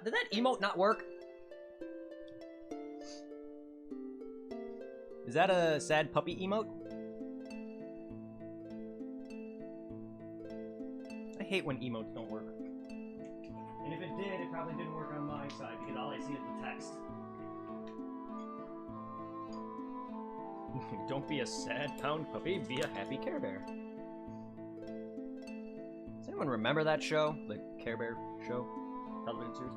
Did that emote not work? Is that a sad puppy emote? I hate when emotes don't work. And if it did, it probably didn't work on my side because all I see is the text. Don't be a sad pound puppy, be a happy Care Bear. Does anyone remember that show? The Care Bear show? Television series?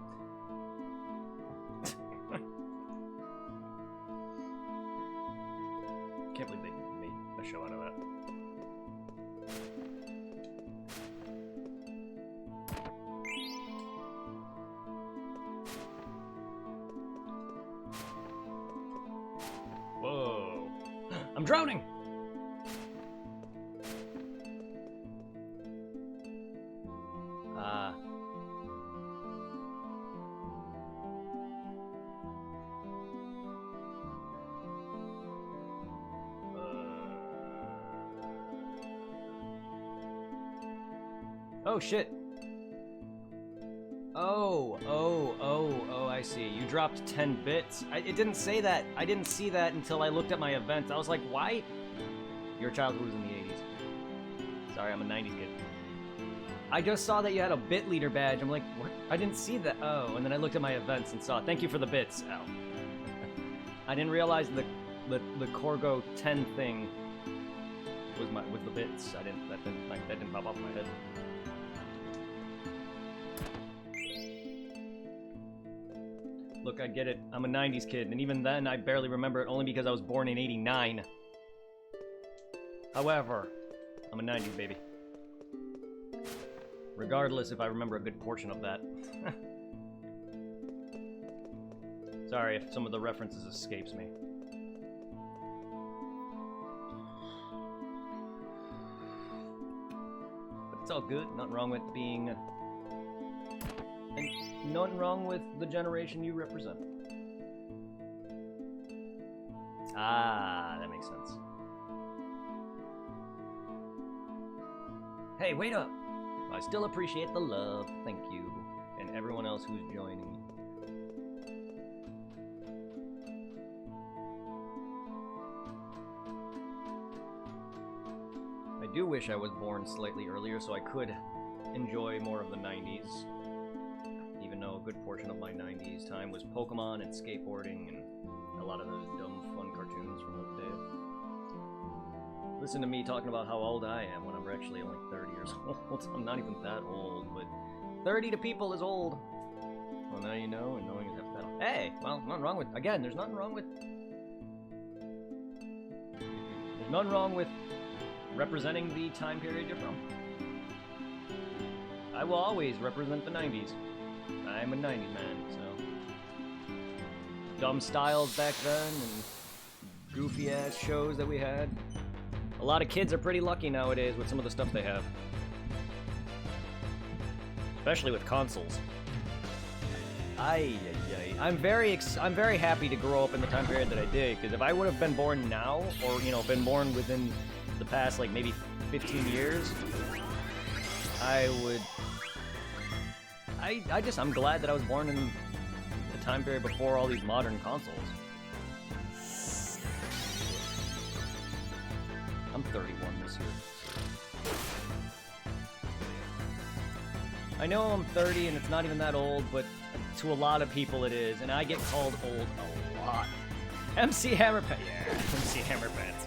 Can't believe they made a show out of that. Whoa. I'm drowning! Oh, shit. Oh, I see. You dropped 10 bits. It didn't say that. I didn't see that until I looked at my events. I was like, why? Your childhood was in the 80s. Sorry, I'm a 90s kid. I just saw that you had a bit leader badge. I'm like, what? I didn't see that. Oh, and then I looked at my events and saw, thank you for the bits. Ow. I didn't realize the Corgo 10 thing was the bits. That didn't pop up in my head. Look, I get it. I'm a 90s kid, and even then, I barely remember it only because I was born in 89. However, I'm a 90s baby. Regardless if I remember a good portion of that. Sorry if some of the references escapes me. But it's all good. Nothing wrong with being... And nothing wrong with the generation you represent. Ah, that makes sense. Hey, wait up! I still appreciate the love, thank you, and everyone else who's joining. I do wish I was born slightly earlier so I could enjoy more of the 90s. Even though a good portion of my 90s time was Pokemon and skateboarding and a lot of those dumb fun cartoons from those days. Listen to me talking about how old I am when I'm actually only 30 years old. I'm not even that old, but 30 to people is old. Well, now you know, and knowing is half the battle. Hey, well, nothing wrong with, again, there's nothing wrong with representing the time period you're from. I will always represent the 90s. I'm a 90s man, so... Dumb styles back then, and goofy-ass shows that we had. A lot of kids are pretty lucky nowadays with some of the stuff they have. Especially with consoles. I'm very happy to grow up in the time period that I did, because if I would have been born now, or, you know, been born within the past, like, maybe 15 years, I'm glad that I was born in the time period before all these modern consoles. I'm 31 this year. I know I'm 30 and it's not even that old, but to a lot of people it is, and I get called old a lot. MC Hammerpants, yeah, MC Hammerpants.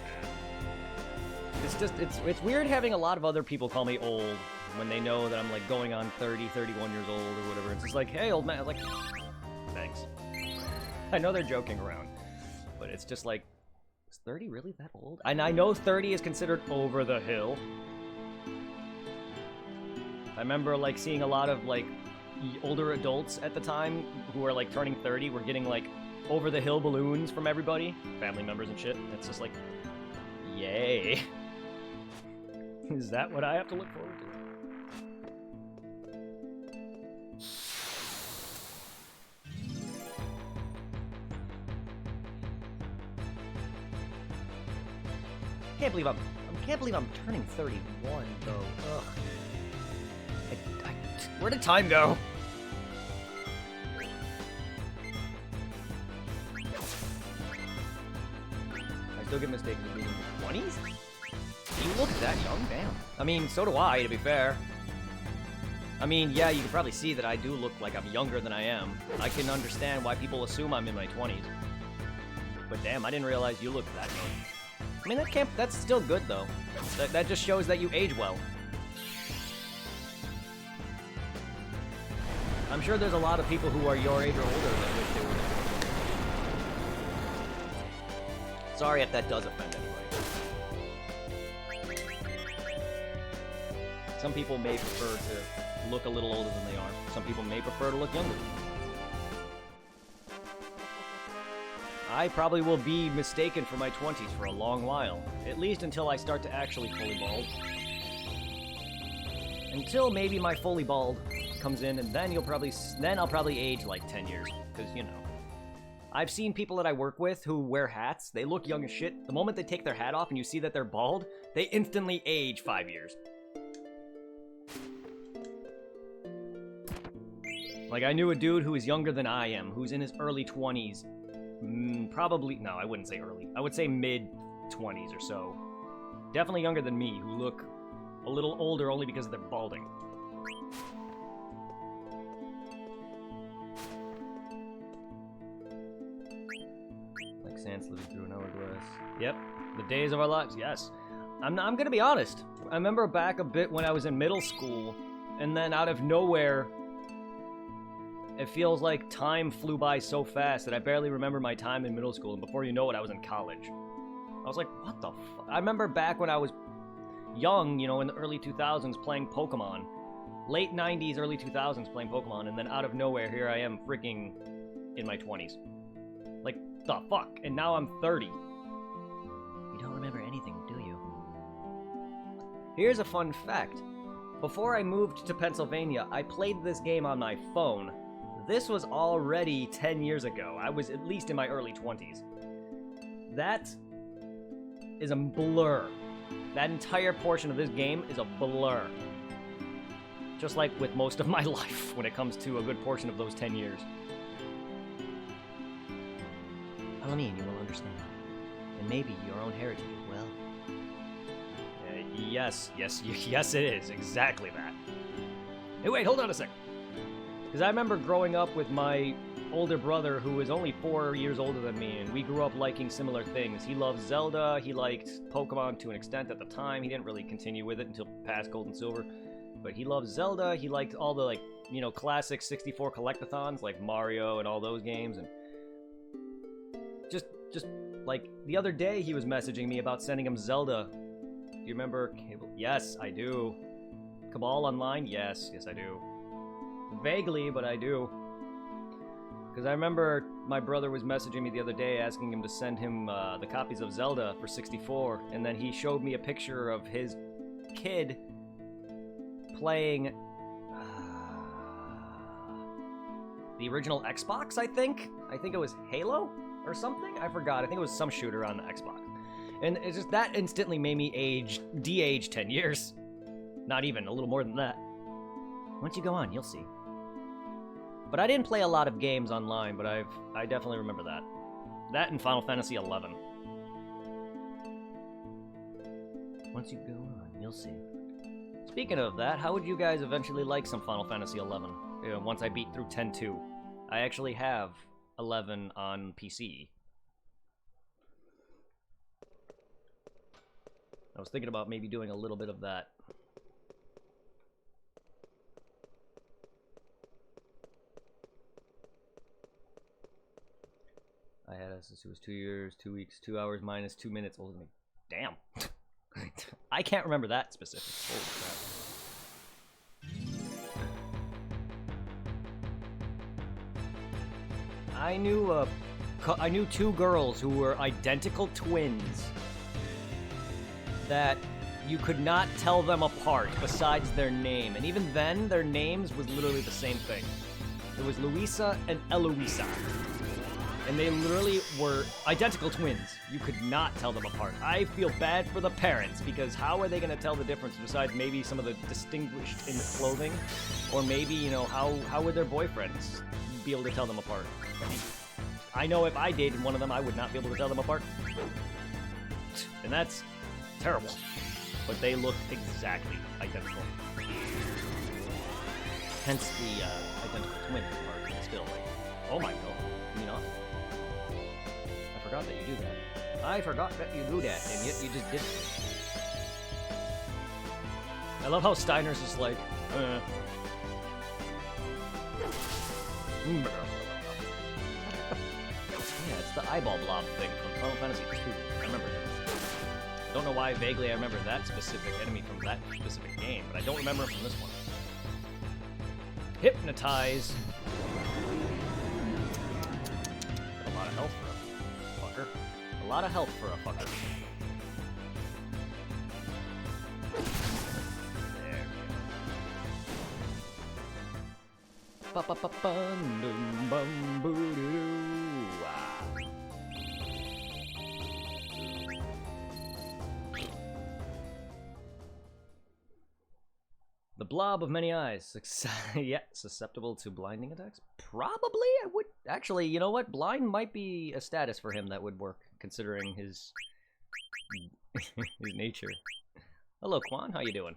It's weird having a lot of other people call me old when they know that I'm like going on 30, 31 years old or whatever. It's just like, hey, old man. I was like, thanks. I know they're joking around, but it's just like, is 30 really that old? And I know 30 is considered over the hill. I remember like seeing a lot of like older adults at the time who were like turning 30 were getting like over the hill balloons from everybody, family members and shit. It's just like, yay. Is that what I have to look forward to? Can't believe I'm turning 31 though. Ugh. Where did time go? still get mistaken for being in your 20s? You look that young, damn. I mean, so do I, to be fair. I mean, yeah, you can probably see that I do look like I'm younger than I am. I can understand why people assume I'm in my 20s. But damn, I didn't realize you looked that young. I mean, that's still good, though. That just shows that you age well. I'm sure there's a lot of people who are your age or older that wish they were. Sorry if that does offend anybody. Some people may prefer to look a little older than they are. Some people may prefer to look younger. I probably will be mistaken for my 20s for a long while. At least until I start to actually fully bald. Until maybe my fully bald comes in, and then I'll probably age like 10 years. Because, you know. I've seen people that I work with who wear hats. They look young as shit. The moment they take their hat off and you see that they're bald, they instantly age 5 years. Like, I knew a dude who is younger than I am, who's in his early 20s. Probably, no, I wouldn't say early. I would say mid-20s or so. Definitely younger than me, who look a little older only because they're balding. Like sand slipping through an hourglass. Yep, the days of our lives, yes. I'm gonna be honest. I remember back a bit when I was in middle school, and then out of nowhere, it feels like time flew by so fast that I barely remember my time in middle school, and before you know it, I was in college. I was like, what the fuck? I remember back when I was young, you know, in the early 2000s playing Pokemon. Late 90s, early 2000s playing Pokemon, and then out of nowhere, here I am freaking in my 20s. Like, the fuck? And now I'm 30. You don't remember anything, do you? Here's a fun fact. Before I moved to Pennsylvania, I played this game on my phone. This was already 10 years ago. I was at least in my early 20s. That is a blur. That entire portion of this game is a blur. Just like with most of my life when it comes to a good portion of those 10 years. Follow me and you will understand. And maybe your own heritage as well. Yes, it is. Exactly that. Hey, wait, hold on a sec. Because I remember growing up with my older brother who was only 4 years older than me, and we grew up liking similar things. He loved Zelda, he liked Pokemon to an extent at the time. He didn't really continue with it until past Gold and Silver. But he loved Zelda, he liked all the, like, you know, classic 64 collectathons, like Mario and all those games, and just, like, the other day he was messaging me about sending him Zelda. Do you remember Cable? Yes, I do. Cabal Online? Yes, I do. Vaguely, but I do. Because I remember my brother was messaging me the other day asking him to send him the copies of Zelda for 64, and then he showed me a picture of his kid playing the original Xbox, I think? I think it was Halo or something? I forgot. I think it was some shooter on the Xbox. And it's just that instantly made me de-age 10 years. Not even, a little more than that. Once you go on, you'll see. But I didn't play a lot of games online, but I definitely remember that. That and Final Fantasy XI. Once you go on, you'll see. Speaking of that, how would you guys eventually like some Final Fantasy XI? You know, once I beat through 10-2. I actually have 11 on PC. I was thinking about maybe doing a little bit of that. I had us since it was 2 years, 2 weeks, 2 hours minus 2 minutes older than me. Damn. I can't remember that specific. Holy crap. I knew 2 girls who were identical twins that you could not tell them apart besides their name. And even then, their names was literally the same thing. It was Luisa and Eloisa. And they literally were identical twins. You could not tell them apart. I feel bad for the parents, because how are they going to tell the difference besides maybe some of the distinguished in the clothing? Or maybe, you know, how would their boyfriends be able to tell them apart? I know if I dated one of them, I would not be able to tell them apart. And that's terrible. But they look exactly identical. Hence the identical twin part. Still, like, oh my god, you know? I forgot that you do that. I forgot that you do that, and yet you just did it. I love how Steiner's just like, Yeah, it's the eyeball blob thing from Final Fantasy II. I remember that. I don't know why vaguely I remember that specific enemy from that specific game, but I don't remember him from this one. Hypnotize. A lot of health for a fucker. A lot of health for a fucker. There we go. The blob of many eyes. Yeah, susceptible to blinding attacks? Probably. I would actually, you know what? Blind might be a status for him that would work, considering his his nature. Hello, Quan. How you doing?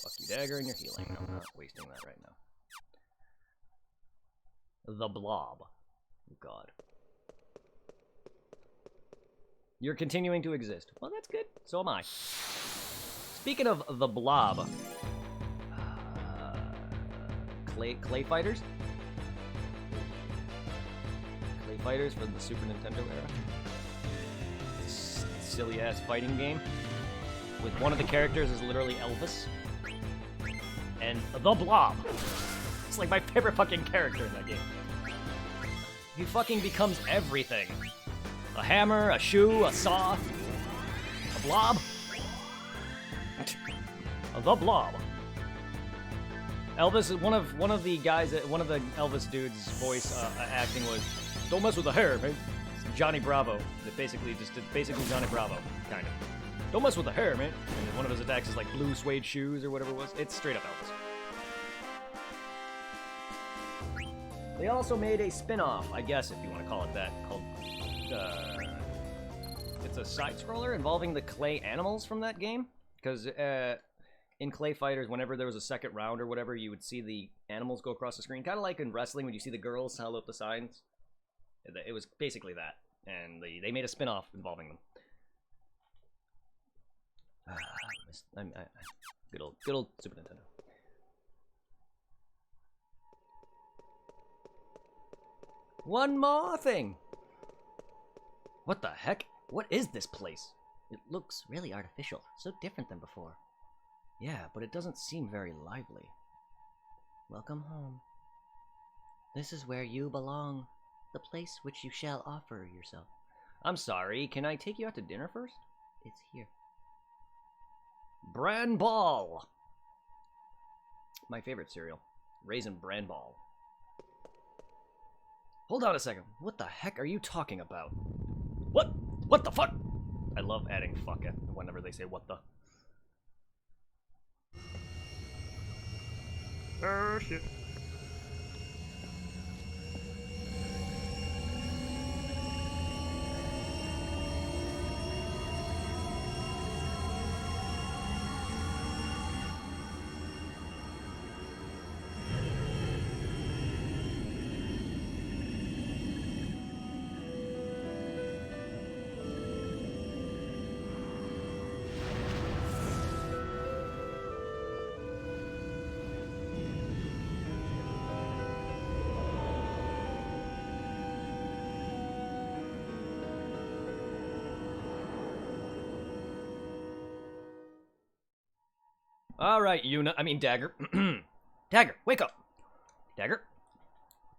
Fuck you, dagger, and you're healing. No, I'm not wasting that right now. The blob. Oh, God. You're continuing to exist. Well, that's good. So am I. Speaking of the blob, Clay Fighters? Clay Fighters from the Super Nintendo era. Silly-ass fighting game. With one of the characters is literally Elvis. And the blob. It's like my favorite fucking character in that game. He fucking becomes everything. A hammer, a shoe, a saw, a blob. The blob. Elvis, one of the guys, one of the Elvis dude's voice acting was, "Don't mess with the hair, man." It's Johnny Bravo. That basically basically Johnny Bravo, kind of. Don't mess with the hair, man. And one of his attacks is like blue suede shoes or whatever it was. It's straight up Elvis. They also made a spin-off, I guess, if you want to call it that, called. It's a side-scroller involving the clay animals from that game, because in Clay Fighters, whenever there was a second round or whatever, you would see the animals go across the screen, kind of like in wrestling when you see the girls held up the signs. It was basically that, and they made a spin-off involving them. Good old Super Nintendo. One more thing. What the heck? What is this place? It looks really artificial, so different than before. Yeah, but it doesn't seem very lively. Welcome home. This is where you belong, the place which you shall offer yourself. I'm sorry, can I take you out to dinner first? It's here. Bran Ball! My favorite cereal. Raisin Bran Ball. Hold on a second. What the heck are you talking about? What? What the fuck? I love adding fuck whenever they say what the. Oh shit. All right, Dagger. Dagger, wake up. Dagger.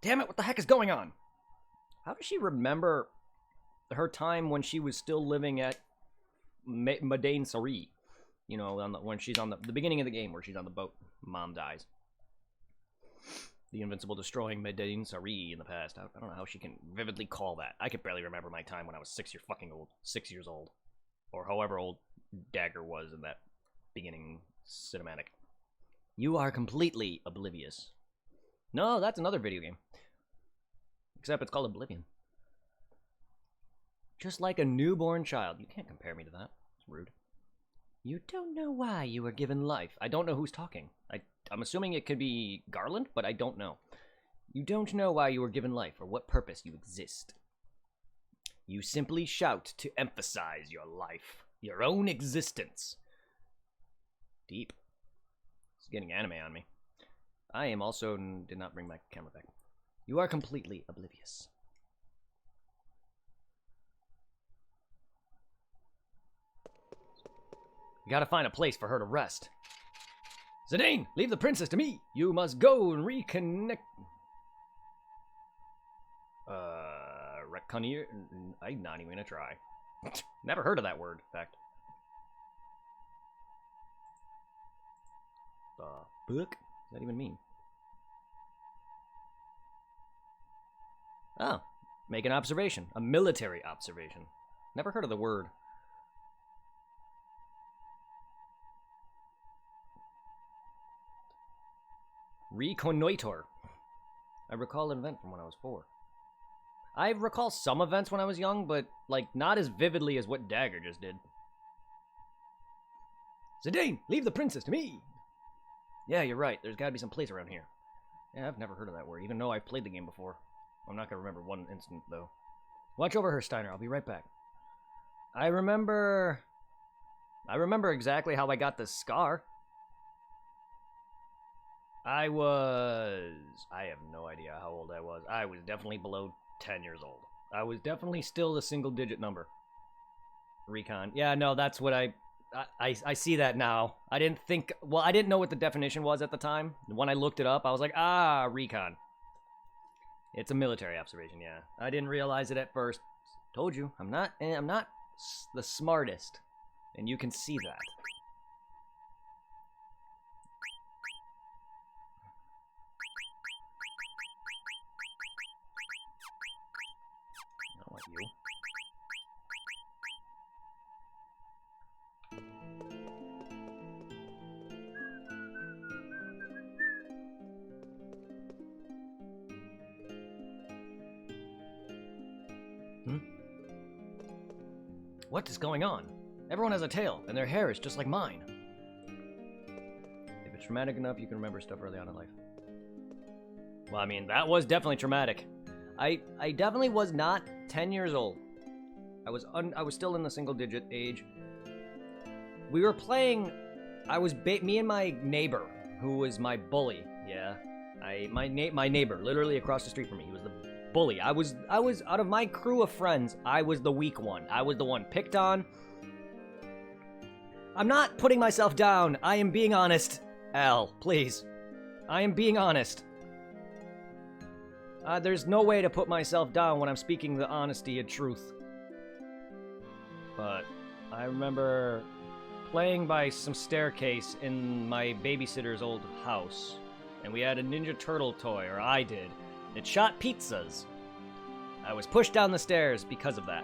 Damn it, what the heck is going on? How does she remember her time when she was still living at Madain Sari? You know, when she's on the beginning of the game where she's on the boat. Mom dies. The Invincible destroying Madain Sari in the past. I don't know how she can vividly call that. I could barely remember my time when I was 6 years old. Or however old Dagger was in that beginning cinematic. You are completely oblivious. No, that's another video game. Except it's called Oblivion. Just like a newborn child. You can't compare me to that. It's rude. You don't know why you were given life. I don't know who's talking. I'm assuming it could be Garland, but I don't know. You don't know why you were given life or what purpose you exist. You simply shout to emphasize your life, your own existence. Deep. It's getting anime on me. I am also... did not bring my camera back. You are completely oblivious. You gotta find a place for her to rest. Zidane, leave the princess to me. You must go and reconnect. Reconnir? I'm not even gonna try. Never heard of that word, in fact. The book? What does that even mean? Oh, make an observation. A military observation. Never heard of the word. Reconnoiter. I recall an event from when I was 4. I recall some events when I was young, but, like, not as vividly as what Dagger just did. Zidane, leave the princess to me! Yeah, you're right. There's gotta be some place around here. Yeah, I've never heard of that word, even though I've played the game before. I'm not gonna remember one instant, though. Watch over her, Steiner. I'll be right back. I remember exactly how I got this scar. I have no idea how old I was. I was definitely below 10 years old. I was definitely still the single-digit number. Recon. Yeah, no, that's what I see that now. I didn't know what the definition was at the time. When I looked it up, I was like, recon. It's a military observation, yeah. I didn't realize it at first. Told you, I'm not the smartest, and you can see that. I don't want you. What is going on? Everyone has a tail, and their hair is just like mine. If it's traumatic enough, you can remember stuff early on in life. Well, I mean, that was definitely traumatic. I definitely was not 10 years old. I was still in the single-digit age. We were playing. Me and my neighbor, who was my bully. Yeah, my neighbor, literally across the street from me. He was the bully. I was out of my crew of friends, I was the weak one. I was the one picked on. I'm not putting myself down. I am being honest. Al, please. I am being honest. There's no way to put myself down when I'm speaking the honesty and truth. But I remember playing by some staircase in my babysitter's old house, and we had a Ninja Turtle toy, or I did. It shot pizzas. I was pushed down the stairs because of that.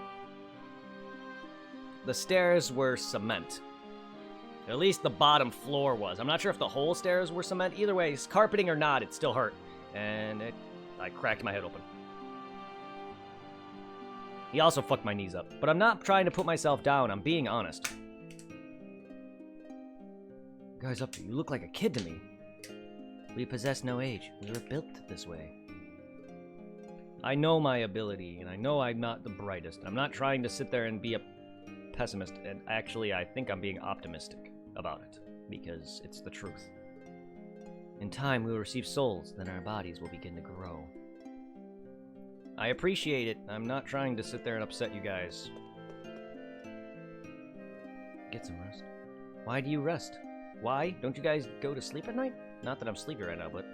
The stairs were cement. At least the bottom floor was. I'm not sure if the whole stairs were cement. Either way, carpeting or not, it still hurt. And I cracked my head open. He also fucked my knees up. But I'm not trying to put myself down. I'm being honest. Guys, up to you look like a kid to me. We possess no age. We were built this way. I know my ability, and I know I'm not the brightest. I'm not trying to sit there and be a pessimist, and actually I think I'm being optimistic about it, because it's the truth. In time, we will receive souls, then our bodies will begin to grow. I appreciate it. I'm not trying to sit there and upset you guys. Get some rest. Why do you rest? Why? Don't you guys go to sleep at night? Not that I'm sleepy right now, but...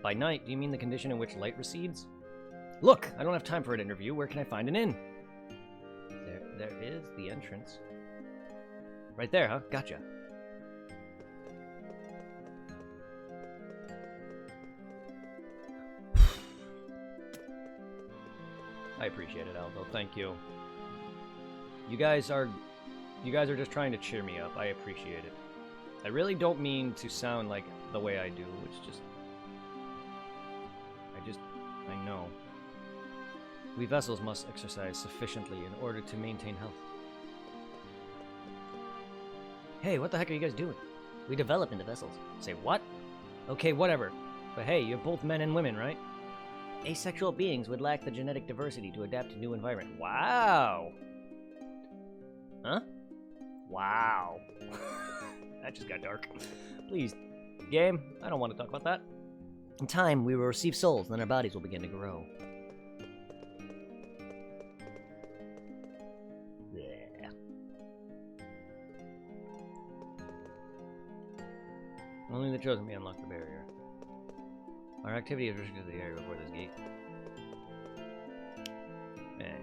By night, do you mean the condition in which light recedes? Look! I don't have time for an interview. Where can I find an inn? There is the entrance. Right there, huh? Gotcha. I appreciate it, Aldo. Thank you. You guys are just trying to cheer me up. I appreciate it. I really don't mean to sound like the way I do. It's just... I know. We vessels must exercise sufficiently in order to maintain health. Hey, what the heck are you guys doing? We develop into vessels. Say what? Okay, whatever. But hey, you're both men and women, right? Asexual beings would lack the genetic diversity to adapt to new environment. Wow. Huh? Wow. That just got dark. Please, game, I don't want to talk about that. In time, we will receive souls, then our bodies will begin to grow. Yeah. Only the chosen may unlock the barrier. Our activity is restricted to the area before this gate. Anyway.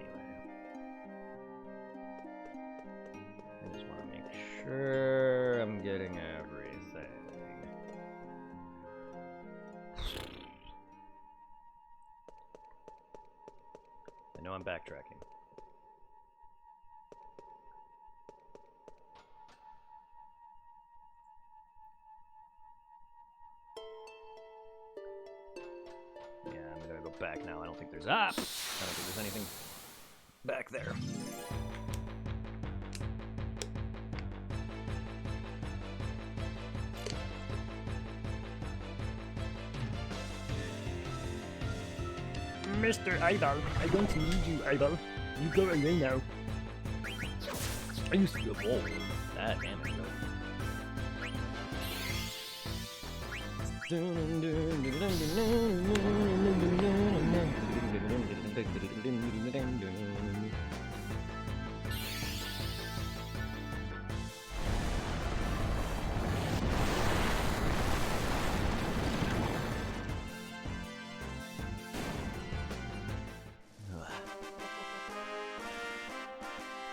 I just want to make sure I'm getting everything. I know I'm backtracking. Yeah, I'm gonna go back now. I don't think there's I don't think there's anything back there. Mr. Eyeball, I don't need you, Eyeball. You go away now. I used to be a ball. That damage though.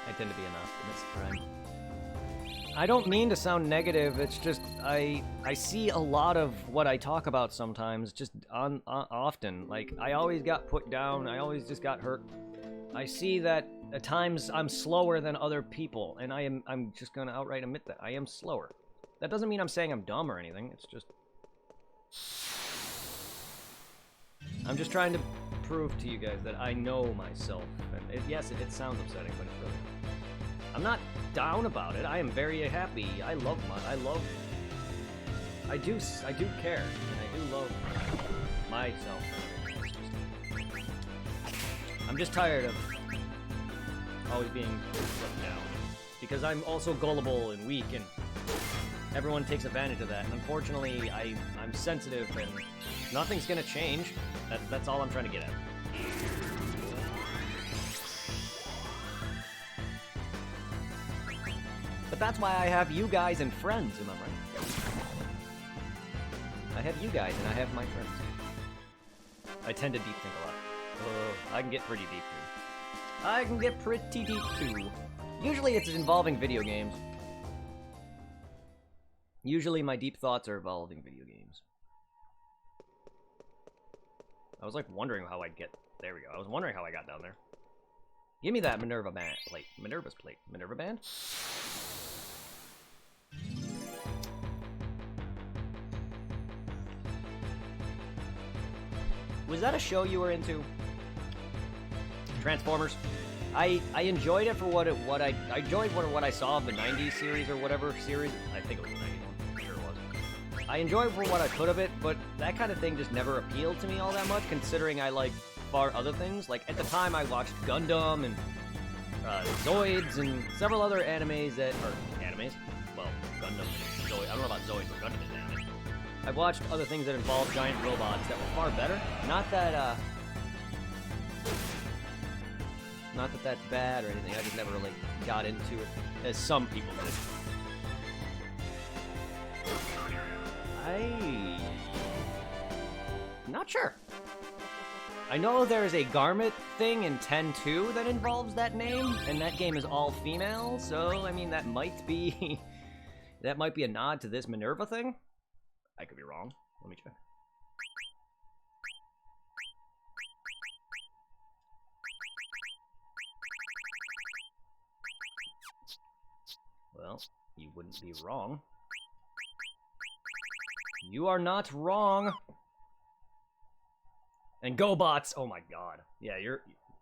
I tend to be an optimist, right? I don't mean to sound negative, it's just I see a lot of what I talk about sometimes just often. Like, I always got put down, I always just got hurt. I see that at times I'm slower than other people, and I'm just gonna outright admit that. I am slower. That doesn't mean I'm saying I'm dumb or anything, it's just... I'm just trying to prove to you guys that I know myself. And yes, it sounds upsetting, but it's really not. I'm not down about it. I am very happy. I do care, and I do love myself. I'm just tired of always being let down. Because I'm also gullible and weak, and everyone takes advantage of that. And unfortunately, I'm sensitive, and nothing's gonna change. That's all I'm trying to get at. But that's why I have you guys and friends, am I right? I have you guys and I have my friends. I tend to deep think a lot. I can get pretty deep too. I can get pretty deep too. Usually it's involving video games. Usually my deep thoughts are involving video games. I was like wondering how I'd get... There we go. I was wondering how I got down there. Give me that Minerva band plate. Minerva's plate. Minerva band? Was that a show you were into? Transformers? I enjoyed it for what I enjoyed what I saw of the 90s series or whatever series. I think it was the 90s one. I'm sure it was. I enjoyed for what I could of it, but that kind of thing just never appealed to me all that much, considering I like far other things. Like, at the time, I watched Gundam and Zoids and several other animes that... Or, animes? Well, Gundam and Zoid. I don't know about Zoids, but Gundam is an anime. I've watched other things that involve giant robots that were far better. Not that that's bad or anything. I just never really got into it as some people did. I'm not sure. I know there's a Garment thing in 10-2 that involves that name, and that game is all female, so, I mean, that might be... that might be a nod to this Minerva thing? I could be wrong. Let me check. Well, you wouldn't be wrong. You are not wrong! And GoBots! Oh my god. Yeah,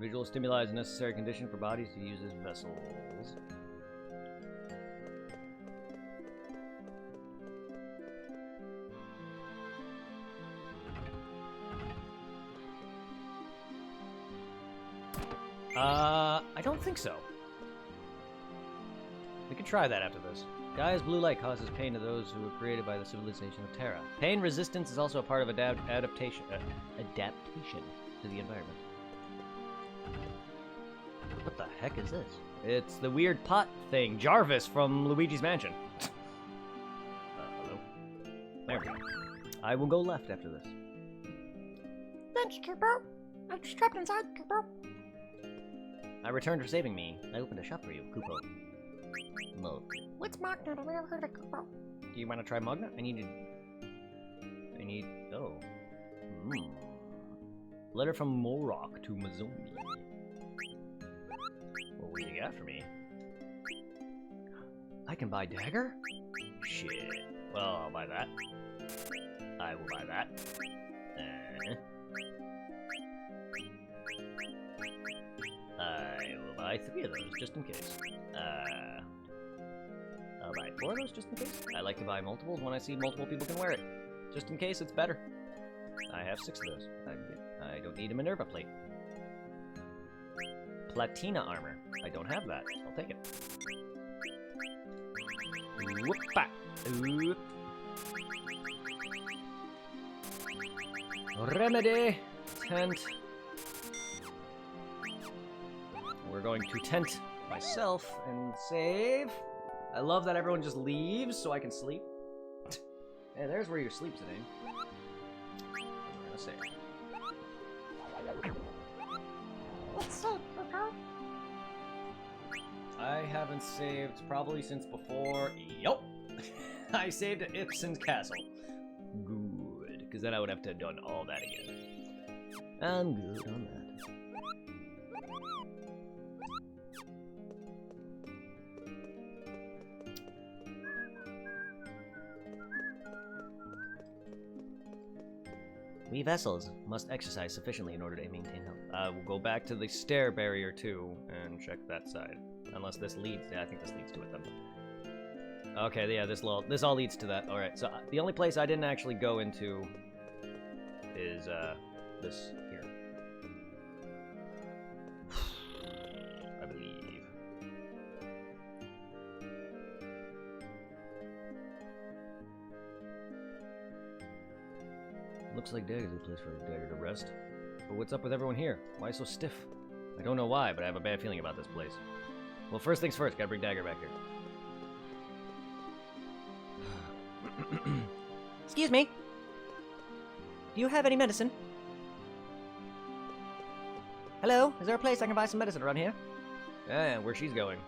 Visual stimuli is a necessary condition for bodies to use as vessels. I don't think so. We can try that after this. Gaia's blue light causes pain to those who were created by the civilization of Terra. Pain resistance is also a part of adaptation to the environment. What the heck is this? It's the weird pot thing, Jarvis from Luigi's Mansion. Hello. There we go. I will go left after this. Thanks, Kupo. I'm trapped inside, Kupo. I returned for saving me. I opened a shop for you, Kupo. Love. What's Magnet? I've never heard of Kupo. Do you want to try Magna? Oh. Letter from Morok to Mazombi. What do you got for me? I can buy dagger? Shit. Well, I'll buy that. I will buy that. I will buy 3 of those, just in case. I'll buy 4 of those, just in case. I like to buy multiples when I see multiple people can wear it. Just in case, it's better. I have 6 of those. I don't need a Minerva plate. Platina armor. I don't have that. I'll take it. Whoop-a. Ooh. Remedy. Tent. We're going to tent myself and save. I love that everyone just leaves so I can sleep. Hey, there's where you sleep today. We're gonna save. Let's see, Kupo. I haven't saved probably since before. Yup! I saved at Ipsen's Castle. Good, because then I would have to have done all that again. I'm good on that. We vessels must exercise sufficiently in order to maintain health. We'll go back to the stair barrier too and check that side. Unless this leads. Yeah, I think this leads to it then. Okay, yeah, this all leads to that. Alright, so the only place I didn't actually go into is this here. I believe. Looks like Dagger's a place for Dagger to rest. But what's up with everyone here? Why so stiff? I don't know why, but I have a bad feeling about this place. Well, first things first, gotta bring Dagger back here. Excuse me. Do you have any medicine? Hello? Is there a place I can buy some medicine around here? Yeah, where she's going.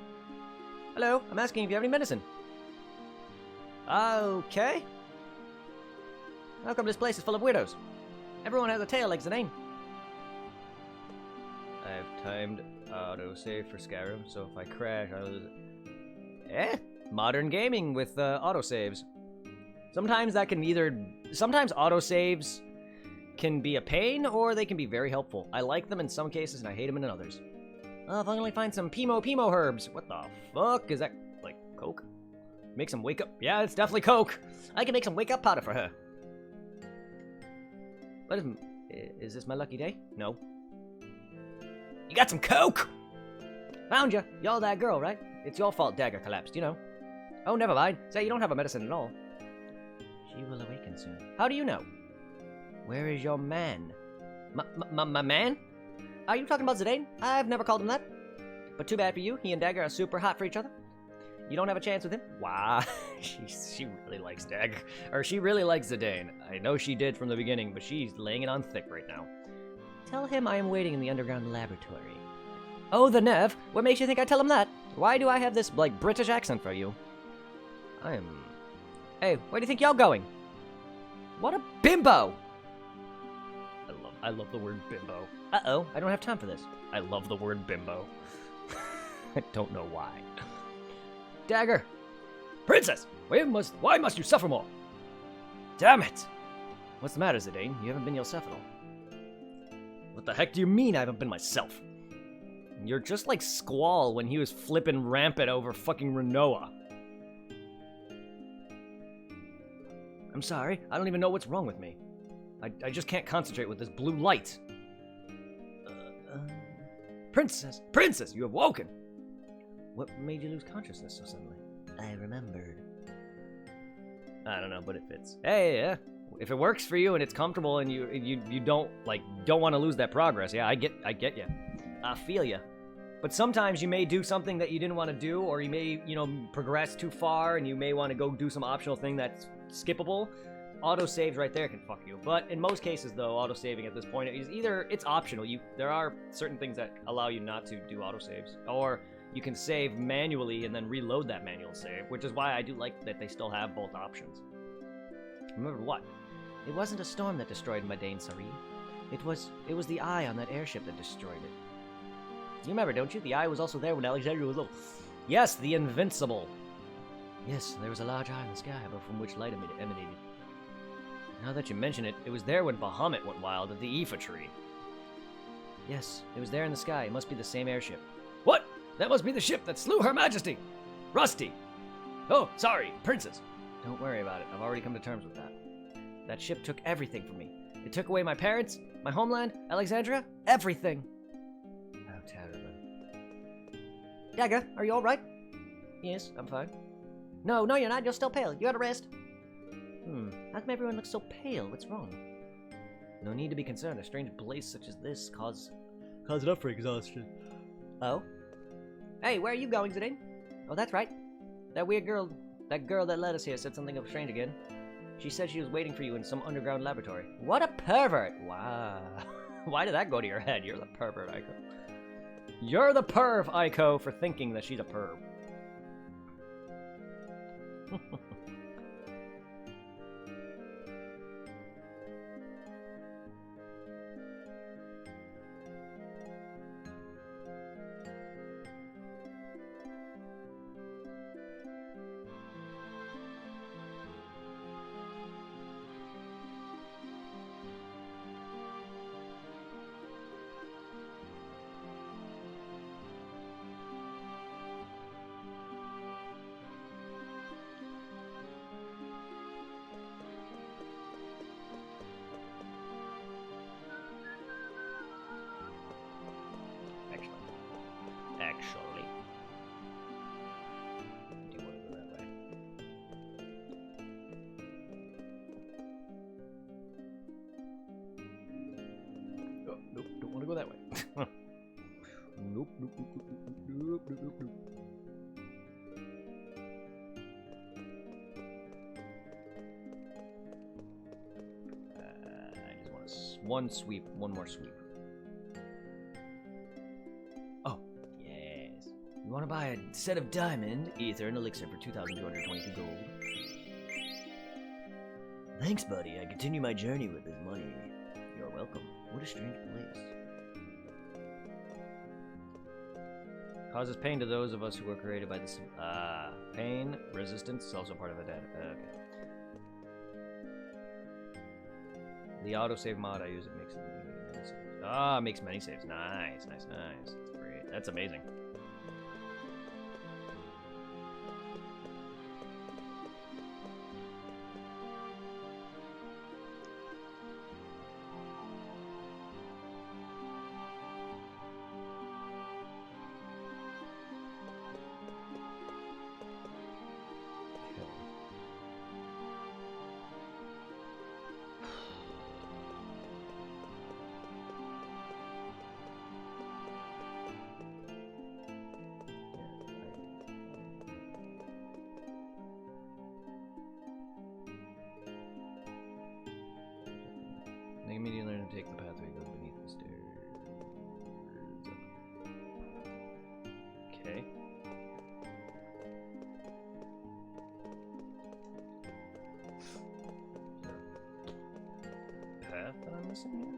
Hello? I'm asking if you have any medicine. Okay. How come this place is full of weirdos? Everyone has a tail like Zidane. I have timed autosave for Skyrim, so if I crash, I lose it. Modern gaming with autosaves. Sometimes that can sometimes autosaves can be a pain, or they can be very helpful. I like them in some cases, and I hate them in others. Oh, if I only find some Pimo herbs. What the fuck? Is that, like, Coke? Make some wake up. Yeah, it's definitely Coke. I can make some wake-up powder for her. What is this my lucky day? No. You got some Coke! Found you. You're that girl, right? It's your fault Dagger collapsed, you know. Oh, never mind. Say, you don't have a medicine at all. She will awaken soon. How do you know? Where is your man? My man? Are you talking about Zidane? I've never called him that. But too bad for you. He and Dagger are super hot for each other. You don't have a chance with him? Wow. she really likes Dagger. Or she really likes Zidane. I know she did from the beginning, but she's laying it on thick right now. Tell him I am waiting in the underground laboratory. Oh, the Nev? What makes you think I tell him that? Why do I have this, like, British accent for you? Hey, where do you think you're going? What a bimbo! I love the word bimbo. Uh-oh, I don't have time for this. I love the word bimbo. I don't know why. Dagger! Princess! Why must you suffer more? Damn it! What's the matter, Zidane? You haven't been yourself at all. What the heck do you mean I haven't been myself? You're just like Squall when he was flipping rampant over fucking Renoa. I'm sorry, I don't even know what's wrong with me. I just can't concentrate with this blue light. Princess! Princess, you have woken! What made you lose consciousness so suddenly? I remembered. I don't know, but it fits. Hey, yeah. If it works for you and it's comfortable and you don't want to lose that progress, yeah, I get you. I feel you. But sometimes you may do something that you didn't want to do, or you may, progress too far, and you may want to go do some optional thing that's skippable. Autosaves right there can fuck you. But in most cases, though, autosaving at this point is either it's optional. There are certain things that allow you not to do autosaves, or you can save manually and then reload that manual save, which is why I do like that they still have both options. Remember what? It wasn't a storm that destroyed Madain Sari. It was the eye on that airship that destroyed it. You remember, don't you? The eye was also there when Alexandria was little. Yes, the Invincible. Yes, there was a large eye in the sky from which light emanated. Now that you mention it, it was there when Bahamut went wild at the Aoife tree. Yes, it was there in the sky. It must be the same airship. What? That must be the ship that slew Her Majesty! Rusty! Oh, sorry, Princess. Don't worry about it. I've already come to terms with that. That ship took everything from me. It took away my parents, my homeland, Alexandria, everything. How terrible. Dagger, are you alright? Yes, I'm fine. No, you're not. You're still pale. You gotta rest. How come everyone looks so pale? What's wrong? No need to be concerned. A strange blaze such as this cause enough for exhaustion. Oh? Hey, where are you going, Zidane? Oh, that's right. That girl that led us here said something of strange again. She said she was waiting for you in some underground laboratory. What a pervert! Wow. Why did that go to your head? You're the pervert, Aiko. You're the perv, Aiko, for thinking that she's a perv. Actually. Do you want to go that way? Oh, nope, don't want to go that way. Nope. I just want one more sweep. You want to buy a set of diamond, ether, and elixir for 2,222 gold? Thanks, buddy. I continue my journey with this money. You're welcome. What a strange place. Causes pain to those of us who were created by this. Pain, resistance is also part of it. Okay. The autosave mod I use, it makes many saves. Makes many saves. Nice. That's great. That's amazing. They immediately learn to take the pathway that goes beneath the stairs. Okay. Path that I'm missing here?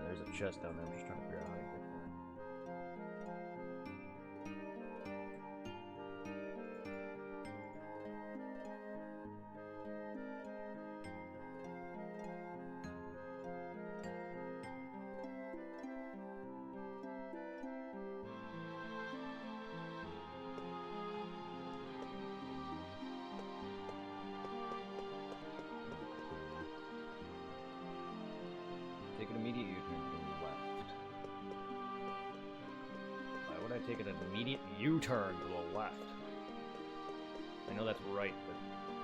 There's a chest down there. I'm just trying to figure out how to get Take an immediate U-turn to the left. Why would I take an immediate U-turn to the left? I know that's right, but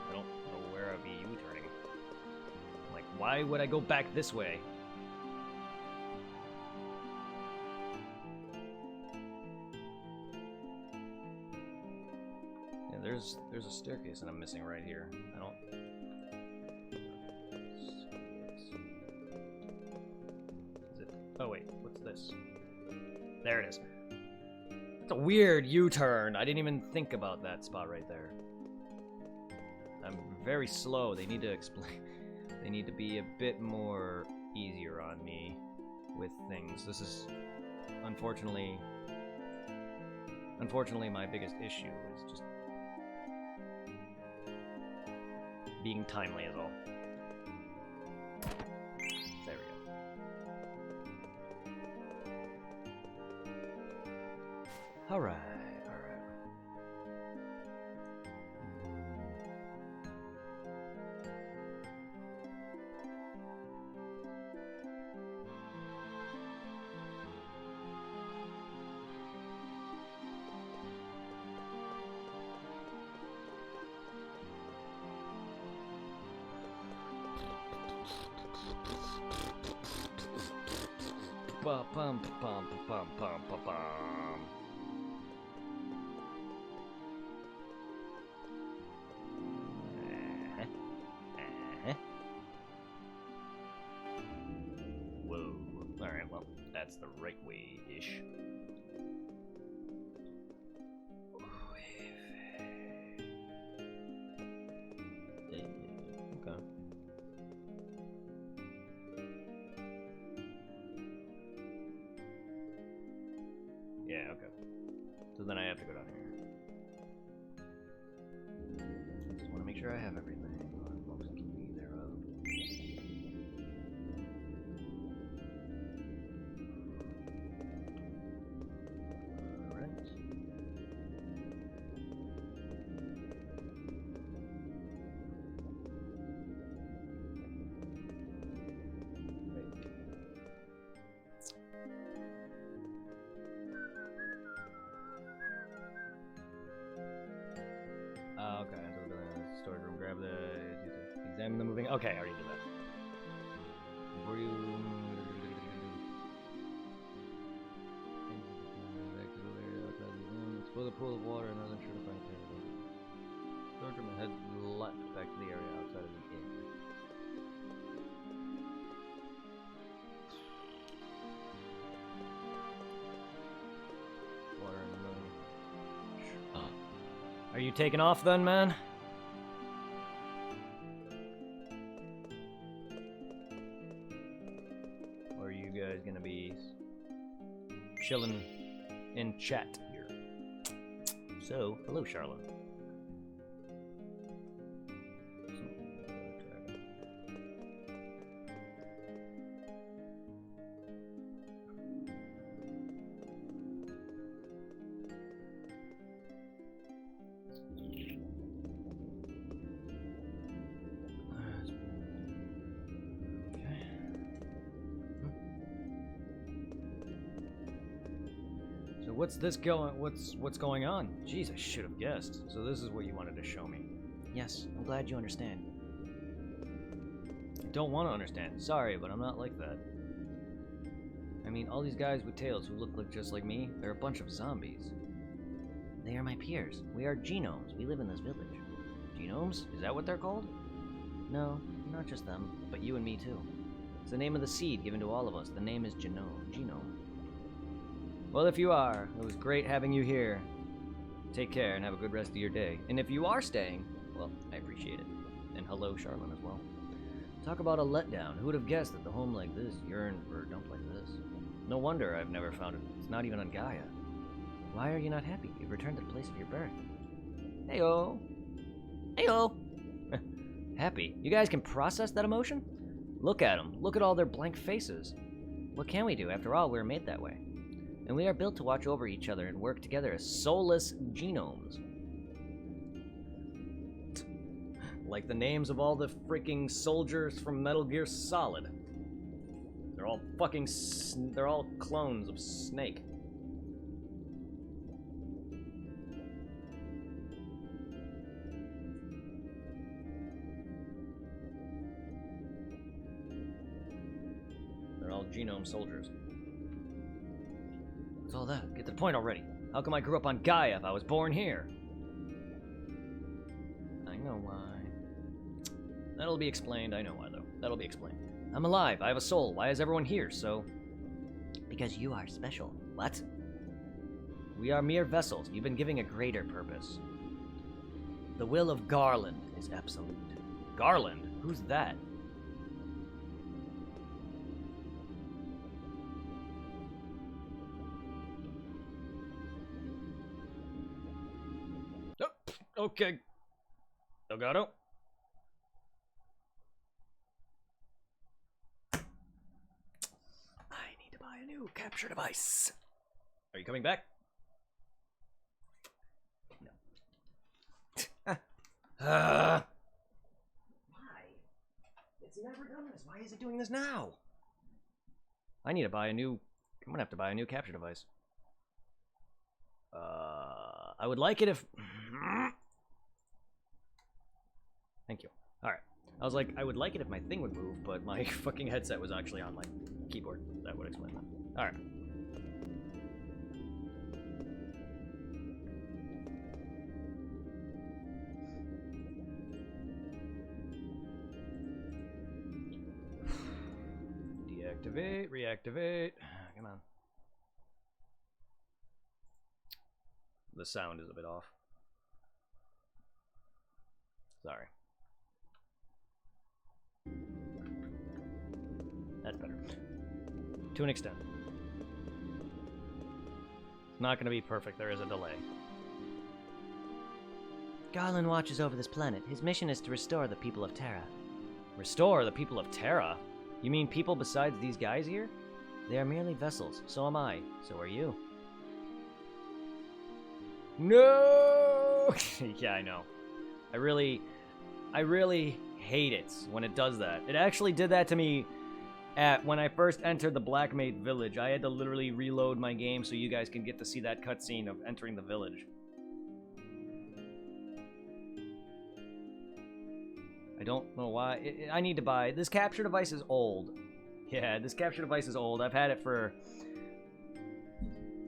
I don't know where I'd be U-turning. Like, why would I go back this way? Yeah, there's a staircase that I'm missing right here. I don't... Is it... Oh wait, what's this? There it is. It's a weird U-turn. I didn't even think about that spot right there. I'm very slow. They need to explain. They need to be a bit more easier on me with things. This is unfortunately my biggest issue is just being timely is all. There we go. All right. Bum bum bum bum bum bum bum. Whoa. Alright, well, that's the right way-ish. Okay. Yeah, okay. So then I have to go down here. Just want to make sure I have everything. Most key thereof. Alright. Okay, enter the storage room, grab the... examine the moving... Okay, I already did that. Before you... explore the pool of water and I wasn't sure to find it. Storage room and head left back to the area outside of the inn. Water in the room. Are you taking off then, man? Or are you guys gonna be chilling in chat here? So, hello, Charlotte. What's going on? Jeez, I should have guessed. So this is what you wanted to show me. Yes, I'm glad you understand. I don't want to understand. Sorry, but I'm not like that. I mean, all these guys with tails who look just like me, they're a bunch of zombies. They are my peers. We are genomes. We live in this village. Genomes? Is that what they're called? No, not just them, but you and me too. It's the name of the seed given to all of us. The name is Genome. Well, if you are, it was great having you here. Take care and have a good rest of your day. And if you are staying, well, I appreciate it. And hello, Charlene, as well. Talk about a letdown. Who would have guessed that the home like this yearned for a dump like this? No wonder I've never found it. It's not even on Gaia. Why are you not happy? You've returned to the place of your birth. Heyo. Heyo. Happy? You guys can process that emotion? Look at them. Look at all their blank faces. What can we do? After all, we were made that way. And we are built to watch over each other and work together as soulless genomes. Like the names of all the freaking soldiers from Metal Gear Solid. They're all fucking they're all clones of Snake. They're all genome soldiers. What's all that? Get to the point already. How come I grew up on Gaia if I was born here? I know why. That'll be explained. I know why, though. That'll be explained. I'm alive. I have a soul. Why is everyone here? So... Because you are special. What? We are mere vessels. You've been giving a greater purpose. The will of Garland is absolute. Garland? Who's that? Oh, okay. Elgato? I need to buy a new capture device. Are you coming back? No. Why? It's never done this. Why is it doing this now? I need to buy a new... I'm gonna have to buy a new capture device. I would like it if... Thank you. Alright. I was like, I would like it if my thing would move, but my fucking headset was actually on my keyboard. That would explain that. Alright. Deactivate, reactivate. Come on. The sound is a bit off. Sorry. That's better. To an extent. It's not going to be perfect. There is a delay. Garland watches over this planet. His mission is to restore the people of Terra. Restore the people of Terra? You mean people besides these guys here? They are merely vessels. So am I. So are you. No! Yeah, I know. I really hate it when it does that. It actually did that to me when I first entered the Blackmaid village. I had to literally reload my game so you guys can get to see that cutscene of entering the village. I don't know why. I need to buy... This capture device is old. Yeah, this capture device is old. I've had it for...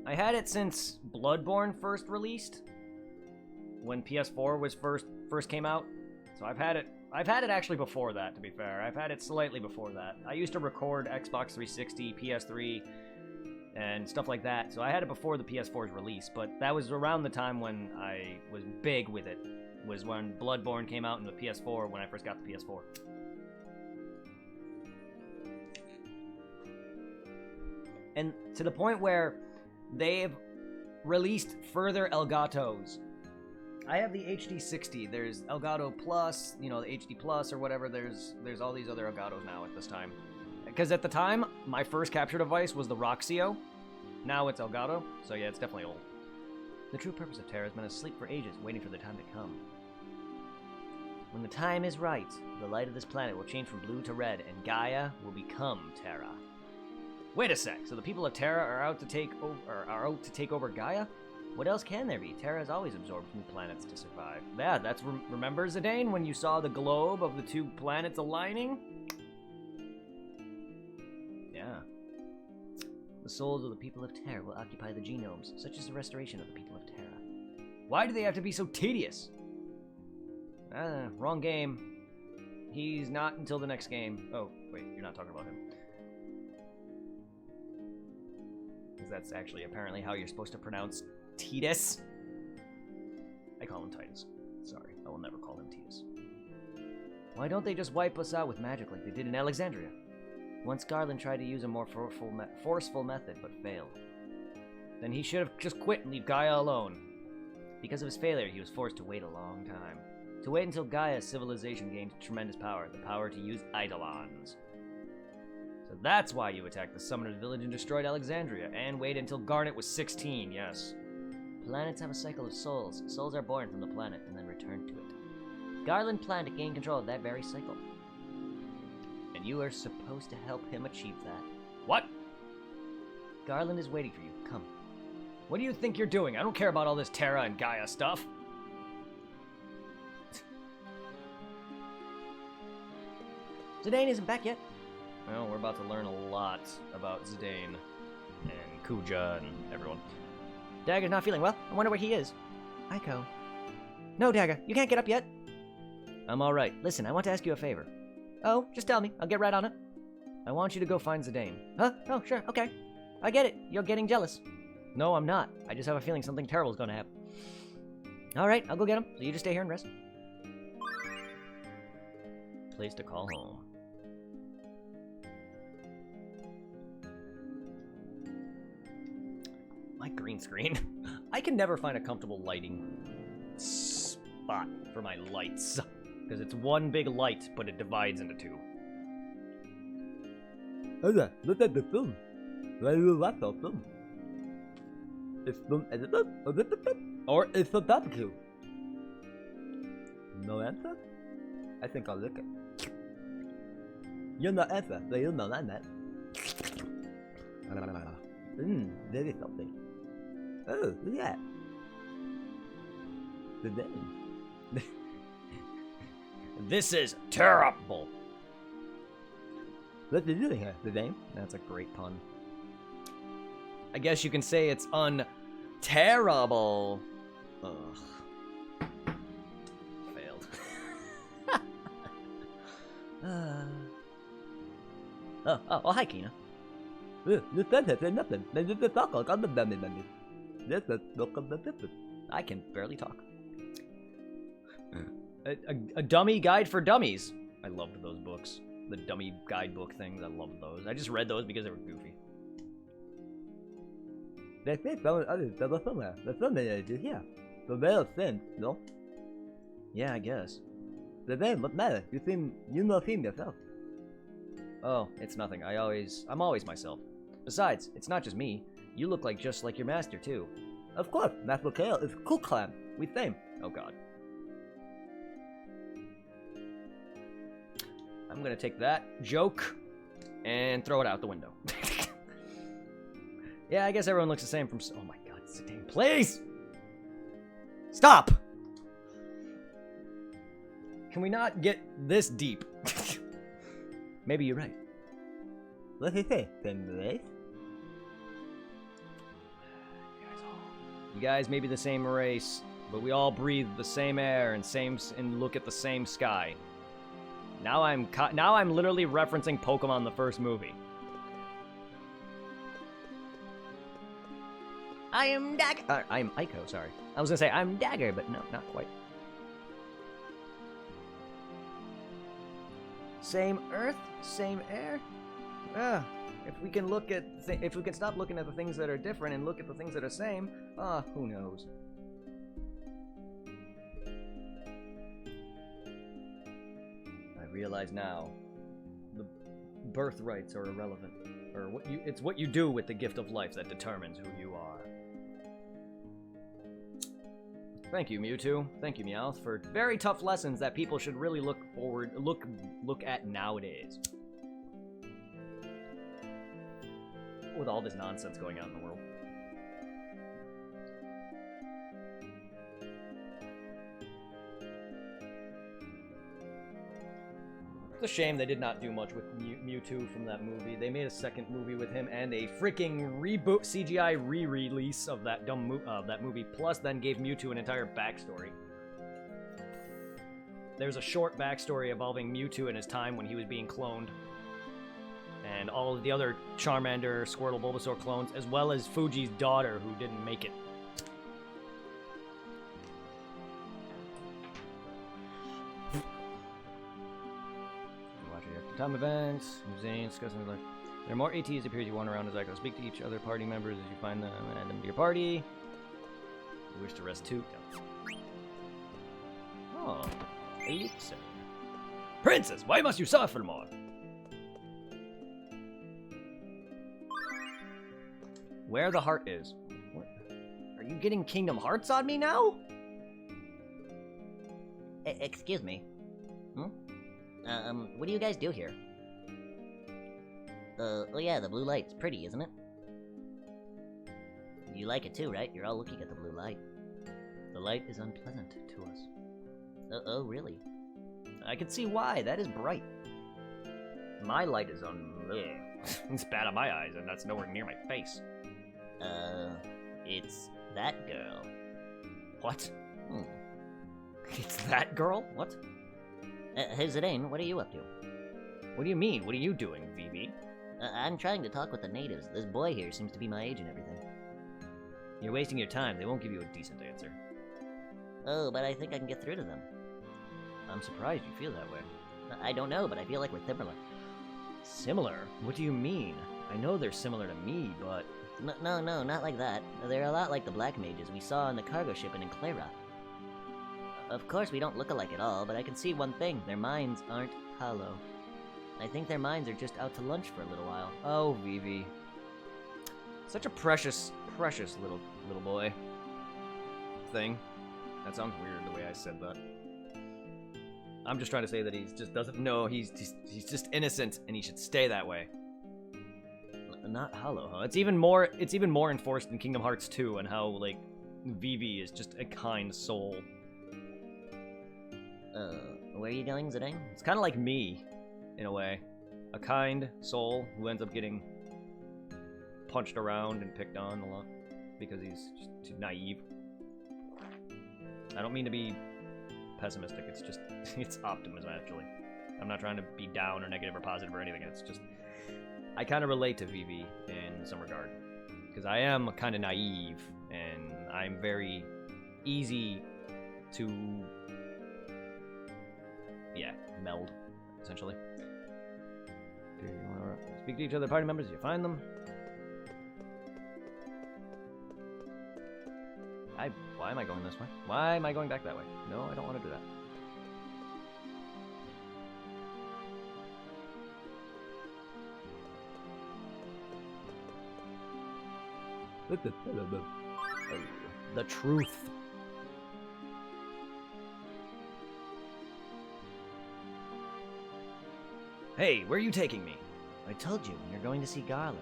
I had it since Bloodborne first released. When PS4 was first came out. So I've had it actually before that, to be fair. I've had it slightly before that. I used to record Xbox 360, PS3, and stuff like that. So I had it before the PS4's release, but that was around the time when I was big with it. Was when Bloodborne came out in the PS4 when I first got the PS4. And to the point where they've released further Elgatos. I have the HD60. There's Elgato Plus, you know, the HD Plus or whatever. There's all these other Elgatos now at this time. Because at the time, my first capture device was the Roxio. Now it's Elgato, so yeah, it's definitely old. The true purpose of Terra has been asleep for ages, waiting for the time to come. When the time is right, the light of this planet will change from blue to red, and Gaia will become Terra. Wait a sec. So the people of Terra are out to take over Gaia? What else can there be? Terra has always absorbed new planets to survive. Yeah, that's remember Zidane when you saw the globe of the two planets aligning? Yeah. The souls of the people of Terra will occupy the genomes, such as the restoration of the people of Terra. Why do they have to be so tedious? Wrong game. He's not until the next game. Oh, wait, you're not talking about him. Because that's actually apparently how you're supposed to pronounce Titus. I call him Titus. Sorry, I will never call him Titus. Why don't they just wipe us out with magic like they did in Alexandria? Once Garland tried to use a more forceful method, but failed. Then he should have just quit and leave Gaia alone. Because of his failure, he was forced to wait a long time. To wait until Gaia's civilization gained tremendous power, the power to use Eidolons. So that's why you attacked the Summoner's village and destroyed Alexandria, and waited until Garnet was 16, yes. Planets have a cycle of souls. Souls are born from the planet and then return to it. Garland planned to gain control of that very cycle. And you are supposed to help him achieve that. What? Garland is waiting for you. Come. What do you think you're doing? I don't care about all this Terra and Gaia stuff. Zidane isn't back yet. Well, we're about to learn a lot about Zidane and Kuja and everyone. Dagger's not feeling well. I wonder where he is. Aiko. No, Dagger, you can't get up yet. I'm alright. Listen, I want to ask you a favor. Oh, just tell me. I'll get right on it. I want you to go find Zidane. Huh? Oh, sure, okay. I get it. You're getting jealous. No, I'm not. I just have a feeling something terrible is going to happen. All right, I'll go get him. So you just stay here and rest. Place to call home. My green screen. I can never find a comfortable lighting spot for my lights. Because it's one big light, but it divides into two. Hola, look at the film. Why do you watch the film? It's film edited or edited? Or it's a barbecue? No answer? I think I'll lick it. You're not answer, so you know that. There is something. Oh, look at that. The name. This is terrible. What's it doing here? The name? That's a great pun. I guess you can say it's terrible. Ugh. Failed. Oh, hi, Kina. You said it, say nothing. Then you just talk like I'm the dummy. This is look of the difference. I can barely talk. A dummy guide for dummies. I loved those books. The dummy guidebook things. I loved those. I just read those because they were goofy. They say someone others double somewhere. The something is here. The veil of sin, no? Yeah, I guess. The name, what matter? You know him yourself. Oh, it's nothing. I'm always myself. Besides, it's not just me. You look just like your master, too. Of course, Master Kale is Ku Clan. We same. Oh, God. I'm gonna take that joke and throw it out the window. Yeah, I guess everyone looks the same from... Oh, my God. Zidane, please! Stop! Can we not get this deep? Maybe you're right. What did he say? Same race? You guys may be the same race, but we all breathe the same air and look at the same sky. Now I'm literally referencing Pokemon the first movie. I am Dagger. I'm Aiko, sorry. I was gonna say I'm Dagger, but no, not quite. Same Earth, same air. If we can stop looking at the things that are different and look at the things that are same, who knows? I realize now, the birthrights are irrelevant, or it's what you do with the gift of life that determines who you are. Thank you, Mewtwo. Thank you, Meowth, for very tough lessons that people should really look at nowadays. With all this nonsense going on in the world. It's a shame they did not do much with Mewtwo from that movie. They made a second movie with him and a freaking reboot CGI re-release of that that movie, plus then gave Mewtwo an entire backstory. There's a short backstory involving Mewtwo in his time when he was being cloned. And all of the other Charmander, Squirtle, Bulbasaur clones, as well as Fuji's daughter who didn't make it. Time events, Zane, discussing like there are more ATs appear as you wander around as I go. Speak to each other party members as you find them and add them to your party. You wish to rest too. Oh, elixir. Princess, why must you suffer more? Where the heart is. What? Are you getting Kingdom Hearts on me now? Excuse me. What do you guys do here? Oh yeah, the blue light's pretty, isn't it? You like it too, right? You're all looking at the blue light. The light is unpleasant to us. Oh, really? I can see why. That is bright. My light is on. It's bad on my eyes, and that's nowhere near my face. It's that girl. What? Hmm. It's that girl? What? Hey, Zidane, what are you up to? What do you mean? What are you doing, Vivi? I'm trying to talk with the natives. This boy here seems to be my age and everything. You're wasting your time. They won't give you a decent answer. Oh, but I think I can get through to them. I'm surprised you feel that way. I don't know, but I feel like we're similar. Similar? What do you mean? I know they're similar to me, but... No, not like that. They're a lot like the black mages we saw on the cargo ship in Enclera. Of course, we don't look alike at all, but I can see one thing. Their minds aren't hollow. I think their minds are just out to lunch for a little while. Oh, Vivi. Such a precious little boy. Thing. That sounds weird the way I said that. I'm just trying to say that he just doesn't know. He's just innocent, and he should stay that way. Not hollow, huh? It's even more enforced in Kingdom Hearts 2, and how like Vivi is just a kind soul. Where are you going, Zidane? It's kind of like me, in a way. A kind soul who ends up getting punched around and picked on a lot because he's just too naive. I don't mean to be pessimistic, it's just, it's optimism, actually. I'm not trying to be down or negative or positive or anything, it's just, I kind of relate to Vivi in some regard. Because I am kind of naive, and I'm very easy to, yeah, meld, essentially. Do you want to speak to each other party members if you find them? Why am I going this way? Why am I going back that way? No, I don't want to do that. The truth. Hey, where are you taking me? I told you, you're going to see Garland.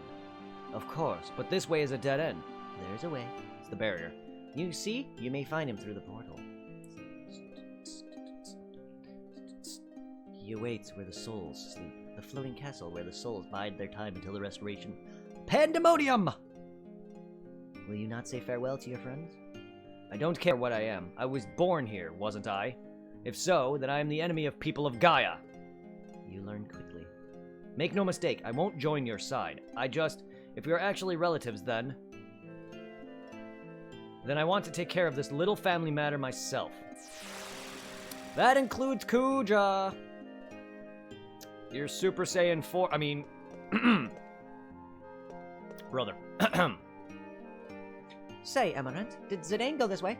Of course, but this way is a dead end. There's a way. It's the barrier. You see? You may find him through the portal. He awaits where the souls sleep. The floating castle where the souls bide their time until the restoration. Pandemonium! Will you not say farewell to your friends? I don't care what I am. I was born here, wasn't I? If so, then I am the enemy of people of Gaia. You learn quickly. Make no mistake, I won't join your side. If we are actually relatives, then I want to take care of this little family matter myself. That includes Kuja. You're Super Saiyan 4, brother. Say, Amaranth, did Zidane go this way?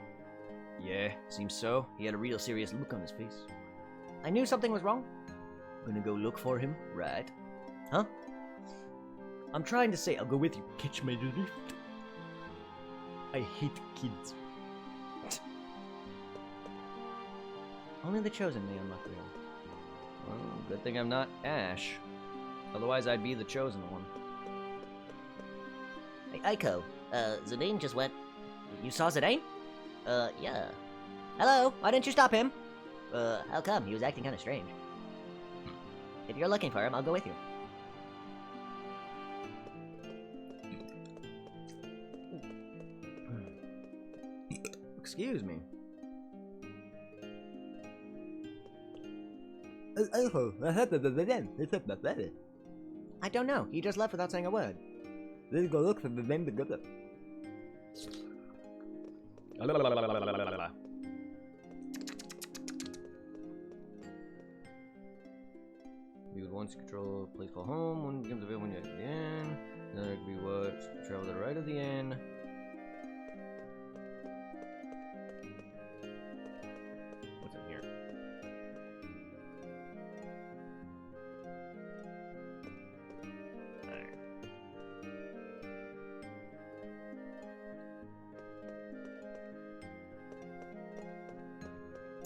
Yeah, seems so. He had a real serious look on his face. I knew something was wrong. Gonna go look for him, right? Huh? I'm trying to say I'll go with you. Catch my drift. I hate kids. Only the chosen may unlock the door. Well, good thing I'm not Ash. Otherwise, I'd be the chosen one. Hey, Aiko, Zidane just went... You saw Zidane? Yeah. Hello, why didn't you stop him? How come? He was acting kind of strange. If you're looking for him, I'll go with you. Excuse me. I don't know. He just left without saying a word. Let's go look for the name together. You would once control a place called home. One becomes available when you're at the inn. Another could be what? Travel to the right of the inn. What's in here? Alright.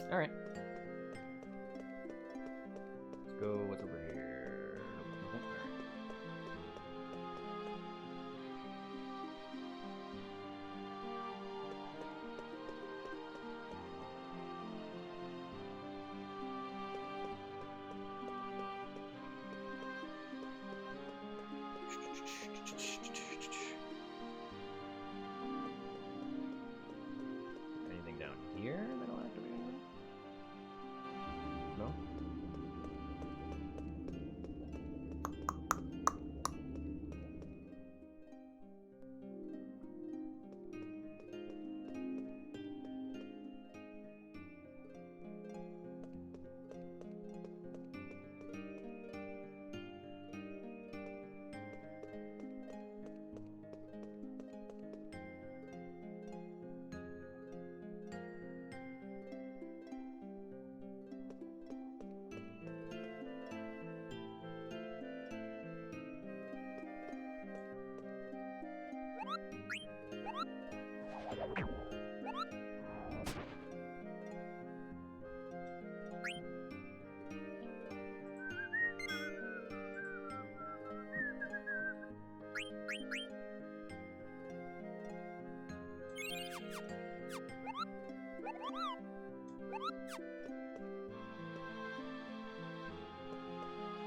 Alright. Let's go. What's over here? Alright. Anything down here that I'll activate? No?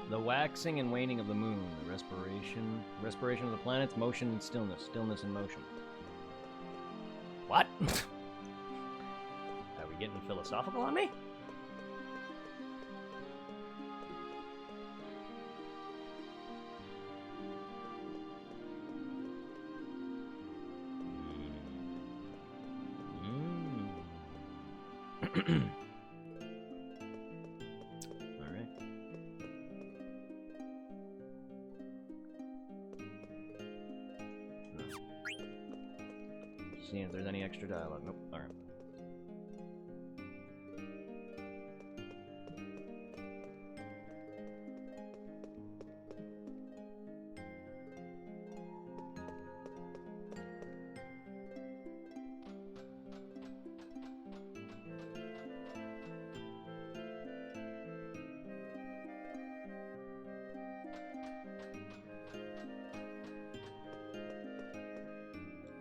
The waxing and waning of the moon, the respiration of the planets, motion and stillness and motion. What? Are we getting philosophical on me? Alright. Seeing if there's any extra dialogue. Nope. Alright.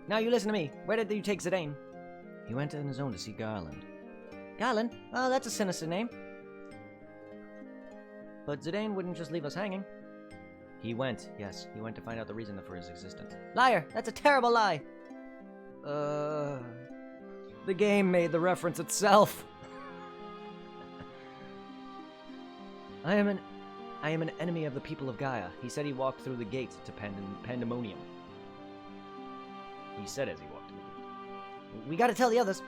Now you listen to me. Where did you take Zidane? He went on his own to see Garland. Garland? Oh, that's a sinister name. But Zidane wouldn't just leave us hanging. He went, yes. He went to find out the reason for his existence. Liar! That's a terrible lie! The game made the reference itself. I am an enemy of the people of Gaia. He said he walked through the gate to Pandemonium. He said as he walked through the gate. We gotta tell the others.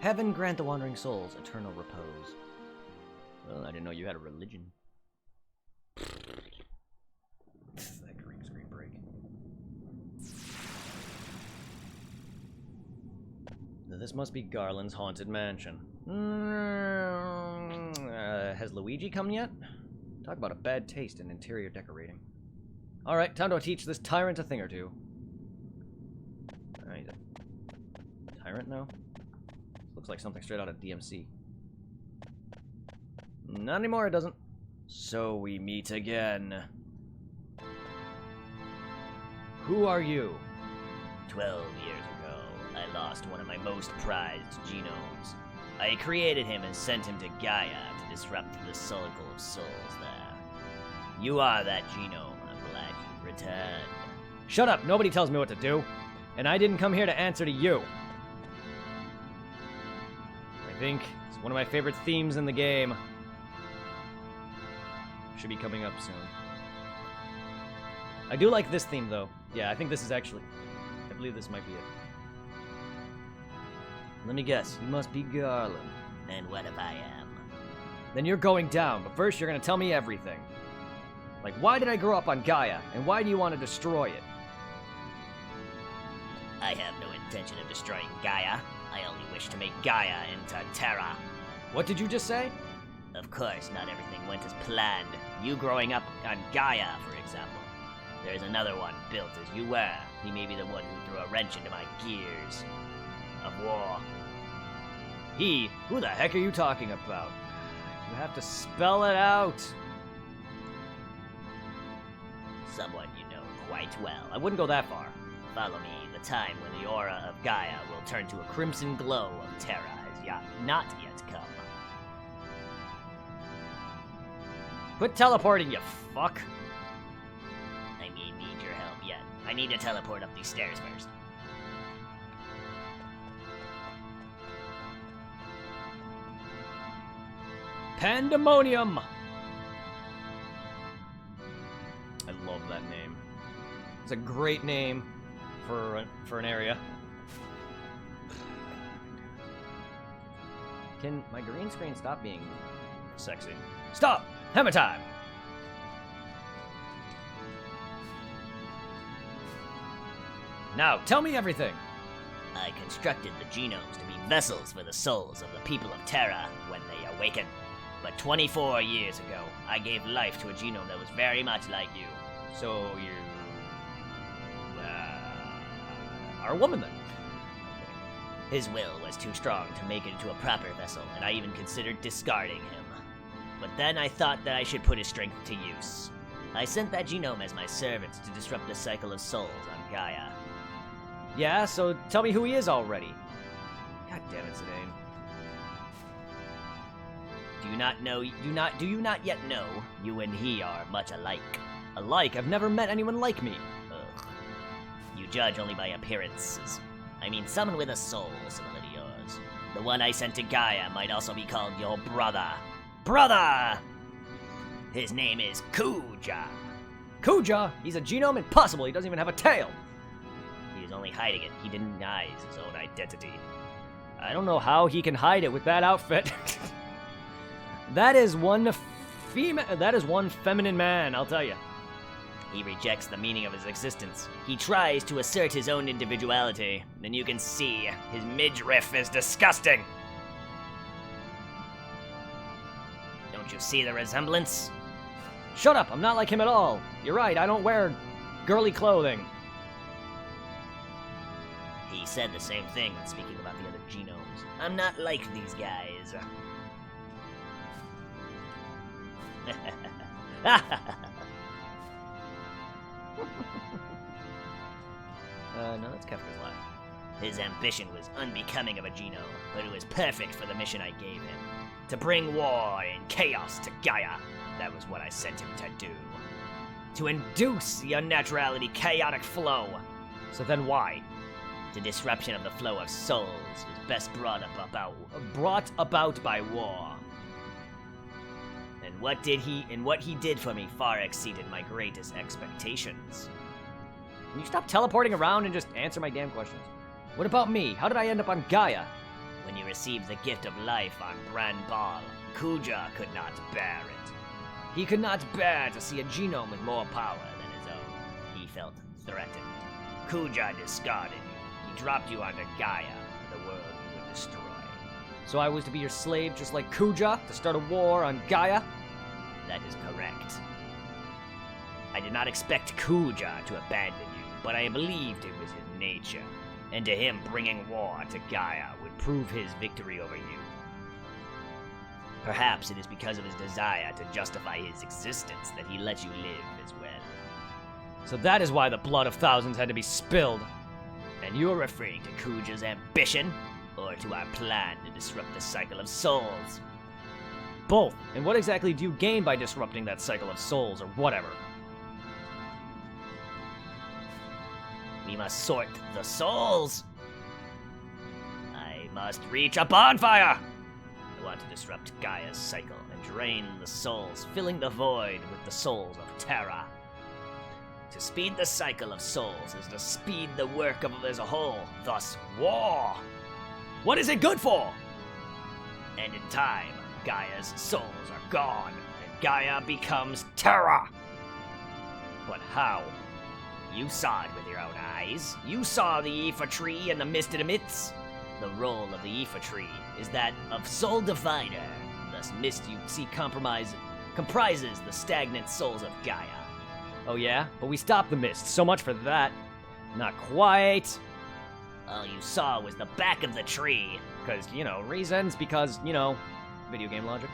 Heaven grant the wandering souls eternal repose. Well, I didn't know you had a religion. That green screen break. This must be Garland's haunted mansion. Has Luigi come yet? Talk about a bad taste in interior decorating. Alright, time to teach this tyrant a thing or two. He's a tyrant now? Looks like something straight out of DMC. Not anymore, it doesn't. So we meet again. Who are you? 12 years ago, I lost one of my most prized genomes. I created him and sent him to Gaia to disrupt the Circle of Souls there. You are that genome. I'm glad you returned. Shut up! Nobody tells me what to do. And I didn't come here to answer to you. I think it's one of my favorite themes in the game. Should be coming up soon. I do like this theme, though. Yeah, I think this is actually... I believe this might be it. Let me guess. You must be Garland. And what if I am? Then you're going down, but first you're gonna tell me everything. Like, why did I grow up on Gaia, and why do you want to destroy it? I have no intention of destroying Gaia. I only wish to make Gaia into Terra. What did you just say? Of course, not everything went as planned. You growing up on Gaia, for example. There's another one built as you were. He may be the one who threw a wrench into my gears of war. He? Who the heck are you talking about? You have to spell it out. Someone you know quite well. I wouldn't go that far. Follow me. The time when the aura of Gaia will turn to a crimson glow of Terra has not yet come. Quit teleporting, you fuck. I mean, need your help yet. I need to teleport up these stairs first. Pandemonium! I love that name. It's a great name for an area. Can my green screen stop being sexy? Stop! Hammer time! Now, tell me everything! I constructed the genomes to be vessels for the souls of the people of Terra when they awaken. But 24 years ago, I gave life to a genome that was very much like you. So you are a woman then? His will was too strong to make it into a proper vessel, and I even considered discarding him. But then I thought that I should put his strength to use. I sent that genome as my servant to disrupt the cycle of souls on Gaia. Yeah, so tell me who he is already. God damn it, Zidane. Do you not yet know you and he are much alike? Alike? I've never met anyone like me. Ugh. You judge only by appearances. I mean, someone with a soul similar to yours. The one I sent to Gaia might also be called your brother. Brother! His name is Kuja. Kuja? He's a genome? Impossible, he doesn't even have a tail! He is only hiding it. He denies his own identity. I don't know how he can hide it with that outfit. That is one feminine man, I'll tell you. He rejects the meaning of his existence. He tries to assert his own individuality, and you can see his midriff is disgusting. Don't you see the resemblance? Shut up, I'm not like him at all. You're right, I don't wear girly clothing. He said the same thing when speaking about the other genomes. I'm not like these guys. No, that's Kefka's laugh. His ambition was unbecoming of a genome, but it was perfect for the mission I gave him. To bring war and chaos to Gaia. That was what I sent him to do. To induce the unnaturality chaotic flow. So then why? The disruption of the flow of souls is best brought about by war. And what he did for me far exceeded my greatest expectations. Can you stop teleporting around and just answer my damn questions? What about me? How did I end up on Gaia? When you received the gift of life on Bran Bal, Kuja could not bear it. He could not bear to see a genome with more power than his own. He felt threatened. Kuja discarded you. He dropped you onto Gaia, the world you would destroy. So I was to be your slave just like Kuja, to start a war on Gaia? That is correct. I did not expect Kuja to abandon you, but I believed it was his nature, and to him bringing war to Gaia would prove his victory over you. Perhaps it is because of his desire to justify his existence that he let you live as well. So that is why the blood of thousands had to be spilled. And you are referring to Kuja's ambition, or to our plan to disrupt the cycle of souls? Both. And what exactly do you gain by disrupting that cycle of souls, or whatever? We must sort the souls. I must reach a bonfire. I want to disrupt Gaia's cycle and drain the souls, filling the void with the souls of Terra. To speed the cycle of souls is to speed the work of as a whole, thus war. What is it good for? And in time, Gaia's souls are gone, and Gaia becomes Terra. But how? You saw it with your own eyes. You saw the Aoife tree and the mist it emits. The role of the Aoife tree is that of soul divider. Thus, mist you see comprises the stagnant souls of Gaia. Oh yeah? But we stopped the mist. So much for that. Not quite. All you saw was the back of the tree. Because, reasons. Because, video game logic.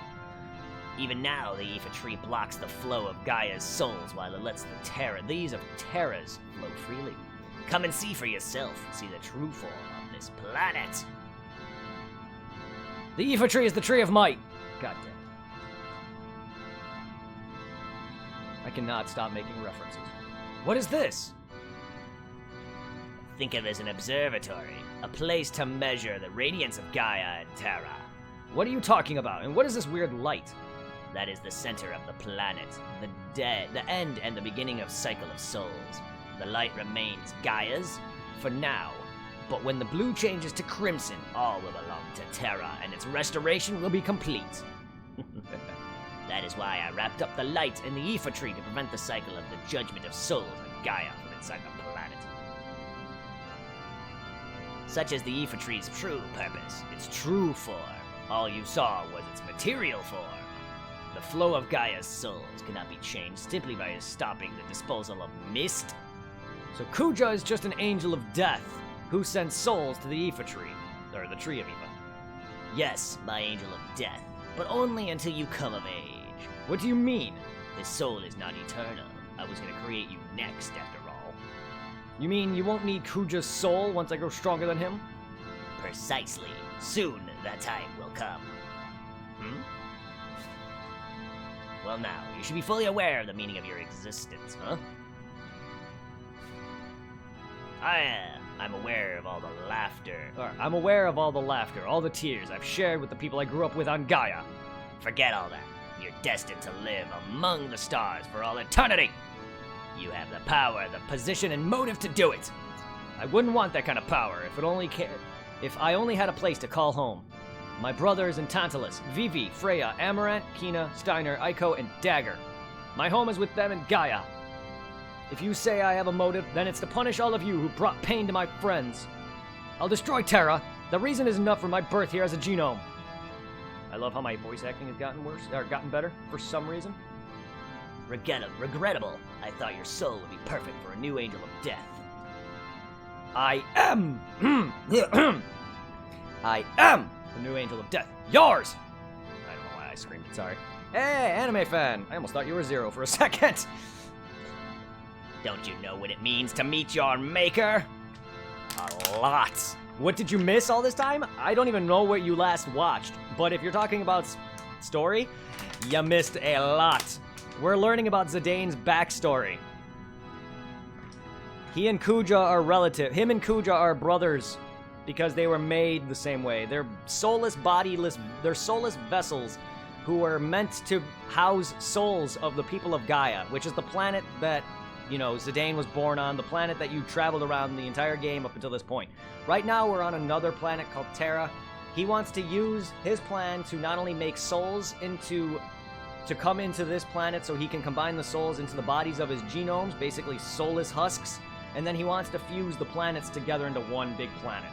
Even now, the Aoife tree blocks the flow of Gaia's souls while it lets these of Terra's flow freely. Come and see for yourself. See the true form of this planet. The Aoife tree is the tree of might. God damn I cannot stop making references. What is this? Think of it as an observatory, a place to measure the radiance of Gaia and Terra. What are you talking about? And what is this weird light? That is the center of the planet, the end and the beginning of Cycle of Souls. The light remains Gaia's for now, but when the blue changes to crimson, all will belong to Terra, and its restoration will be complete. That is why I wrapped up the light in the Aoife tree to prevent the cycle of the judgment of souls and Gaia from inside the planet. Such is the Aoife tree's true purpose, its true form. All you saw was its material form. The flow of Gaia's souls cannot be changed simply by stopping the disposal of mist. So Kuja is just an angel of death who sends souls to the Aoife tree, or the tree of Aoife. Yes, my angel of death, but only until you come of age. What do you mean? This soul is not eternal. I was gonna create you next, after all. You mean you won't need Kuja's soul once I grow stronger than him? Precisely. Soon that time will come. Well now, you should be fully aware of the meaning of your existence, huh? I'm aware of all the laughter. I'm aware of all the laughter, all the tears I've shared with the people I grew up with on Gaia. Forget all that. You're destined to live among the stars for all eternity. You have the power, the position, and motive to do it. I wouldn't want that kind of power if I only had a place to call home. My brothers in Tantalus, Vivi, Freya, Amaranth, Kina, Steiner, Aiko, and Dagger. My home is with them in Gaia. If you say I have a motive, then it's to punish all of you who brought pain to my friends. I'll destroy Terra. The reason is enough for my birth here as a genome. I love how my voice acting has gotten worse, or gotten better, for some reason. Regrettable. I thought your soul would be perfect for a new angel of death. I am! I am the new angel of death. Yours! I don't know why I screamed. Sorry. Hey, anime fan! I almost thought you were Zero for a second. Don't you know what it means to meet your maker? A lot. What did you miss all this time? I don't even know what you last watched. But if you're talking about story, you missed a lot. We're learning about Zidane's backstory. He and Kuja are relative. Him and Kuja are brothers because they were made the same way. They're soulless, bodiless. They're soulless vessels who were meant to house souls of the people of Gaia, which is the planet that, you know, Zidane was born on, the planet that you traveled around the entire game up until this point. Right now, we're on another planet called Terra. He wants to use his plan to not only make souls to come into this planet so he can combine the souls into the bodies of his genomes, basically soulless husks, and then he wants to fuse the planets together into one big planet.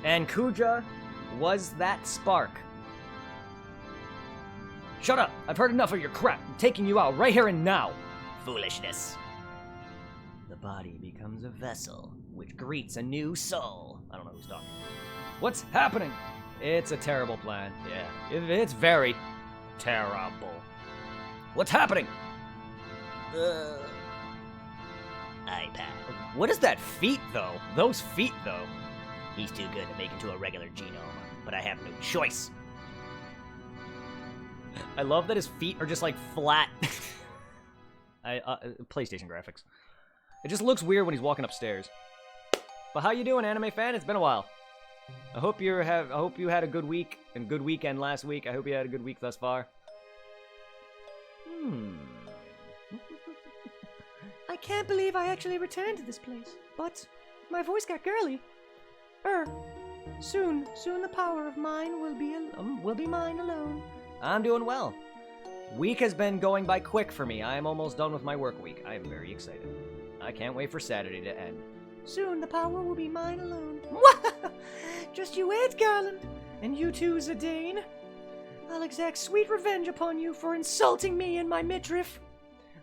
And Kuja was that spark. Shut up! I've heard enough of your crap. I'm taking you out right here and now. Foolishness. The body becomes a vessel, which greets a new soul. I don't know who's talking. What's happening? It's a terrible plan. Yeah, it's very terrible. What's happening? iPad. What is that feet, though? Those feet, though. He's too good to make into a regular genome, but I have no choice. I love that his feet are just like flat. PlayStation graphics. It just looks weird when he's walking upstairs. But how you doing, anime fan? It's been a while. I hope you had a good week and good weekend last week. I hope you had a good week thus far. I can't believe I actually returned to this place, but my voice got girly. Soon the power of mine will be mine alone. I'm doing well. Week has been going by quick for me. I am almost done with my work week. I am very excited. I can't wait for Saturday to end. Soon the power will be mine alone. Just you wait, Garland. And you too, Zidane. I'll exact sweet revenge upon you for insulting me and my midriff.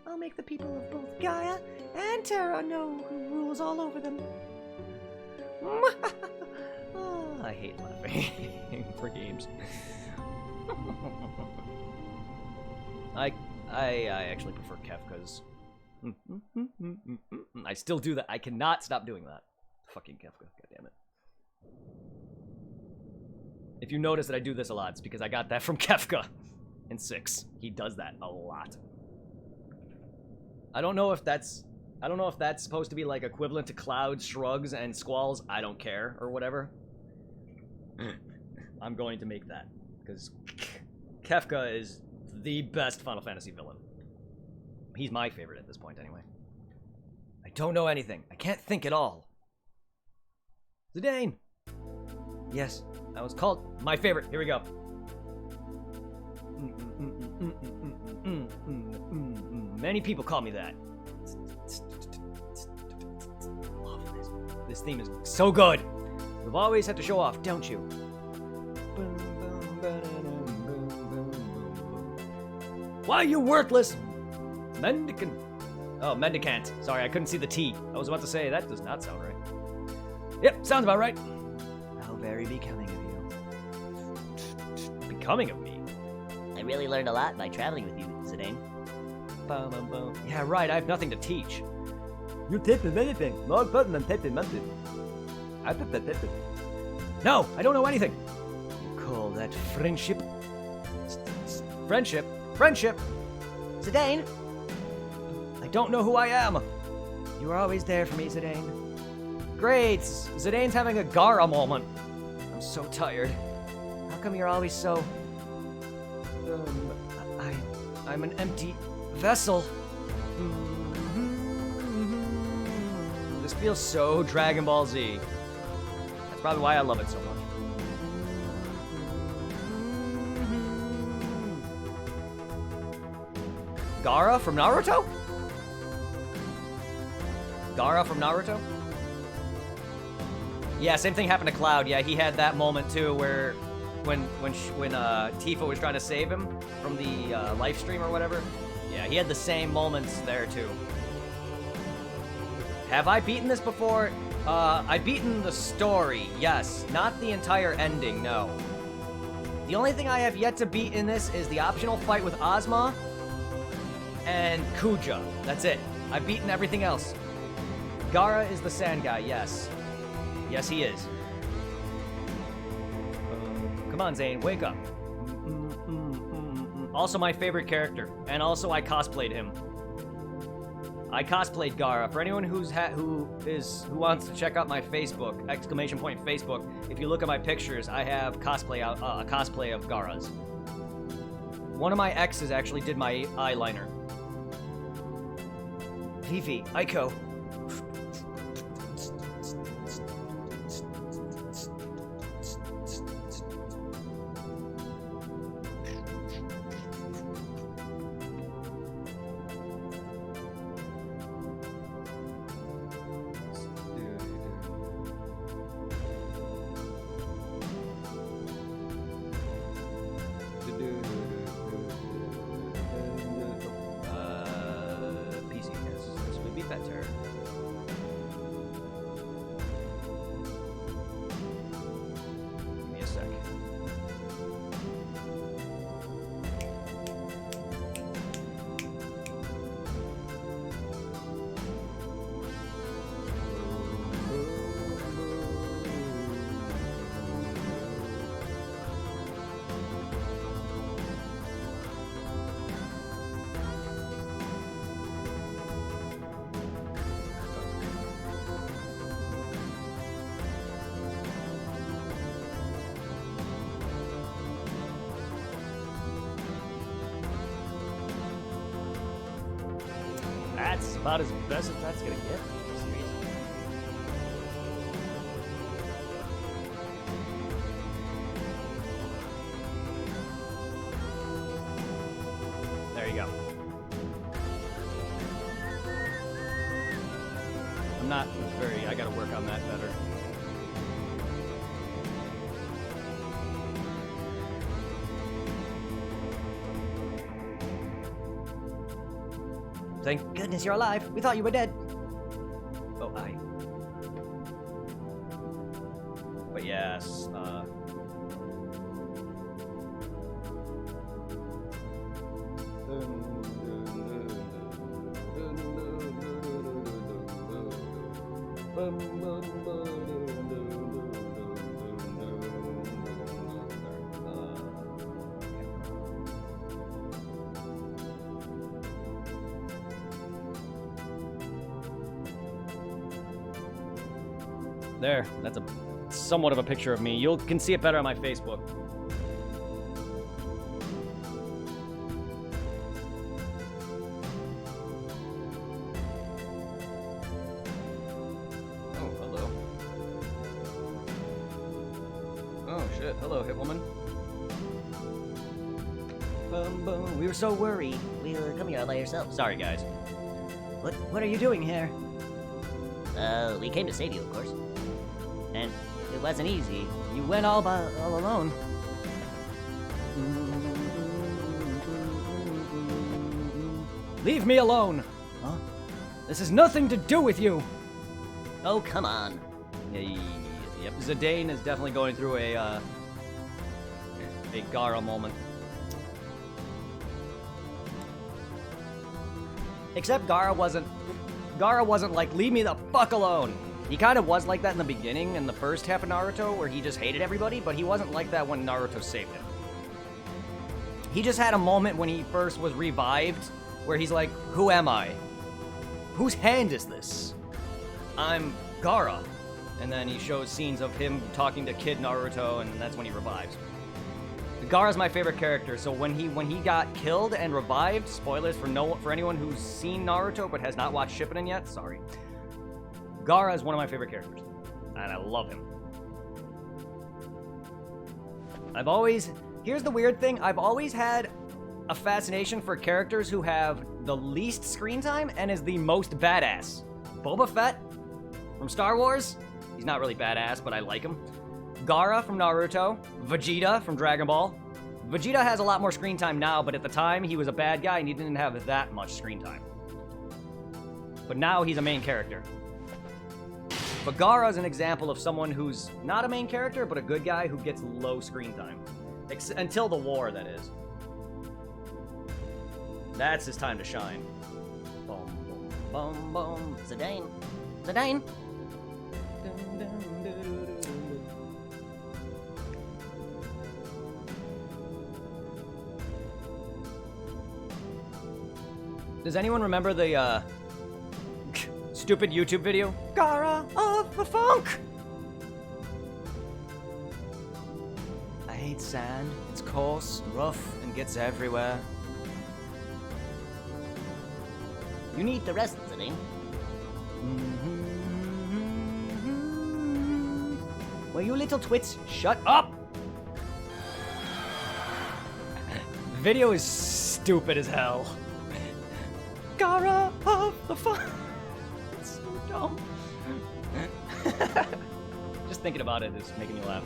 I'll make the people of both Gaia and Terra know who rules all over them. Oh, I hate laughing for games. I actually prefer Kefka's. I still do that. I cannot stop doing that. Fucking Kefka. God damn it. If you notice that I do this a lot, it's because I got that from Kefka in 6. He does that a lot. I don't know if that's supposed to be like equivalent to clouds, shrugs, and squalls. I don't care or whatever. I'm going to make that because Kefka is the best Final Fantasy villain. He's my favorite at this point, anyway. I don't know anything. I can't think at all. Zidane. Yes, that was called my favorite. Here we go. Many people call me that. Love this. This theme is so good. You've always had to show off, don't you? Why, you worthless mendicant? Oh, mendicant. Sorry, I couldn't see the T. I was about to say, that does not sound right. Yep, sounds about right. How very becoming of you. Becoming of me? I really learned a lot by traveling with you, Zidane. Yeah, right, I have nothing to teach. You tip him anything. More important than tipping nothing. I tip that tip it. No, I don't know anything. You call that friendship? Friendship? Friendship? Zidane! I don't know who I am. You were always there for me, Zidane. Great, Zidane's having a Gara moment. I'm so tired. How come you're always so... I'm an empty vessel. This feels so Dragon Ball Z. That's probably why I love it so much. Gara from Naruto? Gara from Naruto? Yeah, same thing happened to Cloud. Yeah, he had that moment too where when Tifa was trying to save him from the live stream or whatever. Yeah, he had the same moments there too. Have I beaten this before? I've beaten the story, yes. Not the entire ending, no. The only thing I have yet to beat in this is the optional fight with Ozma and Kuja. That's it. I've beaten everything else. Gara is the sand guy, yes. Yes, he is. Come on, Zane, wake up. Also my favorite character, and also I cosplayed him. I cosplayed Gara. For anyone who wants to check out my Facebook, !Facebook, if you look at my pictures, I have a cosplay of Gara's. One of my exes actually did my eyeliner. Vivi, Aiko. PC, yes. This would be better. Give me a sec. That's about as best as that's gonna get. Seriously. There you go. I'm not very. I gotta work on that better. Thank goodness you're alive. We thought you were dead. Oh, But yes, There, that's a somewhat of a picture of me. You can see it better on my Facebook. Oh, hello. Oh, shit. Hello, hit woman. We were so worried. Come here all by yourself. Sorry, guys. What are you doing here? We came to save you, of course. And it wasn't easy. You went all alone. Leave me alone! Huh? This has nothing to do with you! Oh, come on. Yep, Zidane is definitely going through a Gara moment. Except Gara wasn't like, leave me the fuck alone. He kind of was like that in the beginning, in the first half of Naruto, where he just hated everybody, but he wasn't like that when Naruto saved him. He just had a moment when he first was revived, where he's like, who am I? Whose hand is this? I'm Gara. And then he shows scenes of him talking to Kid Naruto, and that's when he revives. Gaara's my favorite character, so when he got killed and revived, spoilers for anyone who's seen Naruto but has not watched Shippuden yet, sorry. Gaara is one of my favorite characters, and I love him. Here's the weird thing, I've always had a fascination for characters who have the least screen time and is the most badass. Boba Fett from Star Wars, he's not really badass, but I like him. Gaara from Naruto, Vegeta from Dragon Ball. Vegeta has a lot more screen time now, but at the time he was a bad guy and he didn't have that much screen time. But now he's a main character. But Gaara is an example of someone who's not a main character, but a good guy who gets low screen time. Until the war, that is. That's his time to shine. Boom, boom, boom, boom. Zidane. Zidane. Does anyone remember the, stupid YouTube video? Gaara of the Funk! I hate sand. It's coarse, rough, and gets everywhere. You need the rest, Zidane. Well, you little twits, shut up! The video is stupid as hell. Gaara of the Funk! It's so dumb. Just thinking about it is making me laugh.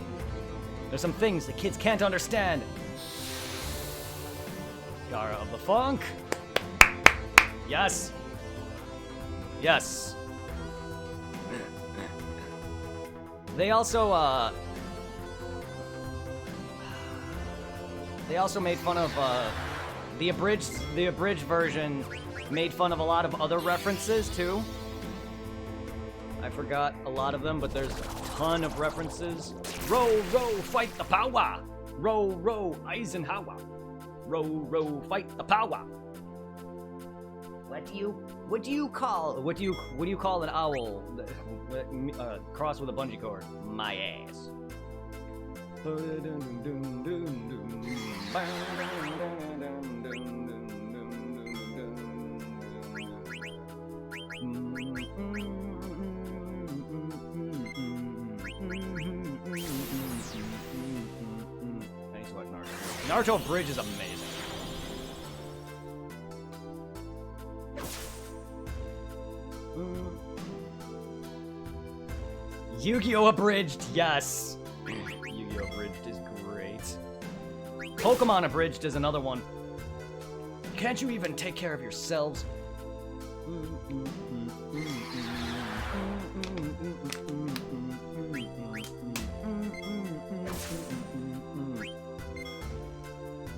There's some things the kids can't understand. Gaara of the Funk! Yes! Yes! They also made fun of, the abridged version made fun of a lot of other references, too. I forgot a lot of them, but there's a ton of references. Row, row, fight the power! Row, row, Eisenhower! Row, row, fight the power! What do you call an owl crossed with a bungee cord? My ass. I used to watch Naruto. Naruto Bridge is amazing. Yu-Gi-Oh! Abridged, yes! Yu-Gi-Oh! Abridged is great. Pokemon Abridged is another one. Can't you even take care of yourselves?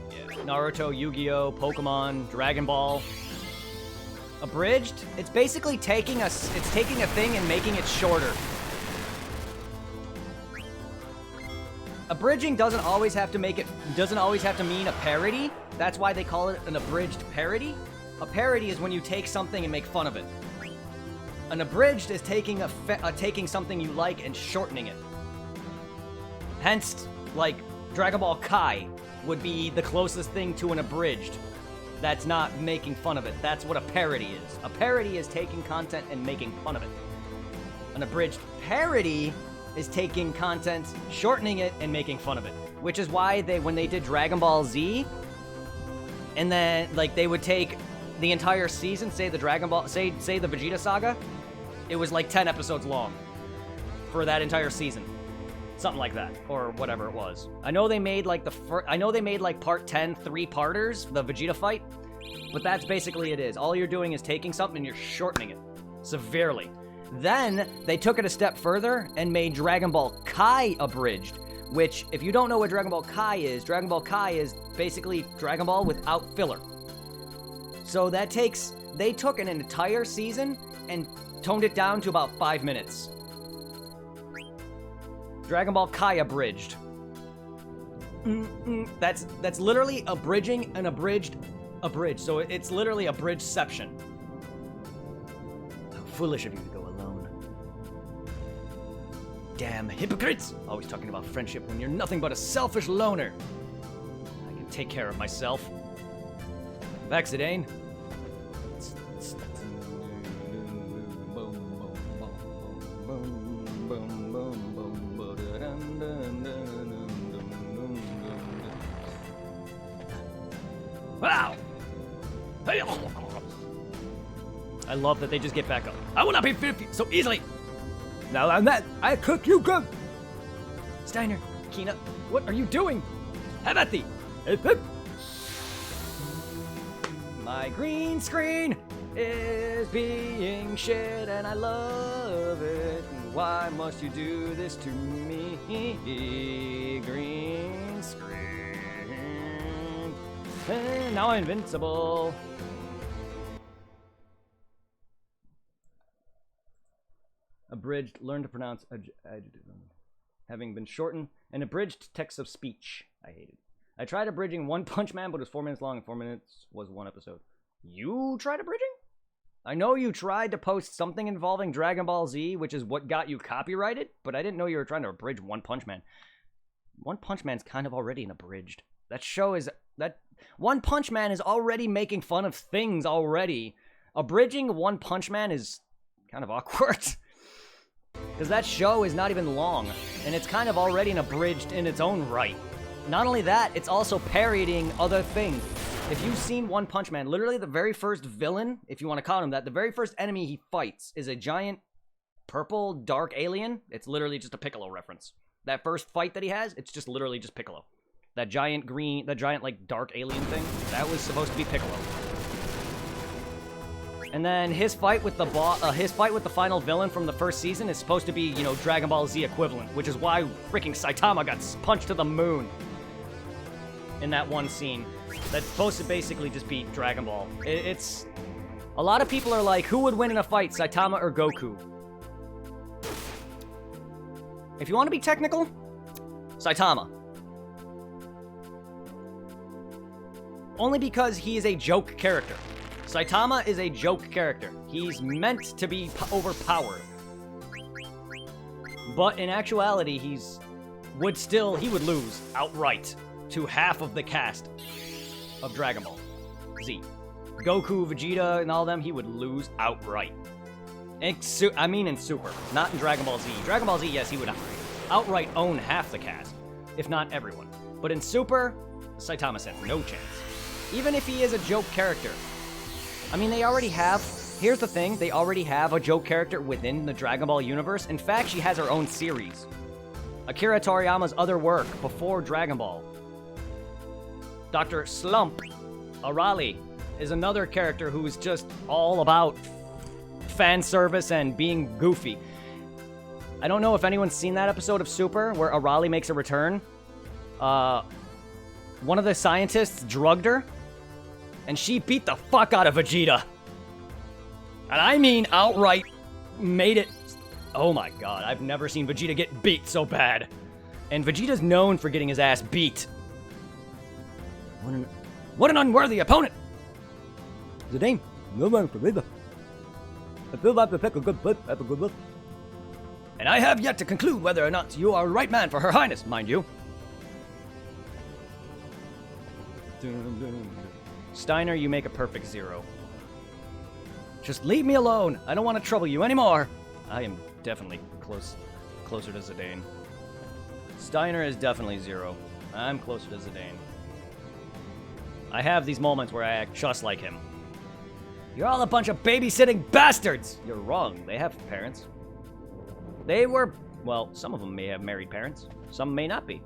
Yeah. Naruto, Yu-Gi-Oh!, Pokemon, Dragon Ball. Abridged? It's basically taking a thing and making it shorter. Abridging doesn't always have to mean a parody. That's why they call it an abridged parody. A parody is when you take something and make fun of it. An abridged is taking taking something you like and shortening it. Hence, like, Dragon Ball Kai would be the closest thing to an abridged. That's not making fun of it. That's what a parody is. A parody is taking content and making fun of it. An abridged parody is taking content, shortening it, and making fun of it. Which is why when they did Dragon Ball Z, and then, like, they would take the entire season, say the Vegeta saga, it was like 10 episodes long for that entire season. Something like that, or whatever it was. I know they made like part 10 3-parters, the Vegeta fight, but that's basically it is. All you're doing is taking something and you're shortening it severely. Then they took it a step further and made Dragon Ball Kai abridged, which, if you don't know what Dragon Ball Kai is basically Dragon Ball without filler. So they took an entire season and toned it down to about 5 minutes. Dragon Ball Kai abridged. That's literally abridging an abridged. So it's literally a bridgeception. How foolish of you to go alone. Damn hypocrites! Always talking about friendship when you're nothing but a selfish loner. I can take care of myself. Vaxidane. Wow! I love that they just get back up. I will not be 50 so easily! Now on that, I cook you good. Steiner, Kina, what are you doing? Have at thee! Hip, hip. My green screen is being shit and I love it. Why must you do this to me? Green screen. And now I'm invincible. Abridged, learn to pronounce adjective. Having been shortened, an abridged text of speech. I hate it. I tried abridging One Punch Man, but it was 4 minutes long, and 4 minutes was one episode. You tried abridging? I know you tried to post something involving Dragon Ball Z, which is what got you copyrighted, but I didn't know you were trying to abridge One Punch Man. One Punch Man's kind of already an abridged. One Punch Man is already making fun of things already. Abridging One Punch Man is kind of awkward. Because that show is not even long, and it's kind of already an abridged in its own right. Not only that, it's also parodying other things. If you've seen One Punch Man, literally the very first villain, if you want to call him that, the very first enemy he fights is a giant purple dark alien. It's literally just a Piccolo reference. That first fight that he has, it's just literally just Piccolo. That giant like dark alien thing, that was supposed to be Piccolo. And then his fight with the final villain from the first season is supposed to be, you know, Dragon Ball Z equivalent, which is why freaking Saitama got punched to the moon in that one scene. That's supposed to basically just be Dragon Ball. It's a lot of people are like, who would win in a fight, Saitama or Goku? If you want to be technical, Saitama. Only because he is a joke character. Saitama is a joke character. He's meant to be overpowered. But in actuality, he would lose outright to half of the cast of Dragon Ball Z. Goku, Vegeta, and all them, he would lose outright. In Super, not in Dragon Ball Z. Dragon Ball Z, yes, he would outright own half the cast, if not everyone. But in Super, Saitama stands no chance. Even if he is a joke character. I mean, they already have... Here's the thing, they already have a joke character within the Dragon Ball universe. In fact, she has her own series. Akira Toriyama's other work before Dragon Ball. Dr. Slump Arale is another character who's just all about fan service and being goofy. I don't know if anyone's seen that episode of Super where Arale makes a return. One of the scientists drugged her, and she beat the fuck out of Vegeta. And I mean outright made it... Oh my god, I've never seen Vegeta get beat so bad. And Vegeta's known for getting his ass beat. What an unworthy opponent! Zidane, no man can read. I feel like to take a good put. That's a good look. And I have yet to conclude whether or not you are the right man for Her Highness, mind you. Steiner, you make a perfect 0. Just leave me alone. I don't want to trouble you anymore. I am definitely closer to Zidane. Steiner is definitely 0. I'm closer to Zidane. I have these moments where I act just like him. You're all a bunch of babysitting bastards! You're wrong. They have parents. They were... Well, some of them may have married parents. Some may not be.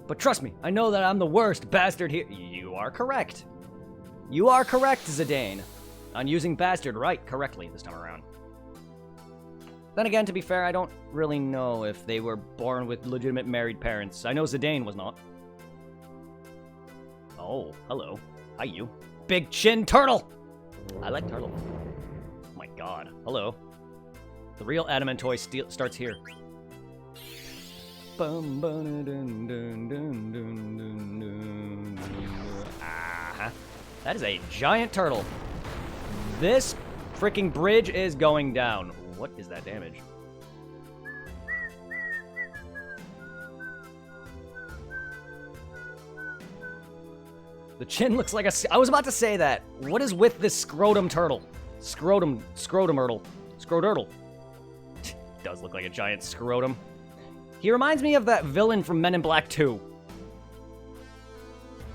But trust me, I know that I'm the worst bastard here. You are correct. You are correct, Zidane, on using bastard correctly this time around. Then again, to be fair, I don't really know if they were born with legitimate married parents. I know Zidane was not. Oh, hello. Hi, you. Big chin turtle! I like turtle. Oh my god. Hello. The real Adamantoy starts here. Ah, that is a giant turtle. This freaking bridge is going down. What is that damage? The chin looks like a... I was about to say that. What is with this scrotum turtle? Scrotum-turtle. Does look like a giant scrotum. He reminds me of that villain from Men in Black 2.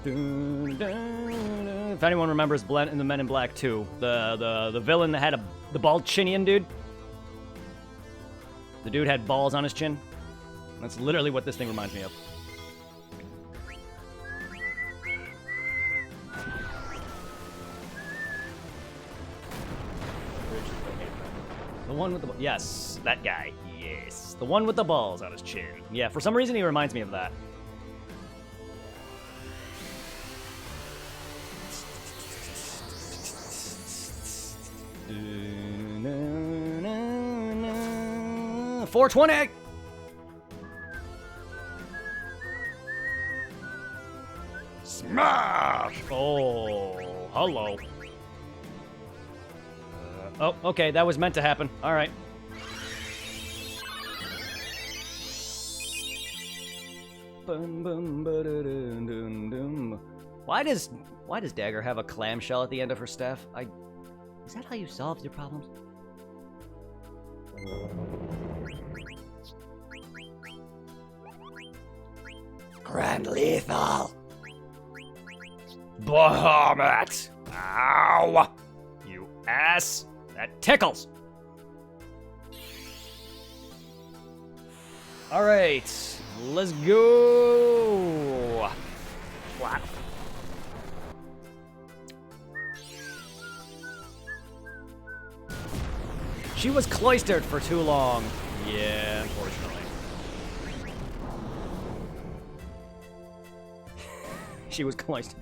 If anyone remembers in the Men in Black 2, the villain that had the bald chinian dude. The dude had balls on his chin. That's literally what this thing reminds me of. The one with the... Yes, that guy. Yes. The one with the balls on his chin. Yeah, for some reason he reminds me of that. $420! Smash! Oh, hello. Oh, okay, that was meant to happen. All right. Why does Dagger have a clamshell at the end of her staff? Is that how you solved your problems? Grand Lethal! Bahamut! Ow! You ass! That tickles! Alright, let's go! Flap. She was cloistered for too long. Yeah, unfortunately. She was cloistered.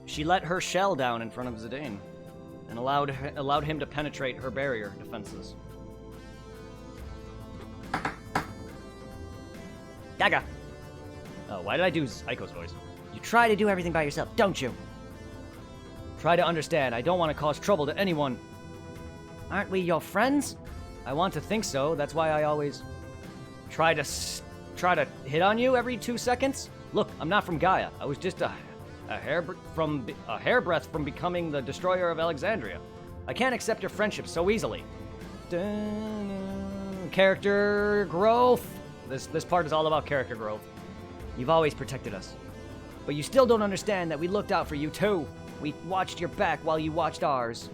She let her shell down in front of Zidane, and allowed him to penetrate her barrier defenses. Daga! Oh, why did I do Aiko's voice? You try to do everything by yourself, don't you? Try to understand, I don't want to cause trouble to anyone. Aren't we your friends? I want to think so, that's why I always try to hit on you every 2 seconds. Look, I'm not from Gaia. I was just a hairbreadth from becoming the destroyer of Alexandria. I can't accept your friendship so easily. Character growth. This part is all about character growth. You've always protected us. But you still don't understand that we looked out for you too. We watched your back while you watched ours.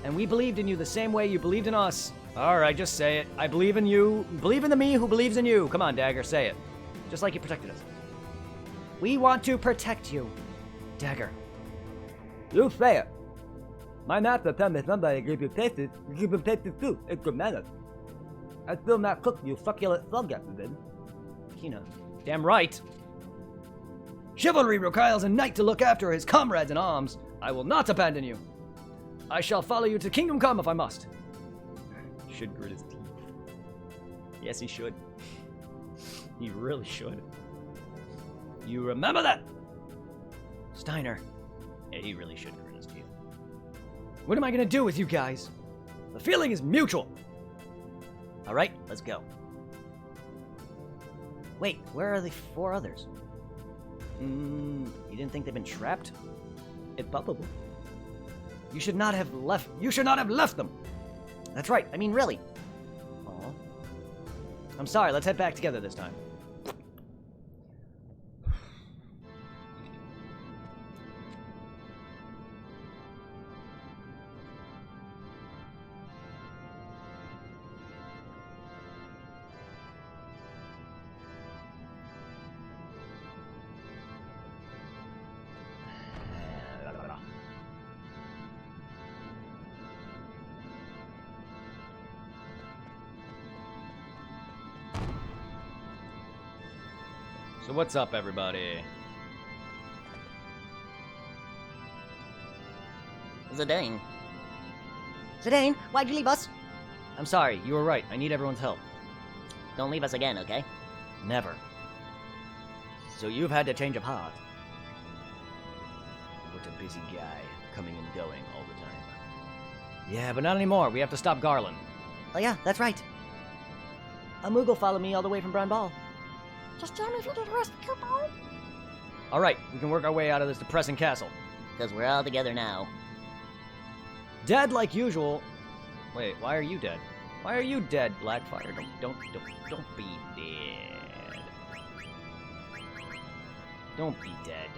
And we believed in you the same way you believed in us. Alright, just say it. I believe in you. Believe in the me who believes in you. Come on, Dagger, say it. Just like you protected us. We want to protect you, Dagger. You say it. My master told me somebody give you tastes, you give him tastes too. It's good manners. I still not cook you succulent slug yesterday. Kina. Damn right. Chivalry requires a knight to look after his comrades in arms. I will not abandon you. I shall follow you to Kingdom Come if I must. Should grit his teeth. Yes, he should. He really should. You remember that? Steiner. Yeah, he really should grin his teeth. What am I gonna do with you guys? The feeling is mutual. Alright, let's go. Wait, where are the 4 others? You didn't think they've been trapped? It's possible. You should not have left. You should not have left them. That's right. I mean, really. Aw. I'm sorry. Let's head back together this time. So what's up, everybody? Zidane. Zidane, why'd you leave us? I'm sorry. You were right. I need everyone's help. Don't leave us again, okay? Never. So you've had a change of heart. What a busy guy, coming and going all the time. Yeah, but not anymore. We have to stop Garland. Oh yeah, that's right. A Moogle followed me all the way from Brown Ball. Just tell me if you did rescue, Bo. All right, we can work our way out of this depressing castle. Because we're all together now. Dead like usual. Wait, why are you dead? Why are you dead, Blackfire? Don't be dead. Don't be dead,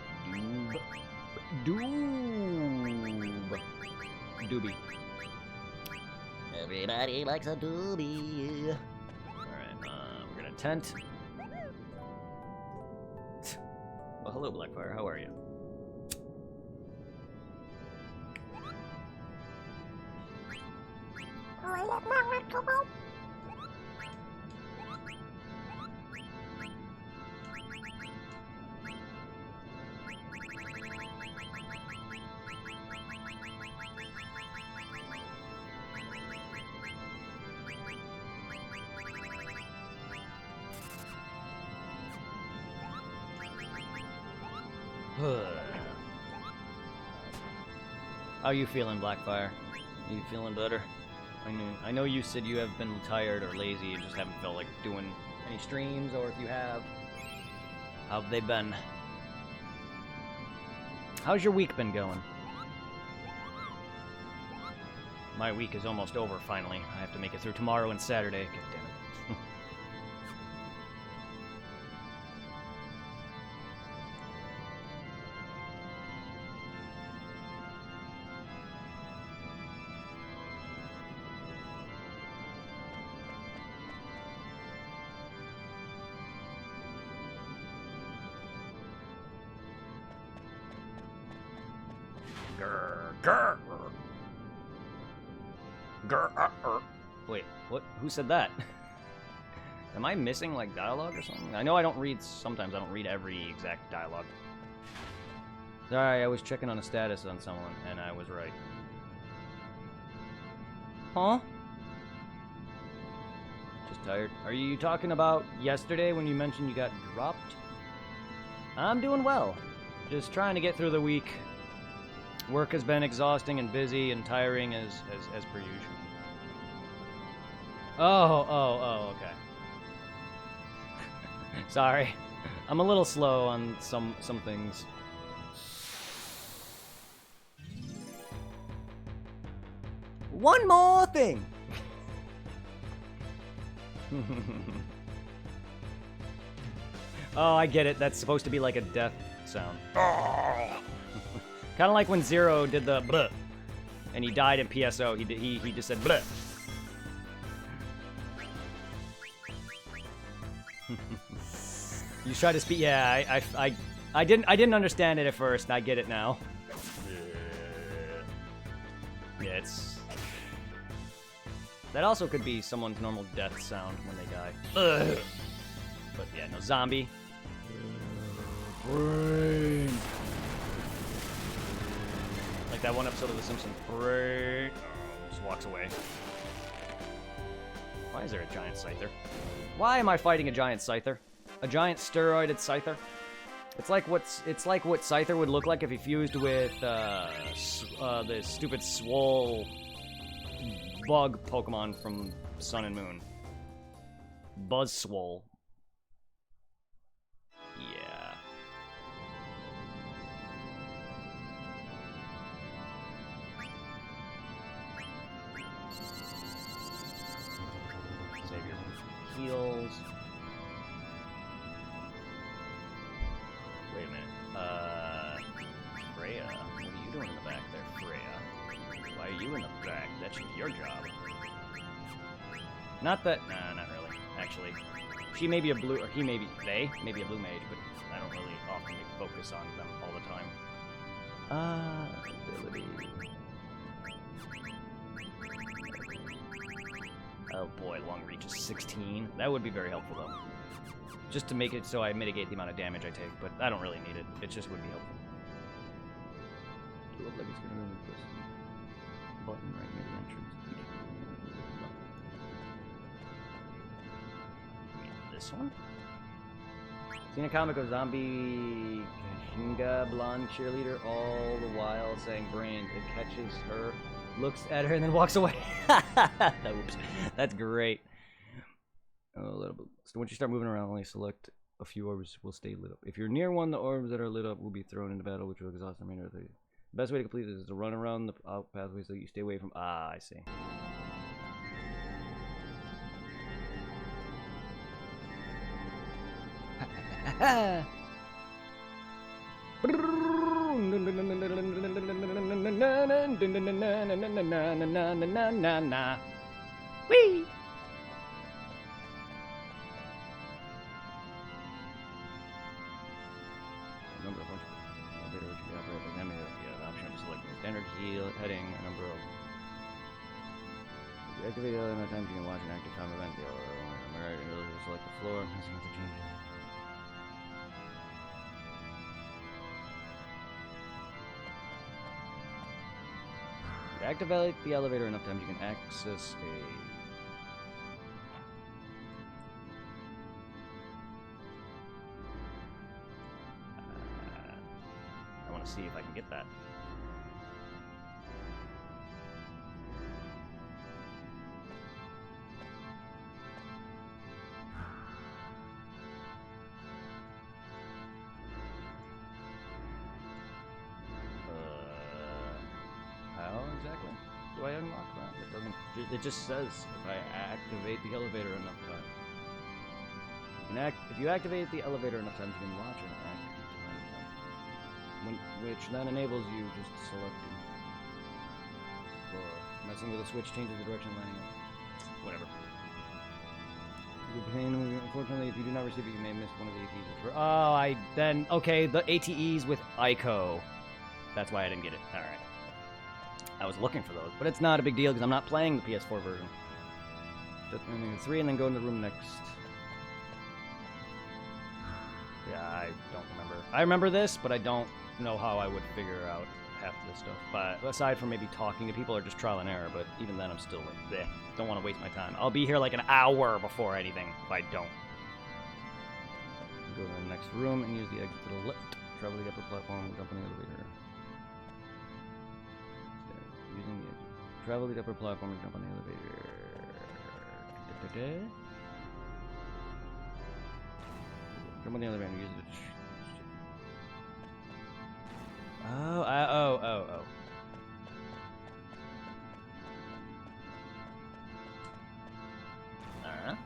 Doob. Doobie. Everybody likes a doobie. Alright, we're gonna tent. Well, hello, Blackfire. How are you? I love my rescue, Bo. How you feeling, Blackfire? You feeling better? I know you said you have been tired or lazy, you just haven't felt like doing any streams, or if you have, how have they been? How's your week been going? My week is almost over, finally. I have to make it through tomorrow and Saturday. God damn it. Wait, what? Who said that? Am I missing, like, dialogue or something? I know I don't read, sometimes I don't read every exact dialogue. Sorry, I was checking on a status on someone, and I was right. Huh? Just tired. Are you talking about yesterday when you mentioned you got dropped? I'm doing well. Just trying to get through the week. Work has been exhausting and busy and tiring as per usual. Oh, okay. Sorry. I'm a little slow on some things. One more thing. Oh, I get it. That's supposed to be like a death sound. Kind of like when Zero did the bleh, and he died in PSO. He just said bleh. You tried to speak. Yeah, I didn't understand it at first. I get it now. Yeah, it's that also could be someone's normal death sound when they die. But yeah, no zombie. Brain. Like that one episode of The Simpsons. Brain. Just walks away. Why is there a giant Scyther? Why am I fighting a giant Scyther? A giant steroided Scyther? It's like what Scyther would look like if he fused with the stupid Swole bug Pokemon from Sun and Moon. Buzzswole. Yeah. Save your heals. Wait a minute. Freya, what are you doing in the back there, Freya? Why are you in the back? That should be your job. Not that, nah, not really. Actually, she may be a blue, or he may be, they may be a blue mage, but I don't really often focus on them all the time. Ability. Oh boy, long reach is 16. That would be very helpful though. Just to make it so I mitigate the amount of damage I take, but I don't really need it. It just would be helpful. It looks like it's gonna move this button right near the entrance. This one? Seen a comic of zombie Kashinga blonde cheerleader all the while saying brand. It catches her, looks at her, and then walks away. Oops. That's great. A little bit. So once you start moving around, only select a few orbs will stay lit up. If you're near one, the orbs that are lit up will be thrown into battle, which will exhaust the remainder of the... The best way to complete this is to run around the pathway so you stay away from... Ah, I see. Whee! Number of elevator which you operate with enemy, you have the option of selecting standard heal heading, a number of... If you activate the other times you can watch an active time event, the other one. Alright, you'll select the floor, messing with the changes. If you activate the elevator enough times, you can access a... I want to see if I can get that. How exactly do I unlock that? It doesn't. It just says if I activate the elevator enough times. If you activate the elevator enough times, you can watch an active time, which then enables you just to select the floor. Messing with a switch changes the direction of lining up. Whatever. Unfortunately, if you do not receive it, you may miss one of the ATEs. Okay, the ATEs with Ico. That's why I didn't get it. All right. I was looking for those, but it's not a big deal because I'm not playing the PS4 version. Just 3 and then go in the room next. Yeah, I don't remember. I remember this, but I don't know how I would figure out half of this stuff. But aside from maybe talking to people or just trial and error, but even then I'm still like, bleh, don't want to waste my time. I'll be here like an hour before anything if I don't. Go to the next room and use the exit to the left. Travel the upper platform, jump in the elevator. Using the exit. Travel the upper platform and jump on the elevator. Jump on the elevator and use it. Oh. Alright.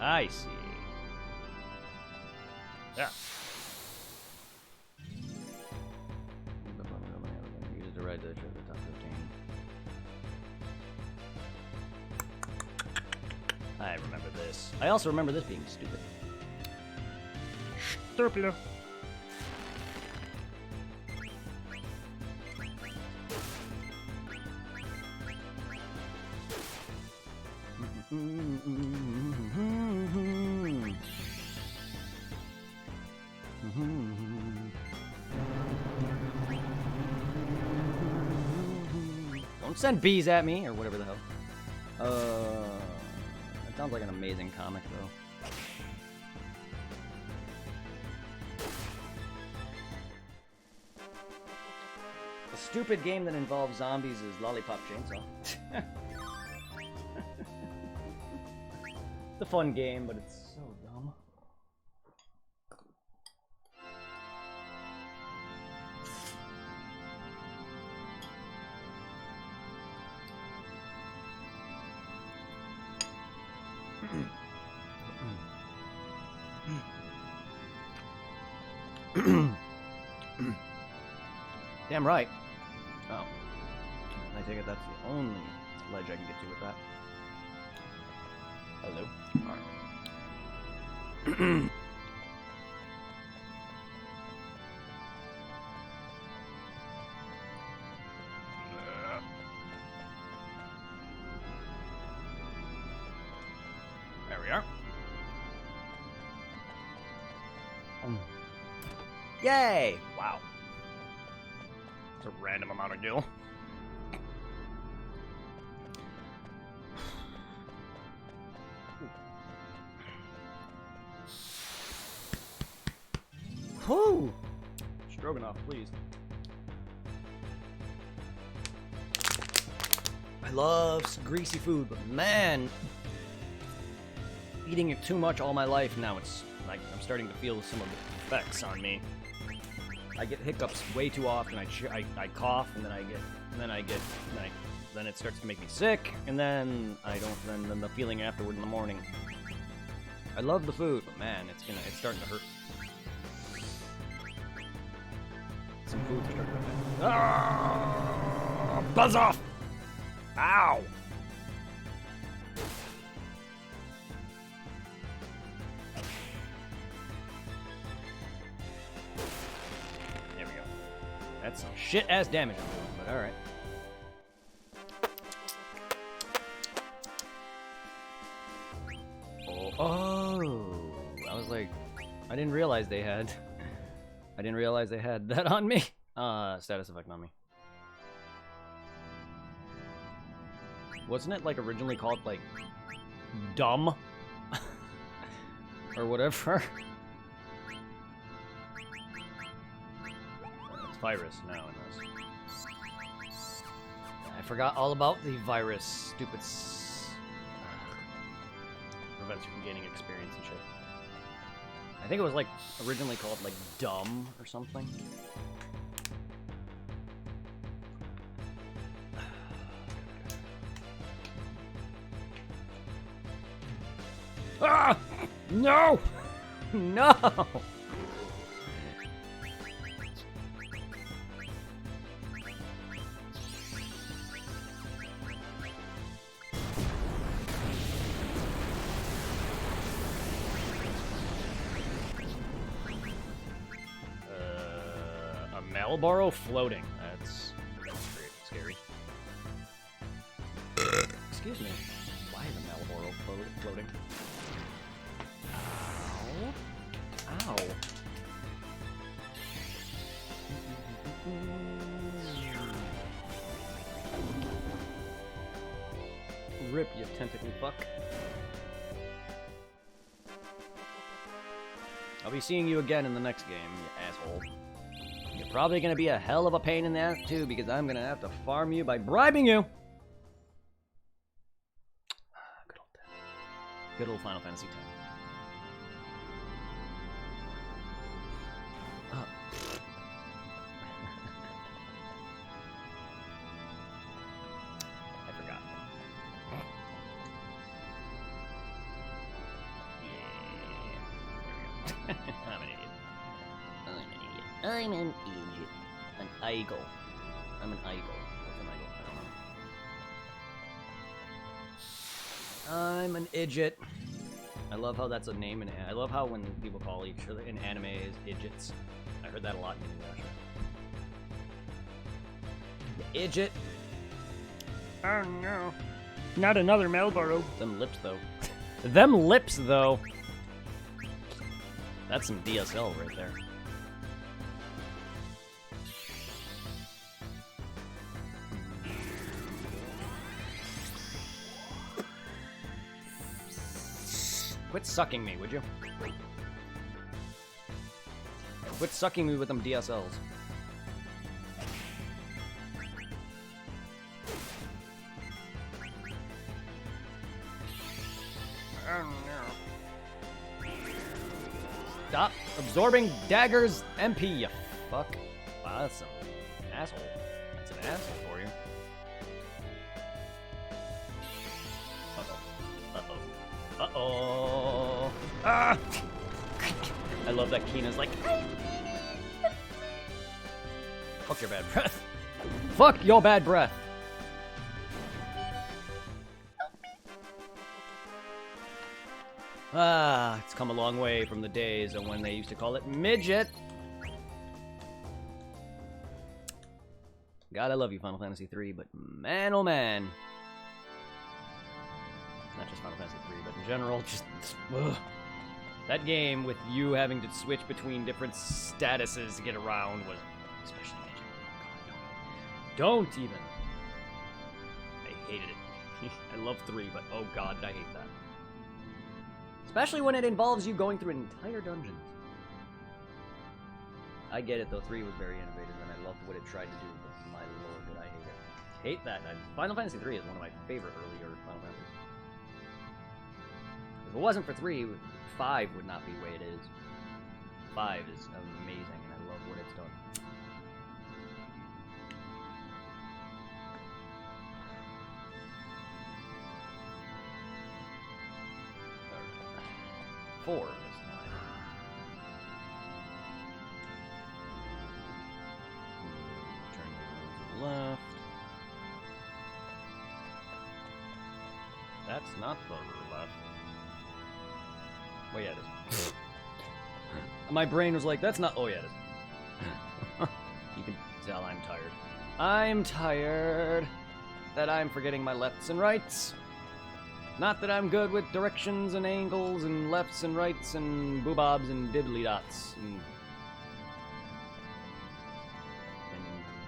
I see. Yeah. Use the right to the top 15. I remember this. I also remember this being stupid. Stupid. Don't send bees at me, or whatever the hell. That sounds like an amazing comic, though. A stupid game that involves zombies is Lollipop Chainsaw. It's a fun game, but it's so dumb. Damn right. Oh. I take it that's the only ledge I can get to with that. Hello. Alright. There we are. Yay! Wow. It's a random amount of gil. Whew! Stroganoff, please. I love greasy food, but man, eating it too much all my life now, it's like I'm starting to feel some of the effects on me. I get hiccups way too often. I cough, and then it starts to make me sick, and then I don't. Then the feeling afterward in the morning. I love the food, but man, it's starting to hurt. Some food's starting to hurt. Ah! Buzz off! Ow! There we go. That's some shit-ass damage I'm doing, but alright. Oh! I was like, I didn't realize they had that on me. Status effect on me. Wasn't it like originally called like dumb or whatever? It's virus now in this. I forgot all about the virus. Stupid. Prevents you from gaining experience and shit. I think it was like originally called like dumb or something. Ah! No! No! A Malboro floating. That's scary. Excuse me. Why is a Malboro floating? Ow. Rip, you tentacle fuck. I'll be seeing you again in the next game, you asshole. You're probably gonna be a hell of a pain in the ass too, because I'm gonna have to farm you by bribing you. Good old Final Fantasy X. I forgot. Yeah. I'm an idiot. I'm an idiot. An eagle. I'm an eagle. What's an eagle? I don't know. I'm an idiot. I love how that's a name, and I love how when people call each other in anime is idiots. I heard that a lot in English. Idiot. Oh no. Not another Malboro. Them lips, though. Them lips, though. That's some DSL right there. Quit sucking me, would you? Quit sucking me with them DSLs. Oh no. Stop absorbing daggers, MP, you fuck. Wow, that's some asshole. That's an asshole for you. Uh-oh. Uh-oh. Uh-oh. Ah! I love that Keena's like... Fuck your bad breath. Fuck your bad breath. Ah, it's come a long way from the days of when they used to call it midget. God, I love you, Final Fantasy III, but man, oh man. Not just Final Fantasy III, but in general, just... Ugh. That game with you having to switch between different statuses to get around was... Especially midget. Don't even. I hated it. I love 3, but oh god, I hate that. Especially when it involves you going through entire dungeons. I get it though, 3 was very innovative and I loved what it tried to do, but my lord, did I hate it. Hate that. Final Fantasy 3 is one of my favorite earlier Final Fantasies. If it wasn't for 3, 5 would not be the way it is. 5 is amazing and I love what it's done. Four this time. Turn to the left. That's not the left. Well, yeah, it is. My brain was like, that's not. Oh, yeah, it is. You can tell I'm tired. I'm tired that I'm forgetting my lefts and rights. Not that I'm good with directions and angles and lefts and rights and boobobs and diddly dots and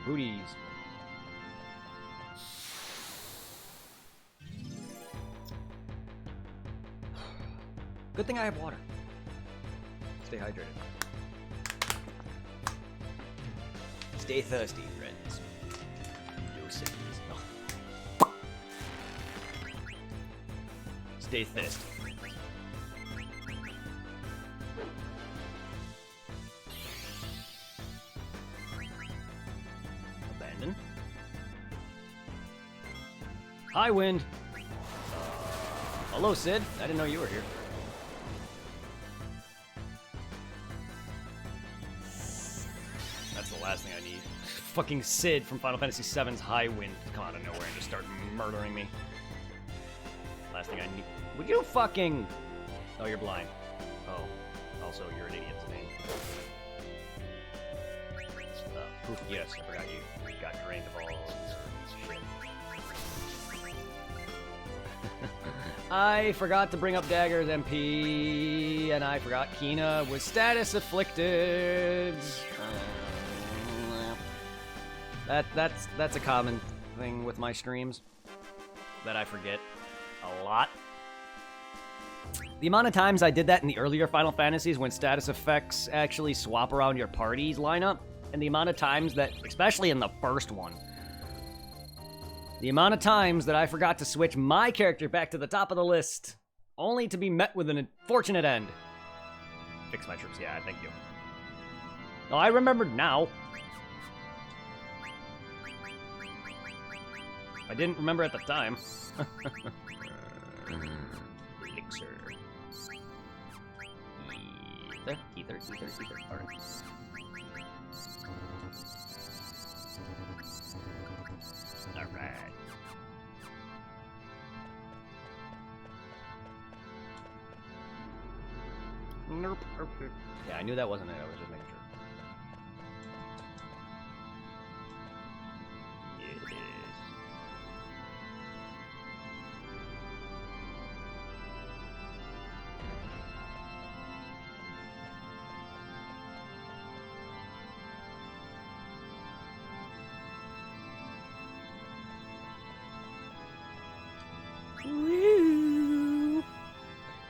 booties. Good thing I have water. Stay hydrated. Stay thirsty, friends. No sickness. No. Stay thirsty. Abandon. High wind. Hello, Sid. I didn't know you were here. That's the last thing I need. Fucking Sid from Final Fantasy VII's High Wind to come out of nowhere and just start murdering me. Last thing I need. Would you fucking... Oh, you're blind. Oh. Also, you're an idiot today. Poof, yes, I forgot you got drained of all shit. I forgot to bring up Dagger's MP, and I forgot Kina was status afflicted. That's a common thing with my streams that I forget a lot. The amount of times I did that in the earlier Final Fantasies when status effects actually swap around your party's lineup, and the amount of times that, especially in the first one, the amount of times that I forgot to switch my character back to the top of the list, only to be met with an unfortunate end. Fix my troops, yeah, thank you. Oh, I remembered now. I didn't remember at the time. Elixir. Ether. Alright. Alright. Nope. Okay. Yeah, I knew that wasn't it. I was just making sure. It is.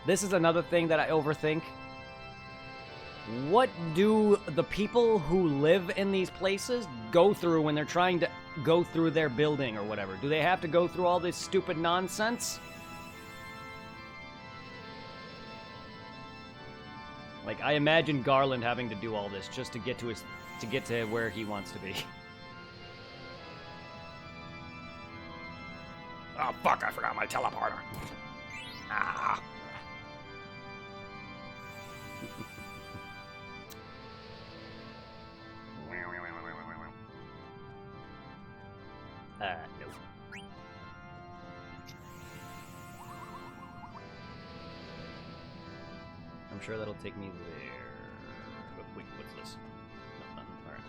This is another thing that I overthink. What do the people who live in these places go through when they're trying to go through their building or whatever? Do they have to go through all this stupid nonsense? Like, I imagine Garland having to do all this just to get to where he wants to be. Oh, fuck, I forgot my teleporter. Ah. No. I'm sure that'll take me there. But wait, what's this? No, nothing. Alright.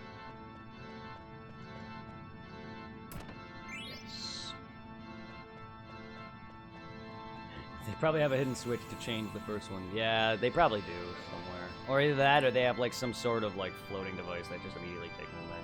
Yes. They probably have a hidden switch to change the first one. Yeah, they probably do somewhere. Or either that, or they have like some sort of like floating device that just immediately takes them away.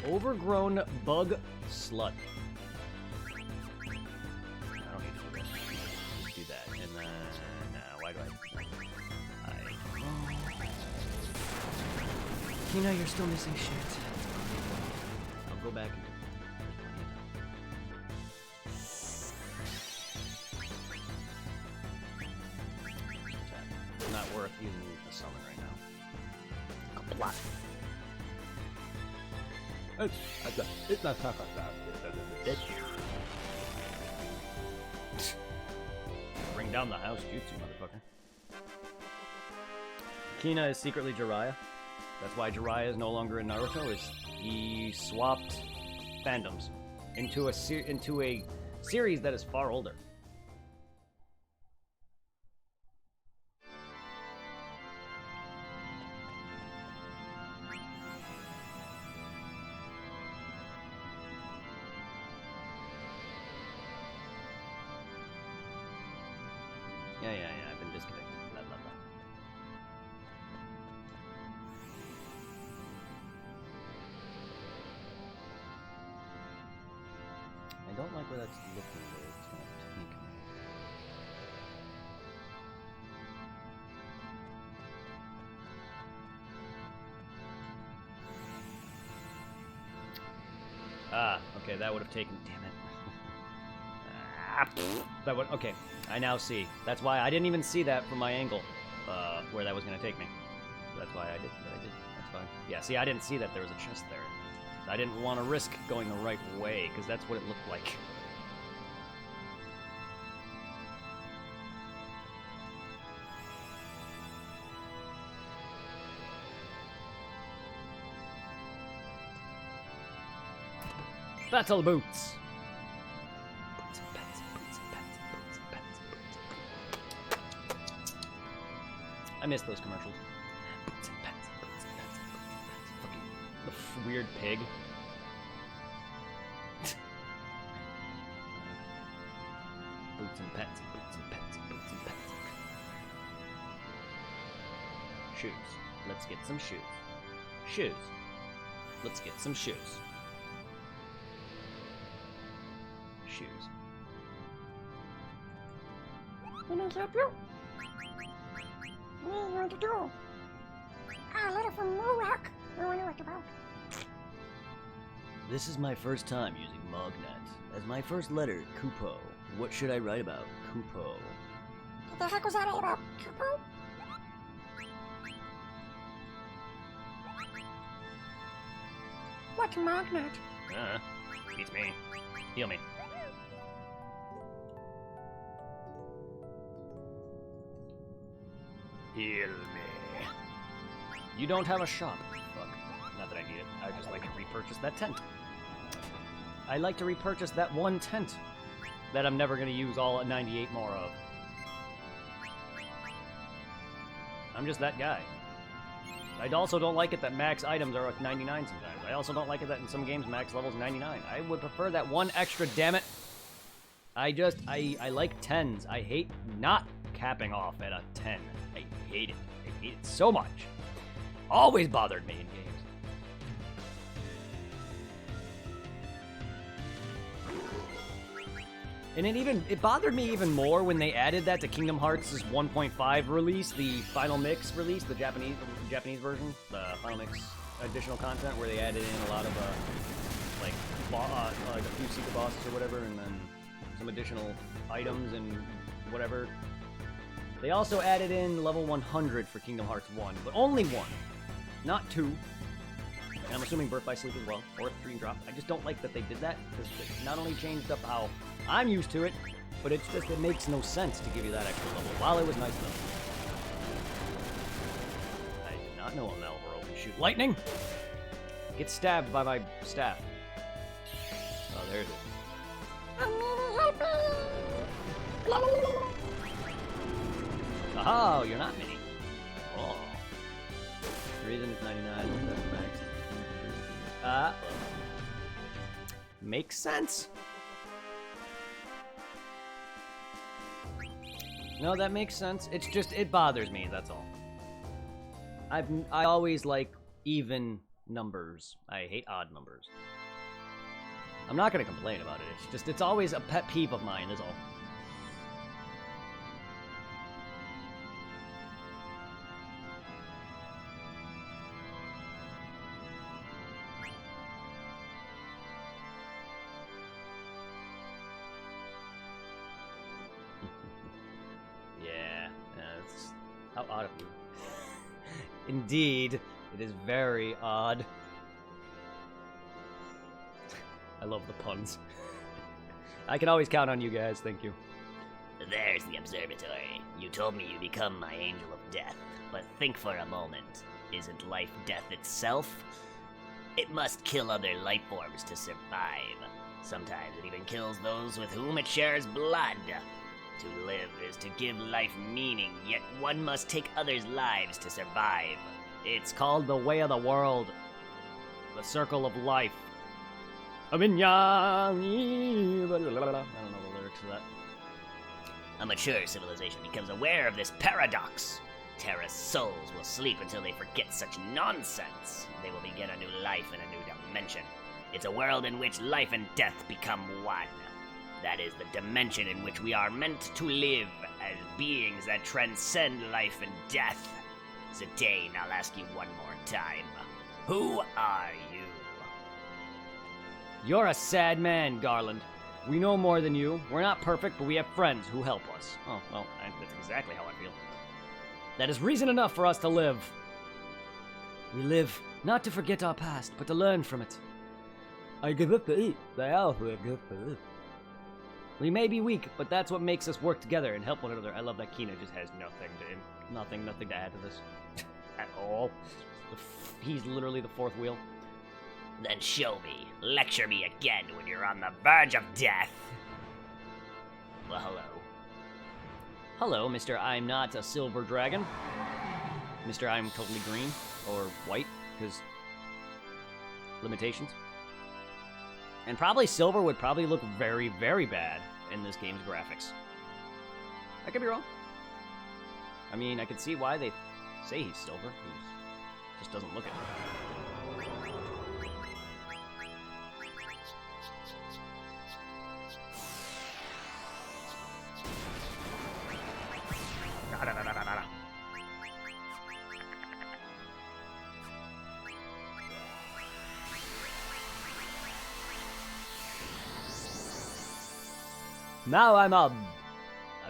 Overgrown bug slut. I don't need to do this. Just do that. And then, why do You know, you're still missing shit. I'll go back and it's not worth using the summon right now. Kaplat. It's not tough like that. Bring down the house, jutsu, motherfucker. Kina is secretly Jiraiya. That's why Jiraiya is no longer in Naruto. Is he swapped fandoms into a series that is far older. Yeah, I've been disconnected. Blah, blah, blah. I don't like where that's looking, though. It's not pink. Ah, okay, that would have taken... Damn it. That would... Okay, I now see. That's why I didn't even see that from my angle, where that was going to take me. That's why I did what I did. That's fine. Yeah, see, I didn't see that there was a chest there. I didn't want to risk going the right way, because that's what it looked like. Battle boots! I miss those commercials. Fucking the weird pig. Boots and pets, boots and pets, boots and pets. Shoes. Let's get some shoes. Shoes. Let's get some shoes. Shoes. Can I help you? What do you want to do? A letter from Morak. I wonder what about. This is my first time using Mognet. As my first letter, Kupo. What should I write about? Kupo. What the heck was that all about, Kupo? What magnet? Beats me. Heal me. Heal me. You don't have a shop. Fuck. Not that I need it. I just like to repurchase that tent. I like to repurchase that one tent that I'm never going to use all 98 more of. I'm just that guy. I also don't like it that max items are like 99 sometimes. I also don't like it that in some games max level's 99. I would prefer that one extra, damn it. I like 10s. I hate not capping off at a 10. I hate it. I hate it so much. Always bothered me in games. And it bothered me even more when they added that to Kingdom Hearts' 1.5 release, the Final Mix release, the Japanese version, the Final Mix additional content, where they added in a lot of like a few secret bosses or whatever, and then some additional items and whatever. They also added in level 100 for Kingdom Hearts 1, but only 1, not 2. And I'm assuming Birth by Sleep as well, or Dream Drop. I just don't like that they did that, because it not only changed up how I'm used to it, but it's just, it makes no sense to give you that extra level. While it was nice though. I did not know a Malboro can shoot lightning! Get stabbed by my staff. Oh, there's it. Oh, you're not mini. Oh. Reason is 99, that's max. Makes sense. No, that makes sense. It's just, it bothers me, that's all. I always like even numbers. I hate odd numbers. I'm not gonna complain about it. It's just, it's always a pet peeve of mine, is all. How odd of you. Indeed, it is very odd. I love the puns. I can always count on you guys, thank you. There's the observatory. You told me you become my angel of death, but think for a moment. Isn't life death itself? It must kill other life forms to survive. Sometimes it even kills those with whom it shares blood. To live is to give life meaning, yet one must take others' lives to survive. It's called the way of the world. The circle of life. I don't know the lyrics to that. A mature civilization becomes aware of this paradox. Terra's souls will sleep until they forget such nonsense. They will begin a new life in a new dimension. It's a world in which life and death become one. That is the dimension in which we are meant to live as beings that transcend life and death. Zidane, I'll ask you one more time. Who are you? You're a sad man, Garland. We know more than you. We're not perfect, but we have friends who help us. Oh, well, that's exactly how I feel. That is reason enough for us to live. We live not to forget our past, but to learn from it. I give up to eat. They also give up to live. We may be weak, but that's what makes us work together and help one another. I love that Kina just has nothing to add to this at all. He's literally the fourth wheel. Then show me. Lecture me again when you're on the verge of death. Well, hello. Hello, Mr. I'm not a silver dragon. Mr. I'm totally green or white, because limitations. And probably silver would probably look very, very bad in this game's graphics. I could be wrong. I mean, I could see why they say he's silver. He just doesn't look it. Now I'm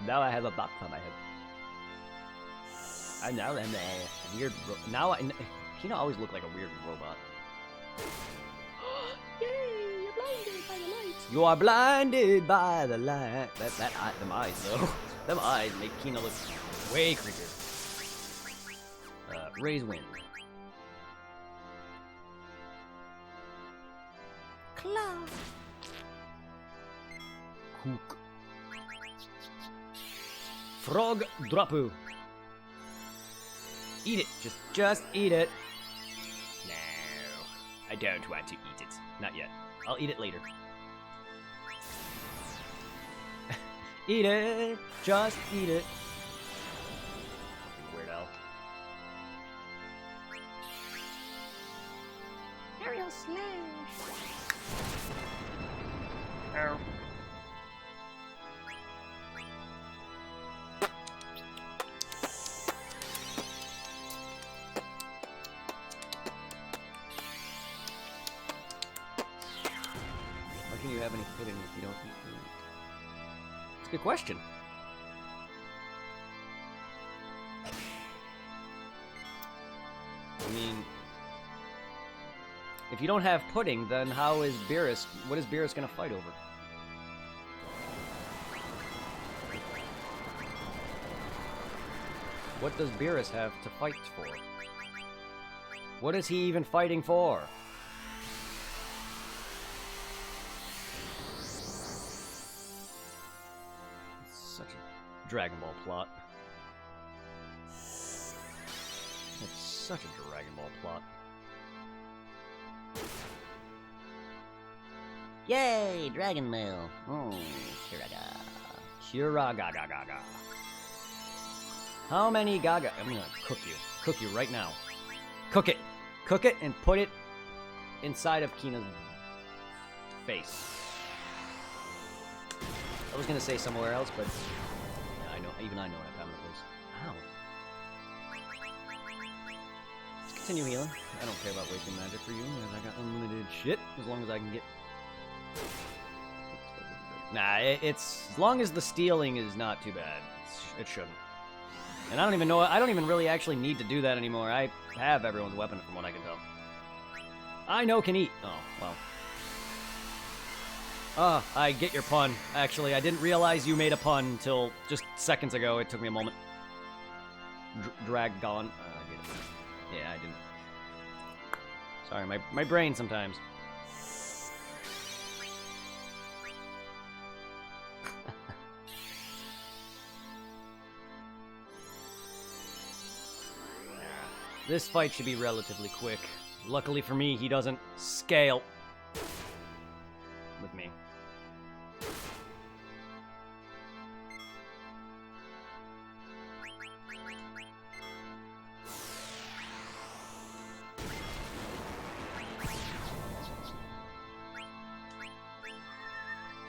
now I have a box on my head. I now am a weird. Kina always looked like a weird robot. Yay, you're blinded by You are blinded by the light. Them eyes, though. Them eyes make Kina look way creepier. Raise wind. Claw. Cook. Frog Drapu. Eat it. Just eat it. No. I don't want to eat it. Not yet. I'll eat it later. Eat it. Just eat it. Weird Al. Aerial slash. Oh. Why can you have any pudding if you don't eat food? It's a good question. I mean, if you don't have pudding, then how is Beerus? What is Beerus gonna fight over? What does Beerus have to fight for? What is he even fighting for? It's such a Dragon Ball plot. It's such a Dragon Ball plot. Yay, Dragon Mail. Kiraga. Hiragagaga. How many gaga? I'm gonna cook you. Cook you right now. Cook it. Cook it and put it inside of Kina's face. I was gonna say somewhere else, but yeah, I know. Even I know what I found the place. Ow. Let's continue healing. I don't care about wasting magic for you, as I got unlimited shit as long as I can get. Nah, it's as long as the stealing is not too bad. It shouldn't. And I don't even know. I don't even really actually need to do that anymore. I have everyone's weapon from what I can tell. I know can eat. Oh well. I get your pun. Actually, I didn't realize you made a pun until just seconds ago. It took me a moment. Dragon. I get it. Yeah, I didn't. Sorry, my brain sometimes. This fight should be relatively quick. Luckily for me, he doesn't scale with me.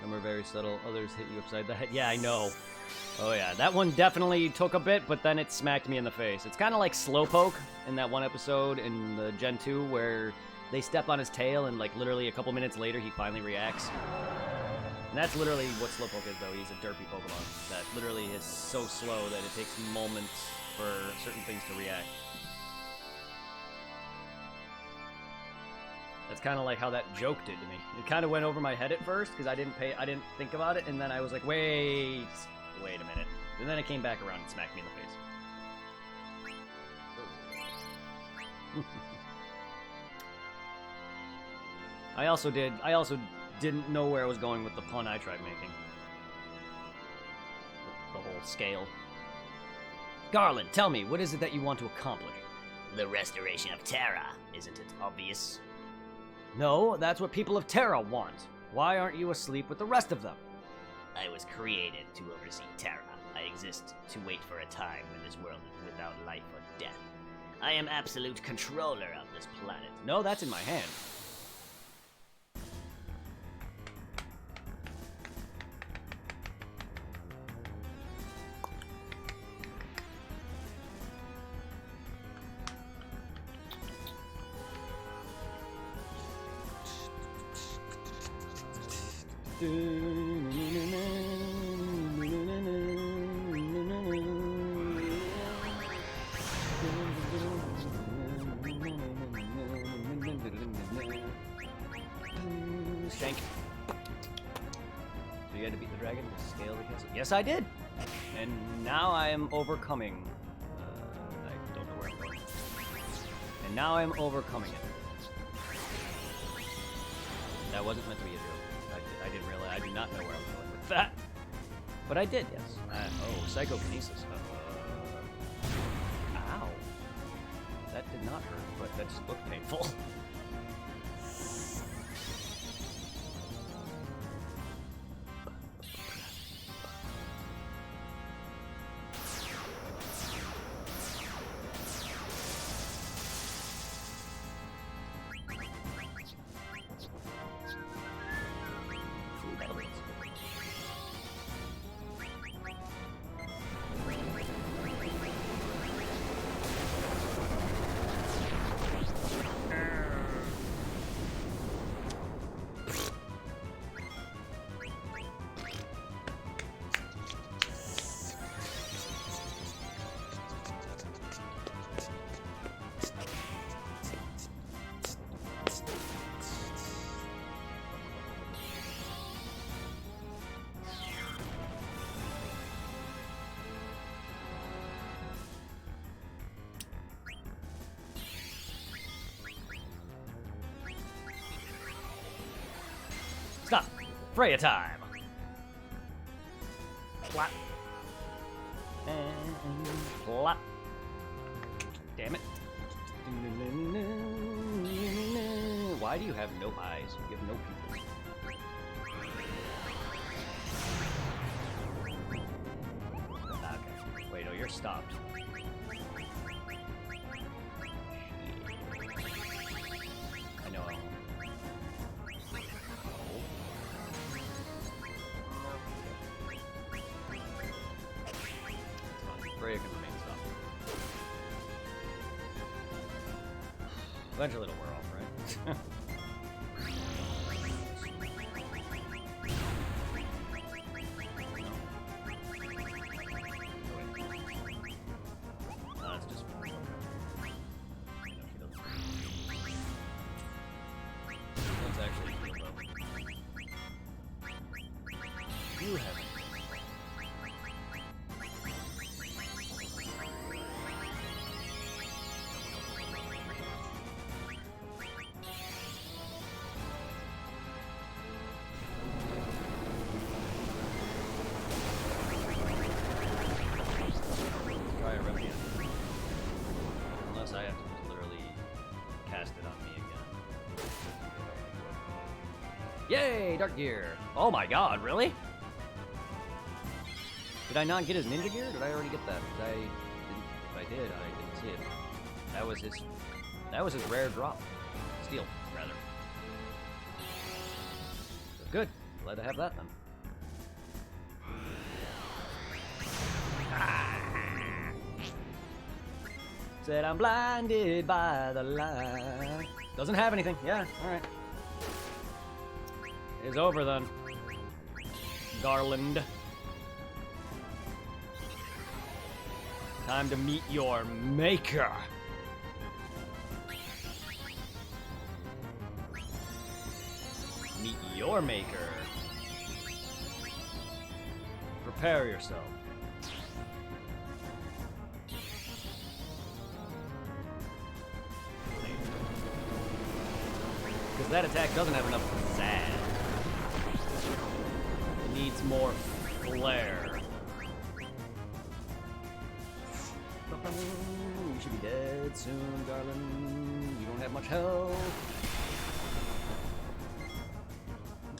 Some are very subtle, others hit you upside the head. Yeah, I know. Oh yeah, that one definitely took a bit, but then it smacked me in the face. It's kind of like Slowpoke in that one episode in the Gen 2 where they step on his tail and like literally a couple minutes later he finally reacts. And that's literally what Slowpoke is though. He's a derpy Pokemon that literally is so slow that it takes moments for certain things to react. That's kind of like how that joke did to me. It kind of went over my head at first because I didn't think about it, and then I was like, wait a minute. And then it came back around and smacked me in the face. I also didn't know where I was going with the pun I tried making. The whole scale. Garland, tell me, what is it that you want to accomplish? The restoration of Terra, isn't it obvious? No, that's what people of Terra want. Why aren't you asleep with the rest of them? I was created to oversee Terra. I exist to wait for a time when this world is without life or death. I am absolute controller of this planet. No, that's in my hand. Shank. Yes, I did. And now I am overcoming. I don't know where I'm going. And now I'm overcoming it. That wasn't meant to be a joke. I didn't realize. I did not know where I was going with that. But I did, yes. Oh, psychokinesis. Ow. That did not hurt, but that just looked painful. Stop! Freya time! Flap. And flap. Damn it. Why do you have no eyes? You have no pupils. Okay. Wait, oh, you're stopped. I know. Freya can remain stopped. Eventually it'll wear off, right? No, it's just okay. No, she doesn't. Let's actually heal up. You have it. Try a remedy. Unless I have to just literally cast it on me again. Yay, Dark Gear! Oh my god, really? Did I not get his ninja gear? Did I already get that? If I did, I didn't see it. That was his rare drop. Steal, rather. So good. Glad to have that then. Said I'm blinded by the light. Doesn't have anything. Yeah, alright. It's over then. Garland. Time to meet your maker. Meet your maker. Prepare yourself. Because that attack doesn't have enough pizzazz. It needs more flair. You should be dead soon, darling. You don't have much health.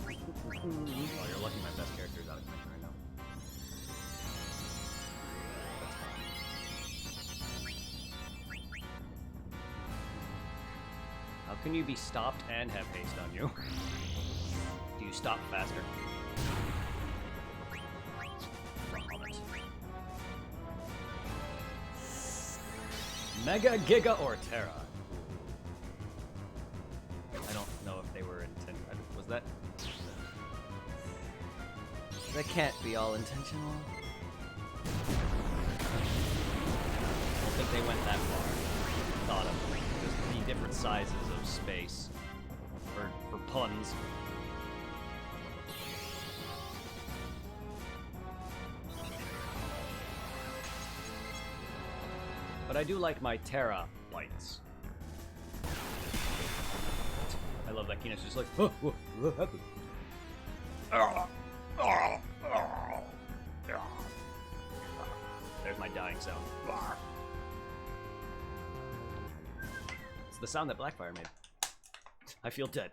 Oh, you're lucky my best character is out of commission right now. That's fine. How can you be stopped and have haste on you? Do you stop faster? Mega, Giga, or Terra? I don't know if they were intended. Was that? That can't be all intentional. I don't think they went that far. Thought of just the different sizes of space for puns. But I do like my Terra bites. I love that Keenan's just like, oh, what happened? There's my dying sound. It's the sound that Blackfire made. I feel dead.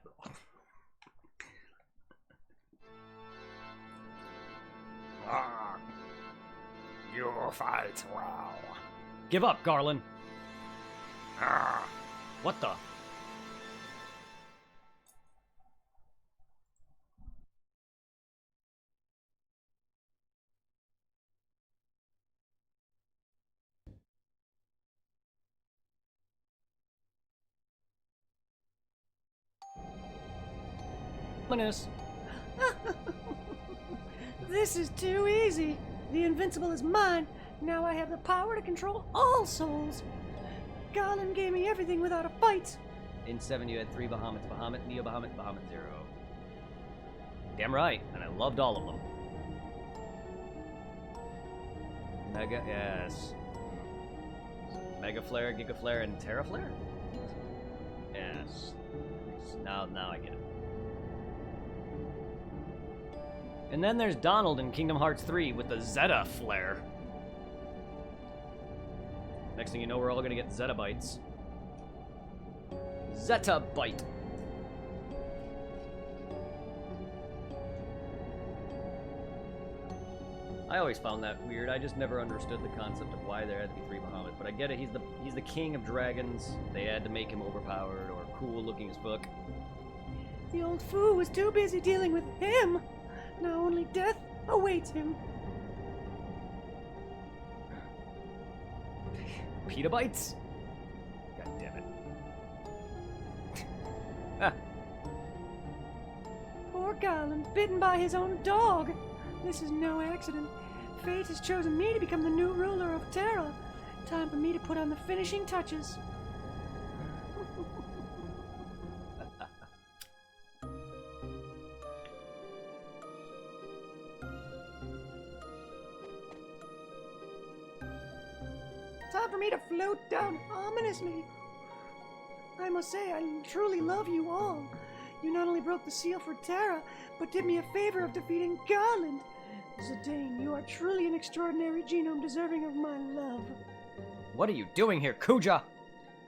You fight well. Give up, Garland. Ah, What the? Ominous. This is too easy. The invincible is mine. Now I have the power to control all souls. Garland gave me everything without a fight. In 7 you had 3 Bahamut, Bahamut, Neo Bahamut, Bahamut 0. Damn right, and I loved all of them. Mega, yes. Mega Flare, Giga Flare, and Terra Flare? Yes. Now I get it. And then there's Donald in Kingdom Hearts 3 with the Zeta Flare. Next thing you know, we're all gonna get Zetabytes. Zetabyte. I always found that weird. I just never understood the concept of why there had to be 3 Bahamut. But I get it. He's the king of dragons. They had to make him overpowered or cool looking as fuck. The old fool was too busy dealing with him. Now only death awaits him. Petabytes? God damn it. Ah. Poor Garland, bitten by his own dog. This is no accident. Fate has chosen me to become the new ruler of Terra. Time for me to put on the finishing touches. Time for me to float down ominously. I must say, I truly love you all. You not only broke the seal for Terra, but did me a favor of defeating Garland. Zidane, you are truly an extraordinary genome deserving of my love. What are you doing here, Kuja?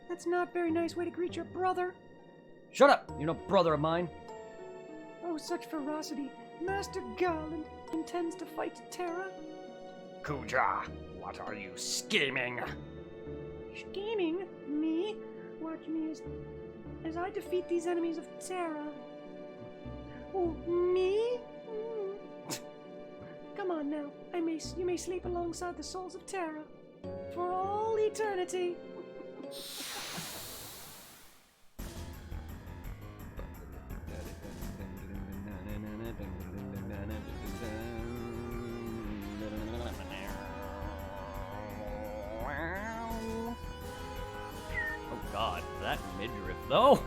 That's not a very nice way to greet your brother. Shut up! You're no brother of mine. Oh, such ferocity. Master Garland intends to fight Terra. Kuja, what are you scheming? Scheming? Me? Watch me as I defeat these enemies of Terra. Oh, me? Come on now. You may sleep alongside the souls of Terra. For all eternity. Oh god, that midriff though.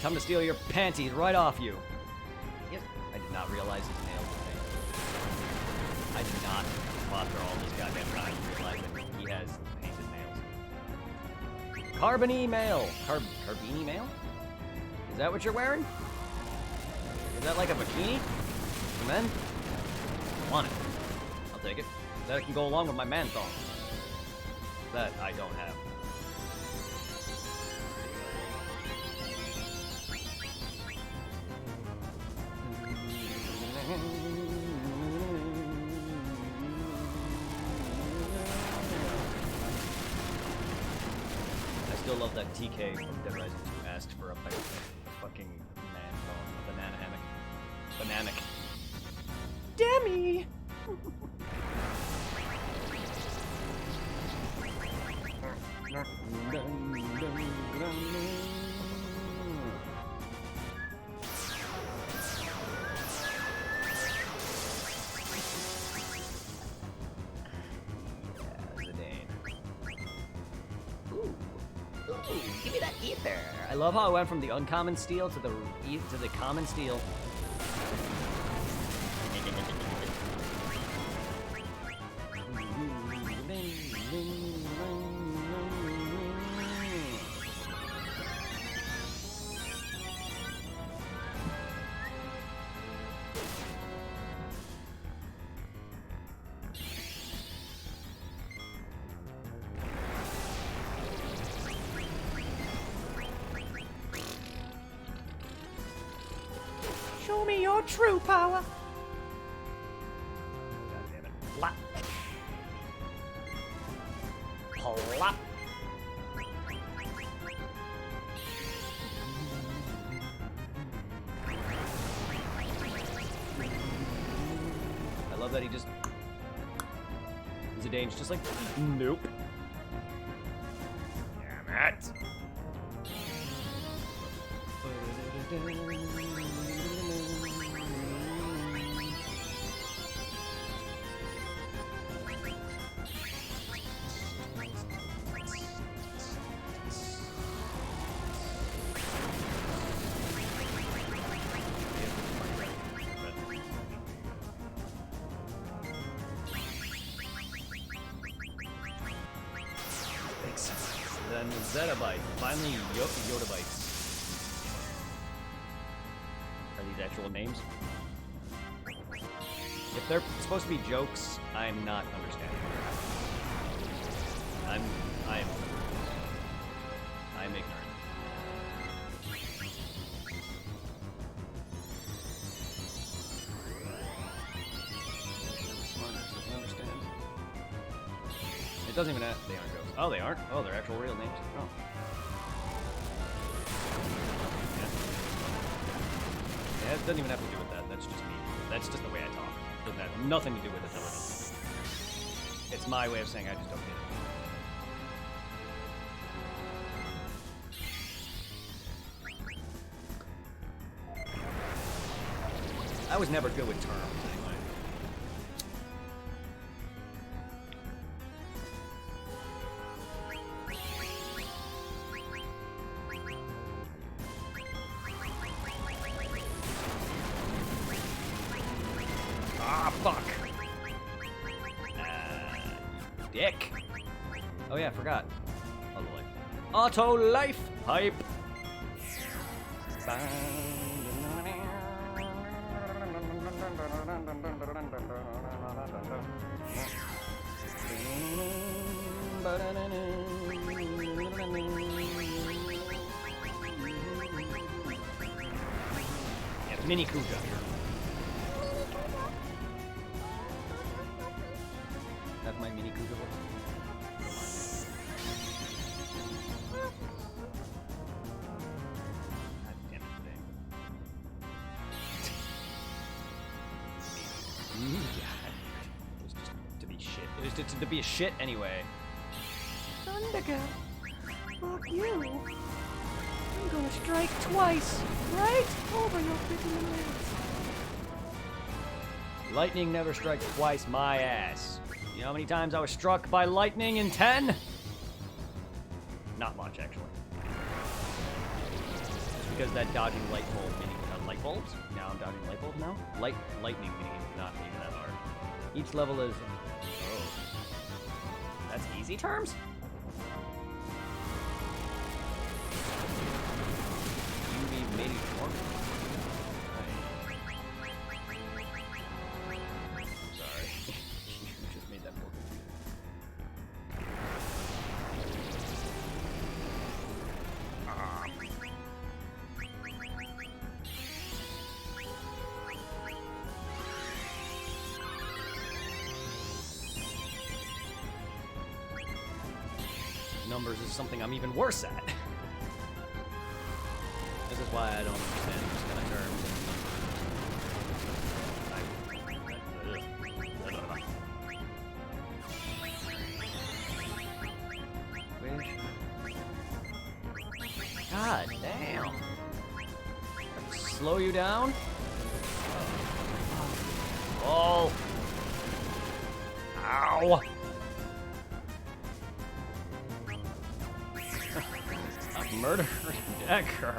Time to steal your panties right off you. Yep. I did not realize his nails were painted. I did not after all this goddamn time realize that he has painted nails. Carbony mail. Carbini mail? Is that what you're wearing? Is that like a bikini for men? I want it. I'll take it. That can go along with my man thong. That I don't have. I still love that TK from Dead Rising 2 asked for a fucking man phone, a banana hammock. Banamic. Demi! Give me that ether. I love how I went from the uncommon steel to the common steel. your true power. God damn it. Plop. Plop. I love that he just... Zidane's just like, nope. Damn it. Then Zettabyte. Finally, Yoda Bites. Are these actual names? If they're supposed to be jokes, I'm not understanding. I'm ignorant. Doesn't understand. It doesn't even have. They aren't jokes. Oh, they aren't? Oh, they're actual real names. Oh. Yeah, it doesn't even have to do with that. That's just me. That's just the way I talk. It doesn't have nothing to do with intelligence. It's my way of saying I just don't get it. I was never good with terms, anyway. Ah, fuck! Dick! Oh yeah, I forgot. Auto life. Auto life pipe! Yeah, Mini Kuja. That's my Mini Kuja voice. God damn it, today. It was just to be shit. It was just to be a shit anyway. Thundercat, fuck you. I'm gonna strike twice, right over your pretty legs. Lightning never strikes twice my ass. You know how many times I was struck by lightning in 10? Not much, actually. Just because that dodging light bulb meaning light bulbs? Now I'm dodging light bulbs now? Lightning meaning not even that hard. Each level is... Oh. That's easy terms? You made it for me. Sorry. You just made that more Numbers is something I'm even worse at. This is why I don't understand these kind of terms. God damn. Slow you down? Oh. Ow. A murder dagger.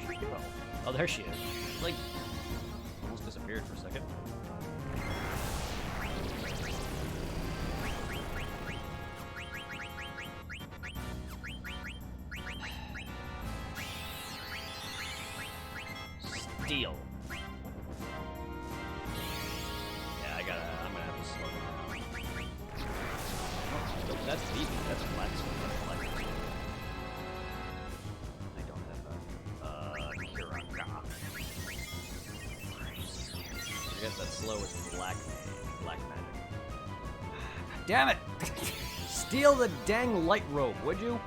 Where'd she go? Oh, there she is. Like, almost disappeared for a second. Steel. Yeah, I'm gonna have to slow down. Nope, that's easy. That's flat. I don't have a Hiranga. is that slow is black magic. Damn it! Steal the dang light robe, would you?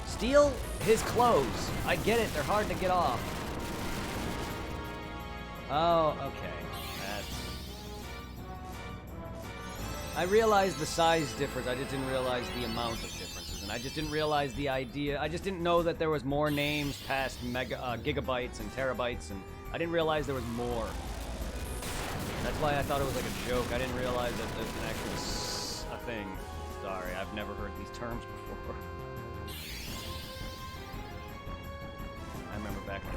Steal his clothes. I get it, they're hard to get off. Oh, okay. I realized the size difference, I just didn't realize the amount of differences, and I just didn't realize the idea. I just didn't know that there was more names past gigabytes and terabytes, and I didn't realize there was more. That's why I thought it was like a joke. I didn't realize that there's actually a thing. Sorry, I've never heard these terms before. I remember back when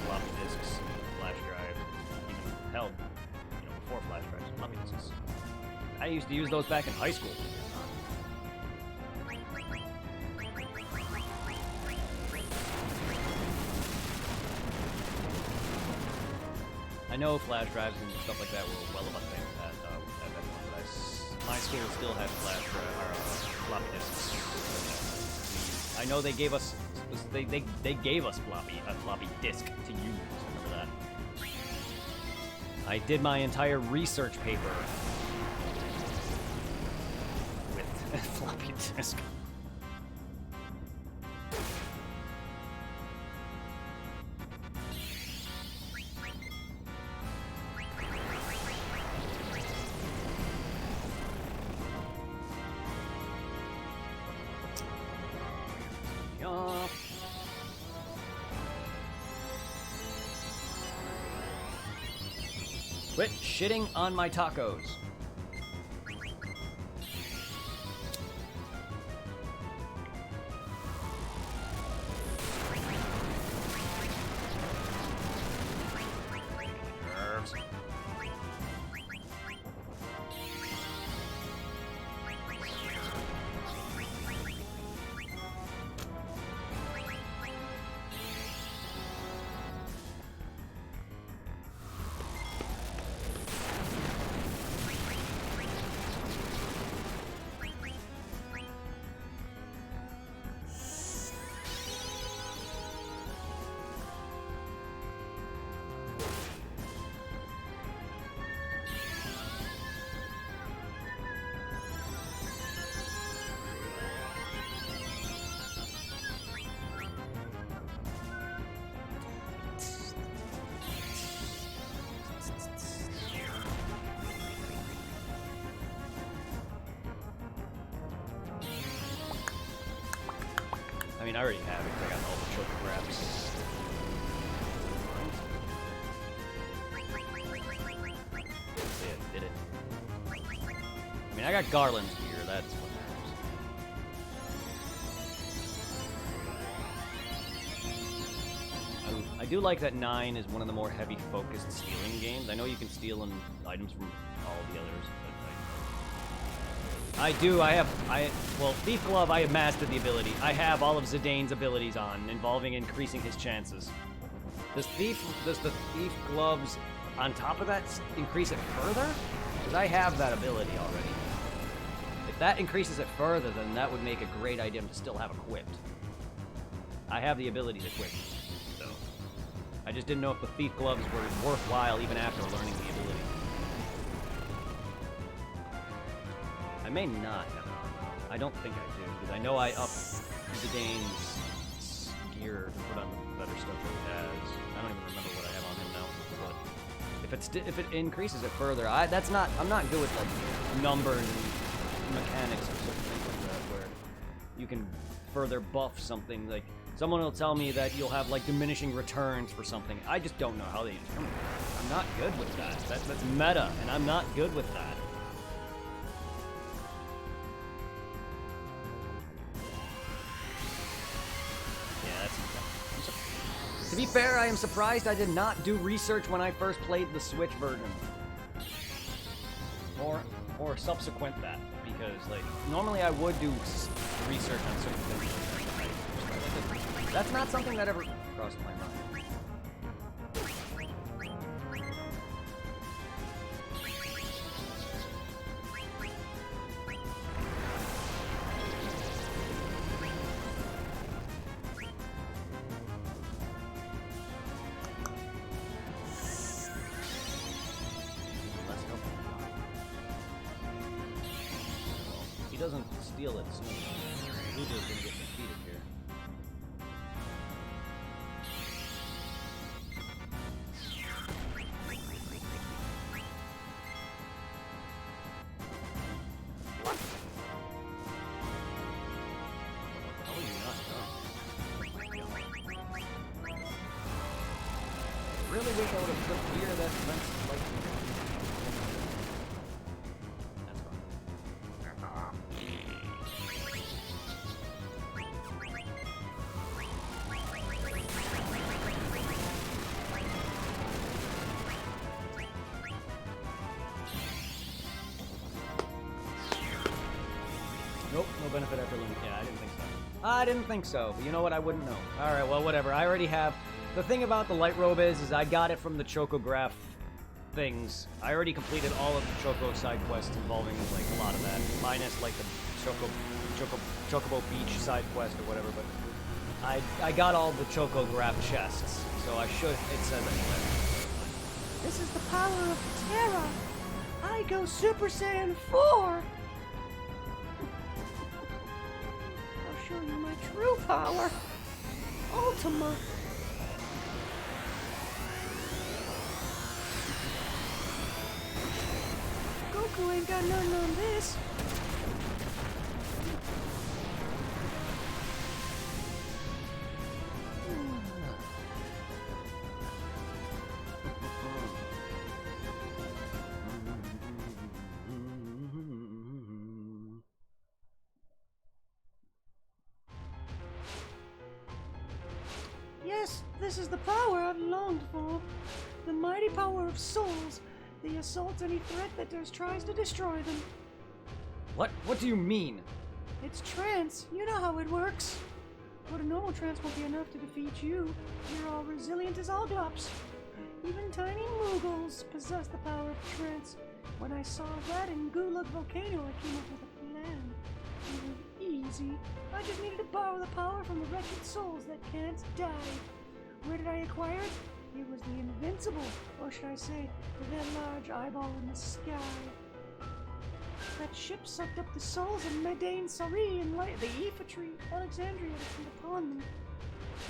floppy disks, flash drives, even hell, before flash drives, floppy disks. I used to use those back in high school. I know flash drives and stuff like that were well above things at that point, but my school still had flash drive or floppy disks. I know they gave us they gave us a floppy disk to use. Remember that? I did my entire research paper with a floppy disk. Quit shitting on my tacos. Nerves. I mean, I already have it 'cause I got all the choker grabs. Did it. I mean, I got Garland's gear, that's what matters. I do like that 9 is one of the more heavy-focused stealing games. I know you can steal items from all the others, but well, Thief Glove, I have mastered the ability. I have all of Zidane's abilities on, involving increasing his chances. Does the Thief Gloves, on top of that, increase it further? Because I have that ability already. If that increases it further, then that would make a great item to still have equipped. I have the ability to equip, so. I just didn't know if the Thief Gloves were worthwhile even after learning the ability. I may not have. I don't think I do, because I know I upped Zidane's gear to put on the better stuff that he has. I don't even remember what I have on him now, but if it increases it further, I'm not good with like numbers and mechanics or certain things like that, where you can further buff something. Like someone will tell me that you'll have like diminishing returns for something. I just don't know how they determine that. I'm not good with that. That's meta, and I'm not good with that. To be fair, I am surprised I did not do research when I first played the Switch version. Or subsequent that, because like normally I would do research on certain things. That's not something that ever crossed my mind. steal it soon. Ludo's gonna get defeated here. How are you not done? Really wish I would have put gear that prevents lightning. That's fine. Nope, no benefit after limit. Yeah, I didn't think so. I didn't think so, but you know what? I wouldn't know. Alright, well, whatever. I already have... The thing about the light robe is I got it from the Chocograph things. I already completed all of the Choco side quests involving, like, a lot of that. Minus, like, the Chocobo Beach side quest or whatever, but... I got all the Chocograph chests, so I should... It says anyway. This is the power of Terra. I go Super Saiyan 4. I'll show you my true power. Ultima. Goku ain't got nothing on this. Yes, this is the power I've longed for. The mighty power of souls. The assaults any threat that tries to destroy them. What? What do you mean? It's trance. You know how it works. But a normal trance won't be enough to defeat you. You're all resilient as Oglops. Even tiny Moogles possess the power of trance. When I saw that in Gulag Volcano, I came up with a plan. It was easy. I just needed to borrow the power from the wretched souls that can't die. Where did I acquire it? It was the Invincible, or should I say, the large eyeball in the sky. That ship sucked up the souls of Medain Sari and the Aoife Tree, Alexandria, to feed upon them.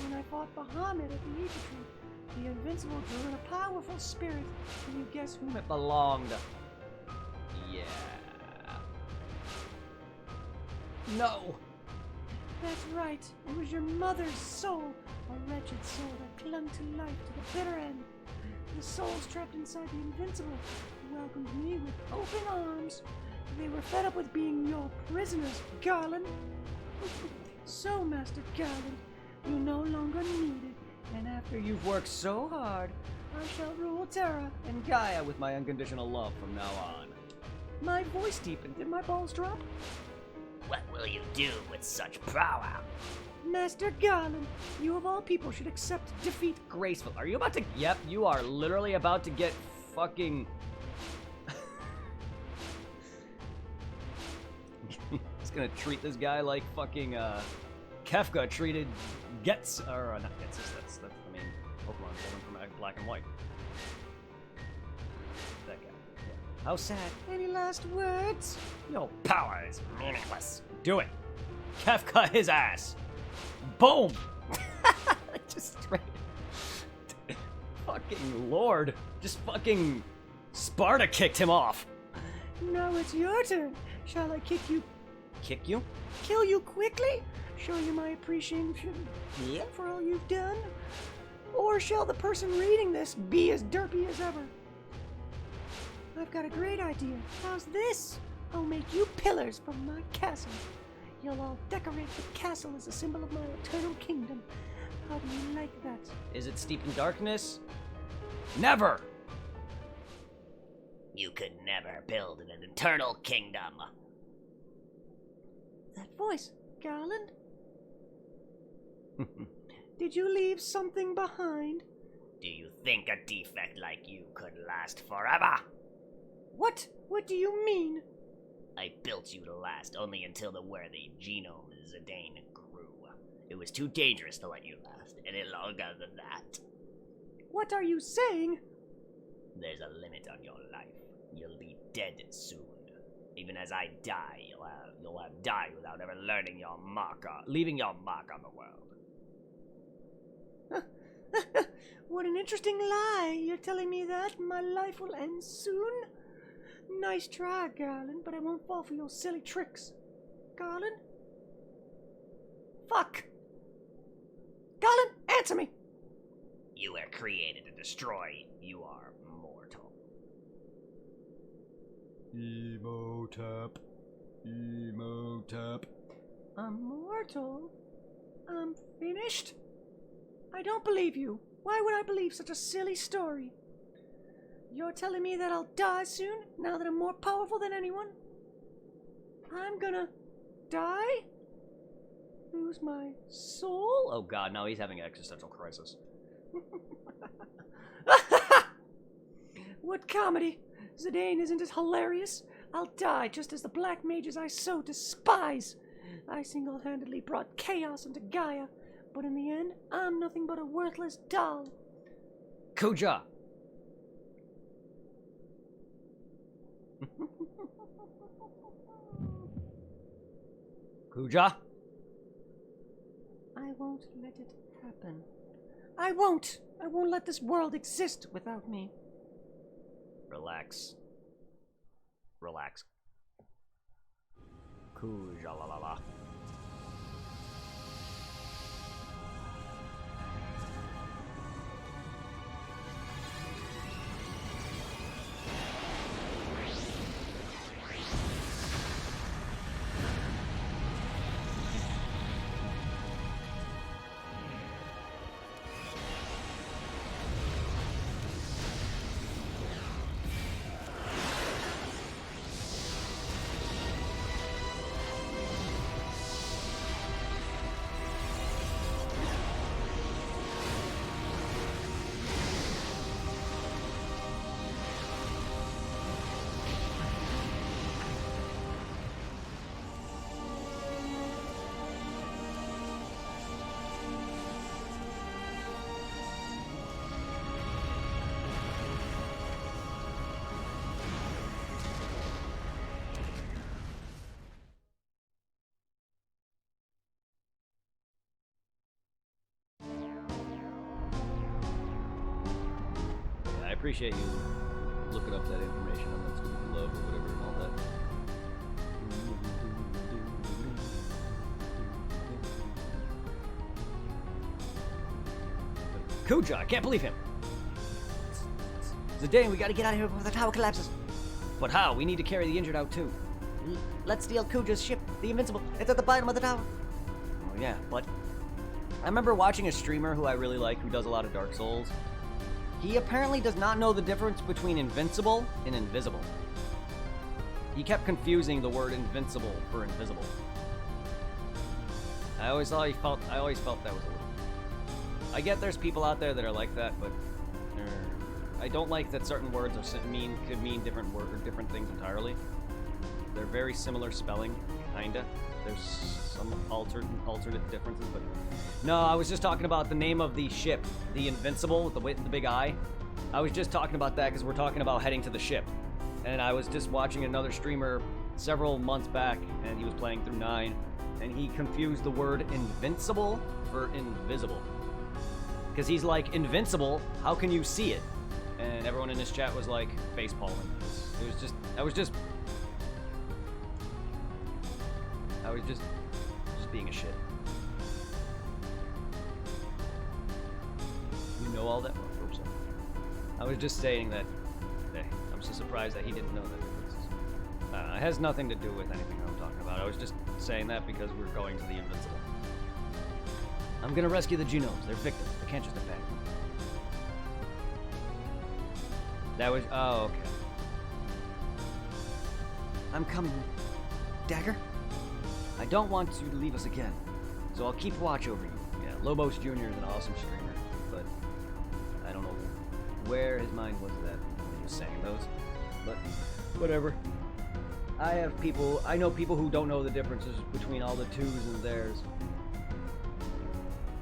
When I fought Bahamut at the Aoife Tree, the Invincible drew in a powerful spirit. Can you guess whom It belonged. Yeah. No. That's right. It was your mother's soul, a wretched soul that clung to life to the bitter end. The souls trapped inside the Invincible welcomed me with open arms. They were fed up with being your prisoners, Garland. So, Master Garland, you no longer need it, and after You've worked so hard. I shall rule Terra. And Gaia with my unconditional love from now on. My voice deepened. Did my balls drop? What will you do with such power? Master Garland, you of all people should accept defeat. Graceful. Are you about to... Yep, you are literally about to get fucking... He's gonna treat this guy like fucking, Kefka treated Gets... Or, not Getsus, that's the main Pokemon from Black and White. That guy. Yeah. How sad. Any last words? Your power is meaningless. Do it. Kefka his ass. Boom. Just straight. Fucking Lord. Just fucking Sparta kicked him off. Now it's your turn. Shall I kick you? Kick you? Kill you quickly? Show you my appreciation for all you've done? Or shall the person reading this be as derpy as ever? I've got a great idea. How's this? I'll make you pillars from my castle. You'll all decorate the castle as a symbol of my eternal kingdom. How do you like that? Is it steeped in darkness? Never! You could never build an eternal kingdom. That voice, Garland? Did you leave something behind? Do you think a defect like you could last forever? What? What do you mean? I built you to last only until the worthy genome Zidane grew. It was too dangerous to let you last any longer than that. What are you saying? There's a limit on your life. You'll be dead soon. Even as I die, you'll have died without ever learning your mark leaving your mark on the world. What an interesting lie. You're telling me that my life will end soon? Nice try, Garland, but I won't fall for your silly tricks. Garland? Fuck! Garland, answer me! You were created to destroy. You are mortal. Emotep. Emotep. Immortal? I'm finished? I don't believe you. Why would I believe such a silly story? You're telling me that I'll die soon, now that I'm more powerful than anyone? I'm gonna die? Lose my soul? Oh god, now he's having an existential crisis. What comedy? Zidane isn't it hilarious? I'll die just as the black mages I so despise. I single-handedly brought chaos into Gaia, but in the end, I'm nothing but a worthless doll. Kuja! Kuja? I won't let it happen. I won't! I won't let this world exist without me. Relax. Relax. Kuja la la la. I appreciate you looking up that information on that stupid love or whatever and all that. Kuja, I can't believe him. Zidane, we gotta get out of here before the tower collapses. But how? We need to carry the injured out too. Let's steal Kuja's ship, the Invincible. It's at the bottom of the tower. Oh yeah, but I remember watching a streamer who I really like who does a lot of Dark Souls. He apparently does not know the difference between invincible and invisible. He kept confusing the word invincible for invisible. I always felt that was a little. I get there's people out there that are like that, but I don't like that certain words could mean different things entirely. They're very similar spelling, kinda. There's some alternate differences, but no, I was just talking about the name of the ship, the Invincible with the big eye. I was just talking about that because we're talking about heading to the ship, and I was just watching another streamer several months back, and he was playing through 9, and he confused the word invincible for invisible, because he's like, invincible, how can you see it? And everyone in this chat was like facepalming. I was just being a shit. You know all that? Oh, oops. I was just saying that. Hey, I'm so surprised that he didn't know that differences. It has nothing to do with anything I'm talking about. I was just saying that because we're going to the Invincible. I'm gonna rescue the Genomes. They're victims. They can't just attack them. That was. Oh, okay. I'm coming. Dagger? I don't want you to leave us again, so I'll keep watch over you. Yeah, Lobos Jr. is an awesome streamer, but I don't know where his mind was at when he was saying those, but whatever. I know people who don't know the differences between all the twos and theirs.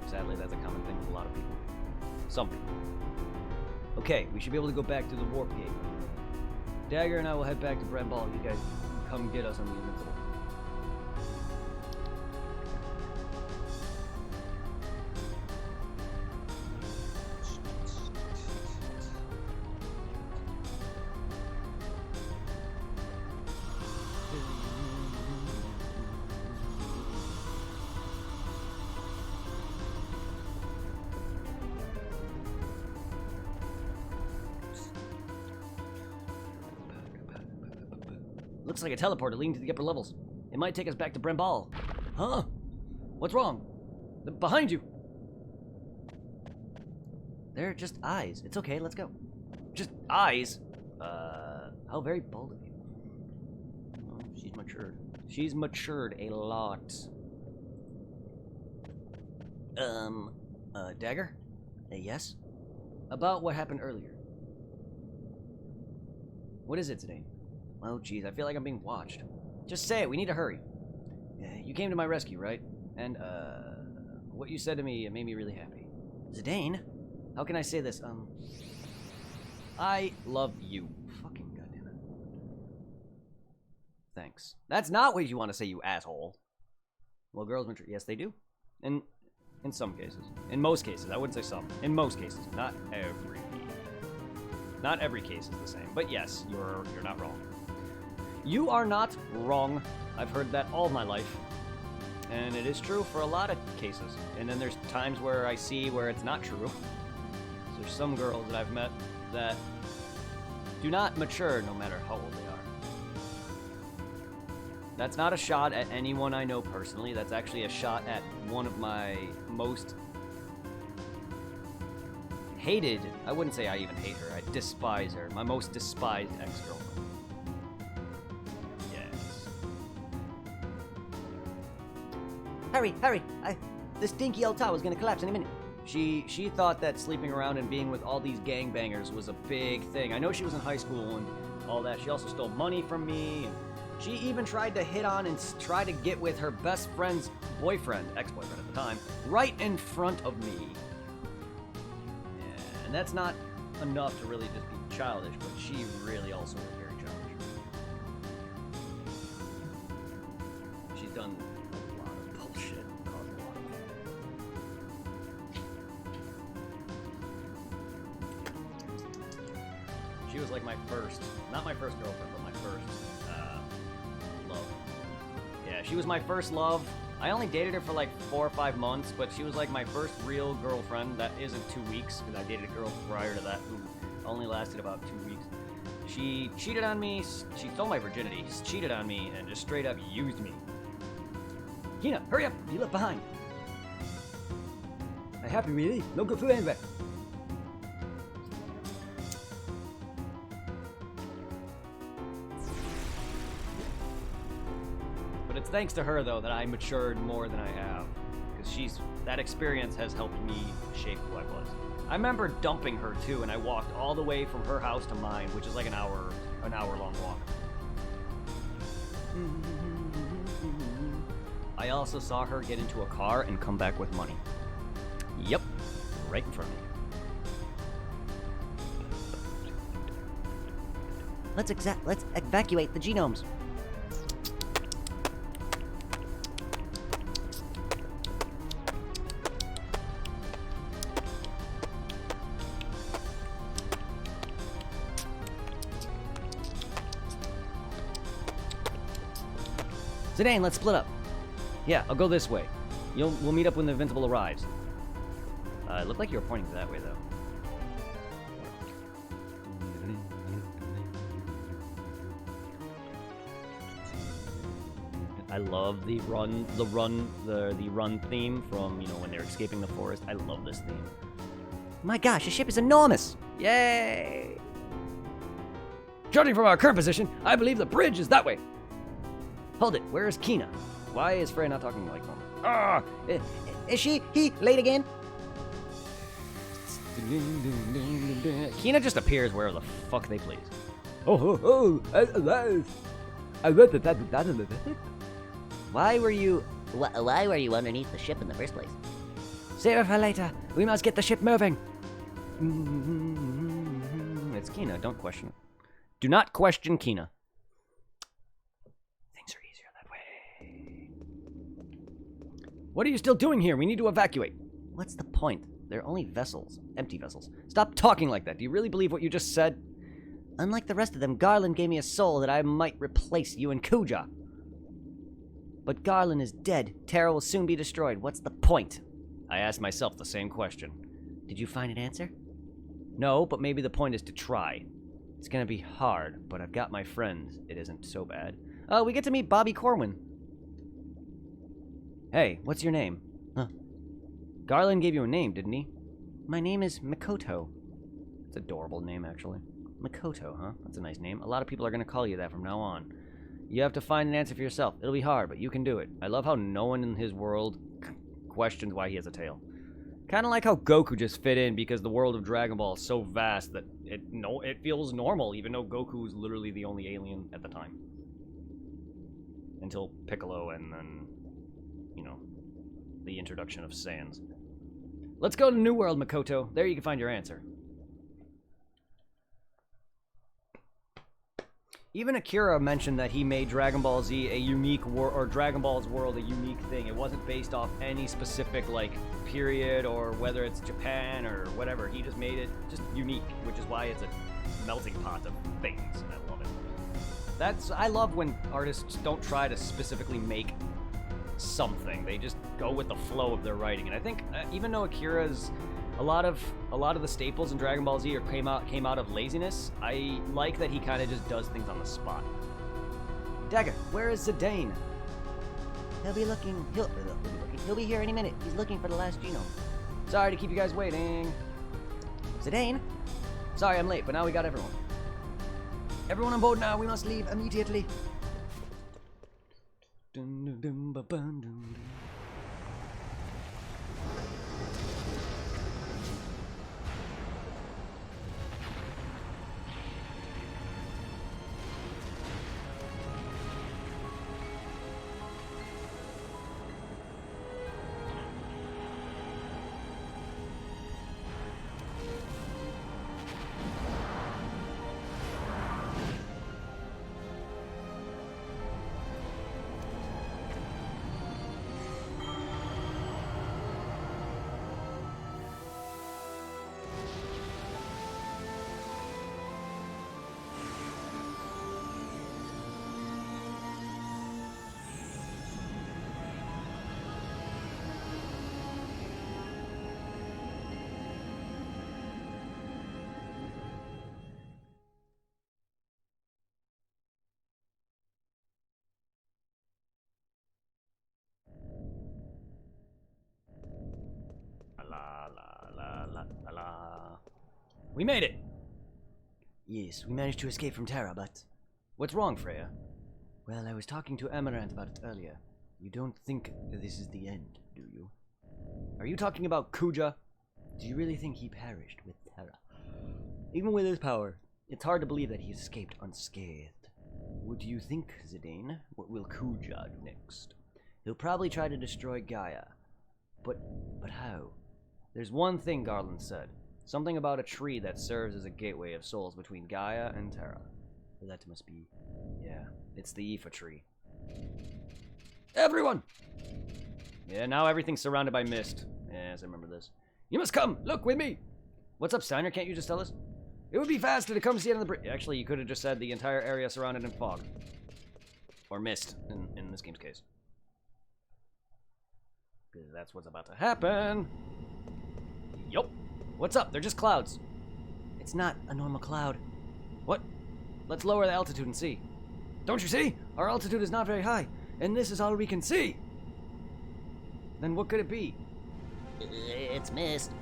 Sadly, that's a common thing with a lot of people. Some people. Okay, we should be able to go back to the warp gate. Dagger and I will head back to Brent Ball. You guys come get us on the Invincible. Looks like a teleporter leading to the upper levels. It might take us back to Bremball. Huh? What's wrong? Behind you! They're just eyes. It's okay, let's go. Just eyes? How very bold of you. Oh, she's matured. She's matured a lot. Dagger? Yes? About what happened earlier. What is it today? Oh, geez, I feel like I'm being watched. Just say it, we need to hurry. You came to my rescue, right? And, what you said to me, it made me really happy. Zidane? How can I say this? I love you. Fucking goddamn it. Thanks. That's not what you want to say, you asshole. Well, girls mature. Yes, they do. In some cases. In most cases. I wouldn't say some. In most cases. Not every. Not every case is the same. But yes, you're not wrong. You are not wrong. I've heard that all my life. And it is true for a lot of cases. And then there's times where I see where it's not true. So there's some girls that I've met that do not mature no matter how old they are. That's not a shot at anyone I know personally. That's actually a shot at one of my most hated, I wouldn't say I even hate her, I despise her. My most despised ex-girlfriend. Yes. Hurry! This dinky old tower's gonna collapse any minute. She thought that sleeping around and being with all these gangbangers was a big thing. I know she was in high school and all that. She also stole money from me. And she even tried to hit on and try to get with her best friend's boyfriend, ex-boyfriend at the time, right in front of me. Yeah, and that's not enough to really just be childish, but she really also was very childish. She's done a lot of bullshit. Caused a lot of She was like my first, not my first girlfriend, but my first love. Yeah, she was my first love. I only dated her for like 4 or 5 months, but she was like my first real girlfriend. That isn't 2 weeks, because I dated a girl prior to that who only lasted about 2 weeks. She cheated on me, she stole my virginity, cheated on me, and just straight up used me. Kina, hurry up! You left behind. I happy really? No good food anyway. But it's thanks to her, though, that I matured more than I have. Because that experience has helped me shape who I was. I remember dumping her, too, and I walked all the way from her house to mine, which is like an hour-long walk. I also saw her get into a car and come back with money. Yep, right in front of me. Let's evacuate the genomes. Zidane, let's split up. Yeah, I'll go this way. We'll meet up when the Invincible arrives. It looked like you were pointing that way, though. I love the run theme from, when they're escaping the forest. I love this theme. My gosh, the ship is enormous! Yay! Judging from our current position, I believe the bridge is that way. Hold it, where is Kina? Why is Freya not talking like normal? Ah! Is he late again? Kina just appears wherever the fuck they please. Why were you... Why were you underneath the ship in the first place? Save it for later. We must get the ship moving. It's Kina, don't question it. Do not question Kina. What are you still doing here? We need to evacuate. What's the point? They're only vessels. Empty vessels. Stop talking like that. Do you really believe what you just said? Unlike the rest of them, Garland gave me a soul that I might replace you and Kuja. But Garland is dead. Terra will soon be destroyed. What's the point? I asked myself the same question. Did you find an answer? No, but maybe the point is to try. It's gonna be hard, but I've got my friends. It isn't so bad. Oh, we get to meet Bobby Corwin. Hey, what's your name? Huh. Garland gave you a name, didn't he? My name is Mikoto. It's an adorable name, actually. Mikoto, huh? That's a nice name. A lot of people are gonna call you that from now on. You have to find an answer for yourself. It'll be hard, but you can do it. I love how no one in his world questions why he has a tail. Kind of like how Goku just fit in because the world of Dragon Ball is so vast that it feels normal, even though Goku is literally the only alien at the time. Until Piccolo and then, you know, the introduction of Saiyans. Let's go to New World, Makoto. There you can find your answer. Even Akira mentioned that he made Dragon Ball Z a unique or Dragon Ball's world a unique thing. It wasn't based off any specific, like, period or whether it's Japan or whatever. He just made it just unique, which is why it's a melting pot of things, and I love it. I love when artists don't try to specifically make something. They just go with the flow of their writing. And I think even though Akira's a lot of the staples in Dragon Ball Z came out of laziness, I like that he kind of just does things on the spot. Dagger, where is Zidane? He'll be looking. He'll be here any minute. He's looking for the last genome. Sorry to keep you guys waiting. Zidane? Sorry I'm late, but now we got everyone. Everyone on board now. We must leave immediately. La. We made it! Yes, we managed to escape from Terra, but... What's wrong, Freya? Well, I was talking to Amarant about it earlier. You don't think this is the end, do you? Are you talking about Kuja? Do you really think he perished with Terra? Even with his power, it's hard to believe that he escaped unscathed. What do you think, Zidane? What will Kuja do next? He'll probably try to destroy Gaia. But how? There's one thing Garland said. Something about a tree that serves as a gateway of souls between Gaia and Terra. That must be... Yeah, it's the Ifa tree. Everyone! Yeah, now everything's surrounded by mist. Yes, I remember this. You must come! Look with me! What's up, Steiner? Can't you just tell us? It would be faster to come see it on the bridge. Actually, you could have just said the entire area surrounded in fog. Or mist, in this game's case. Because that's what's about to happen. Yup. What's up? They're just clouds. It's not a normal cloud. What? Let's lower the altitude and see. Don't you see? Our altitude is not very high, and this is all we can see. Then what could it be? It's mist.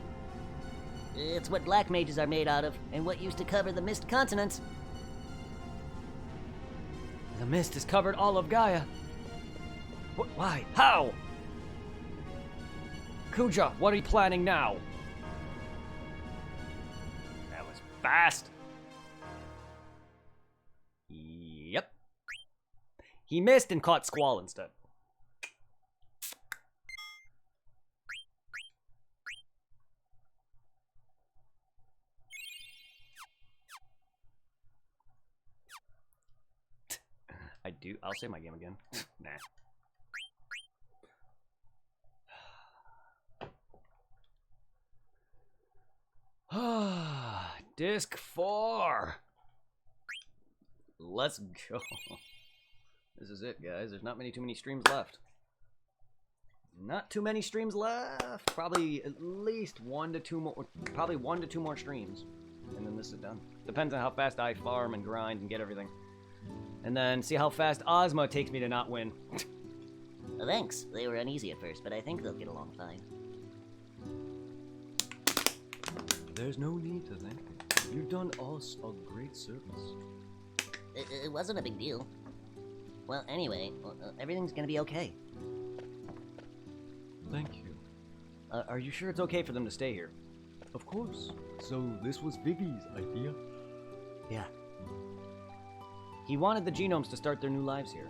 It's what black mages are made out of, and what used to cover the mist continents. The mist has covered all of Gaia. What? Why? How? Kuja, what are you planning now? That was fast. Yep. He missed and caught Squall instead. I'll say my game again. Nah. Disc 4. Let's go. This is it, guys. There's not too many streams left. Not too many streams left. Probably at least 1 to 2 more. Probably 1 to 2 more streams, and then this is done. Depends on how fast I farm and grind and get everything, and then see how fast Ozma takes me to not win. Well, thanks. They were uneasy at first, but I think they'll get along fine. There's no need to thank me. You've done us a great service. It wasn't a big deal. Well, anyway, everything's gonna be okay. Thank you. Are you sure it's okay for them to stay here? Of course. So this was Vivi's idea? Yeah. He wanted the genomes to start their new lives here.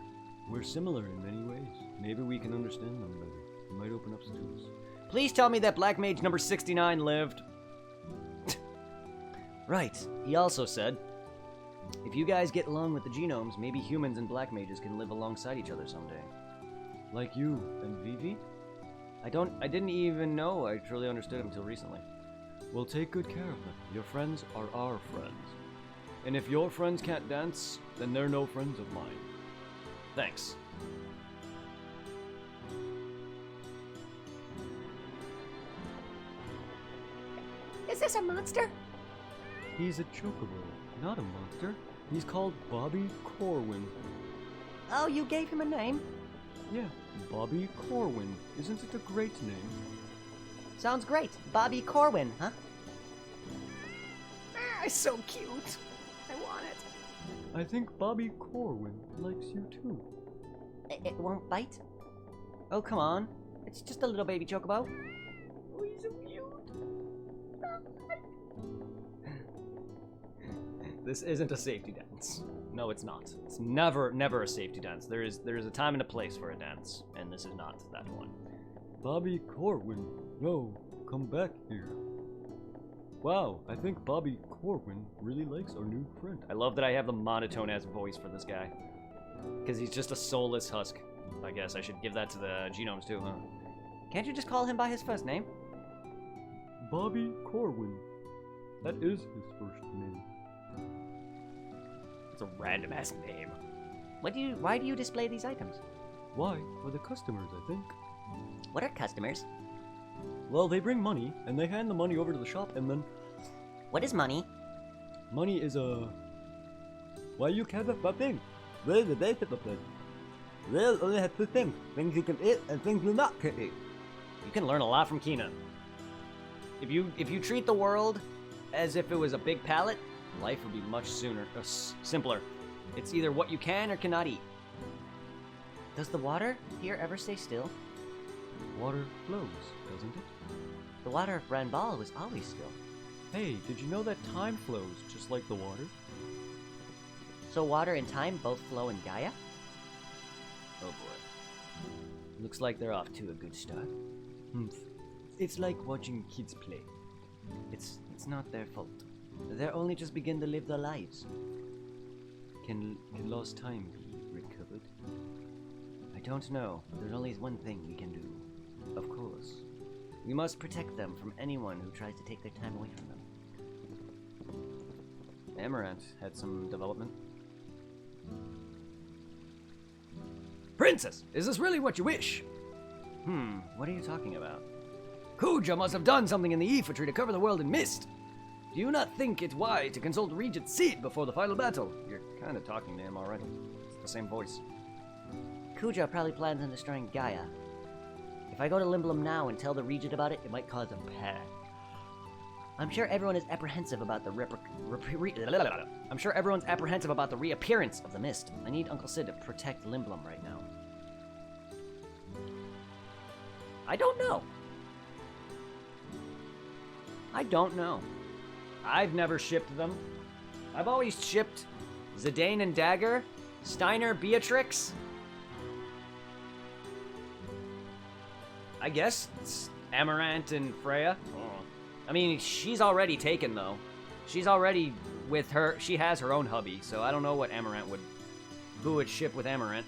We're similar in many ways. Maybe we can understand them better. It might open up to us. Please tell me that Black Mage number 69 lived. Right. He also said, if you guys get along with the genomes, maybe humans and Black Mages can live alongside each other someday. Like you and Vivi? I didn't even know I truly understood him until recently. Well, take good care of them. Your friends are our friends. And if your friends can't dance, then they're no friends of mine. Thanks. Is this a monster? He's a chocobo, not a monster. He's called Bobby Corwin. Oh, you gave him a name? Yeah, Bobby Corwin. Isn't it a great name? Sounds great. Bobby Corwin, huh? Ah, so cute. I want it. I think Bobby Corwin likes you too. It won't bite? Oh, come on. It's just a little baby chocobo. Oh, he's so cute. This isn't a safety dance. No, it's not. It's never a safety dance. There is a time and a place for a dance, and this is not that one. Bobby Corwin, no, come back here. Wow, I think Bobby Corwin really likes our new friend. I love that I have the monotone-ass voice for this guy. Because he's just a soulless husk. I guess I should give that to the genomes too, huh? Can't you just call him by his first name? Bobby Corwin. That is his first name. It's a random-ass name. Why do you display these items? Why? For the customers, I think. What are customers? Well, they bring money, and they hand the money over to the shop, and then... What is money? Money is a... Why you can't have a thing? Where's the basic of things? Rail only has 2 things. Things you can eat and things you not can eat. You can learn a lot from Kina. If you treat the world as if it was a big pallet, life would be much simpler. It's either what you can or cannot eat. Does the water here ever stay still? Water flows, doesn't it? The water of Branbal was always still. Hey, did you know that time flows just like the water? So water and time both flow in Gaia? Oh boy. Looks like they're off to a good start. It's like watching kids play. It's not their fault. They're only just begin to live their lives. Can lost time be recovered? I don't know. There's only one thing we can do. Of course. We must protect them from anyone who tries to take their time away from them. Amaranth had some development. Princess, is this really what you wish? What are you talking about? Kuja must have done something in the Aoife tree to cover the world in mist. Do you not think it wise to consult Regent Seed before the final battle? You're kind of talking to him already. It's the same voice. Kuja probably plans on destroying Gaia. If I go to Limblum now and tell the Regent about it, it might cause a panic. I'm sure everyone is apprehensive about the I'm sure everyone's apprehensive about the reappearance of the mist. I need Uncle Sid to protect Limblum right now. I don't know. I don't know. I've never shipped them. I've always shipped Zidane and Dagger, Steiner, Beatrix. I guess it's Amaranth and Freya. I mean, she's already taken, though. She's already with her... She has her own hubby, so I don't know what Amaranth would... Who would ship with Amaranth.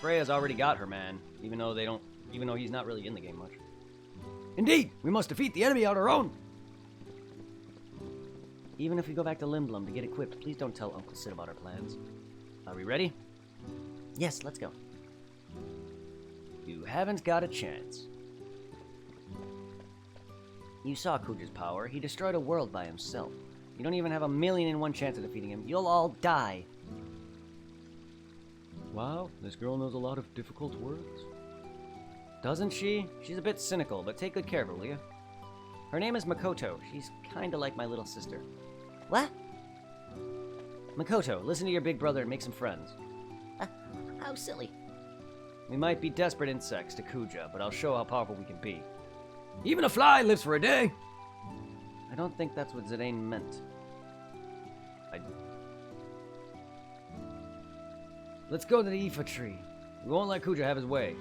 Freya's already got her man, even though he's not really in the game much. Indeed, we must defeat the enemy on our own. Even if we go back to Lindblum to get equipped, please don't tell Uncle Sid about our plans. Are we ready? Yes, let's go. You haven't got a chance. You saw Kuja's power. He destroyed a world by himself. You don't even have 1,000,001 chance of defeating him. You'll all die. Wow, this girl knows a lot of difficult words. Doesn't she? She's a bit cynical, but take good care of her, will you? Her name is Makoto. She's kinda like my little sister. What? Makoto, listen to your big brother and make some friends. How silly. We might be desperate insects to Kuja, but I'll show how powerful we can be. Even a fly lives for a day! I don't think that's what Zidane meant. Let's go to the Ifa tree. We won't let Kuja have his way.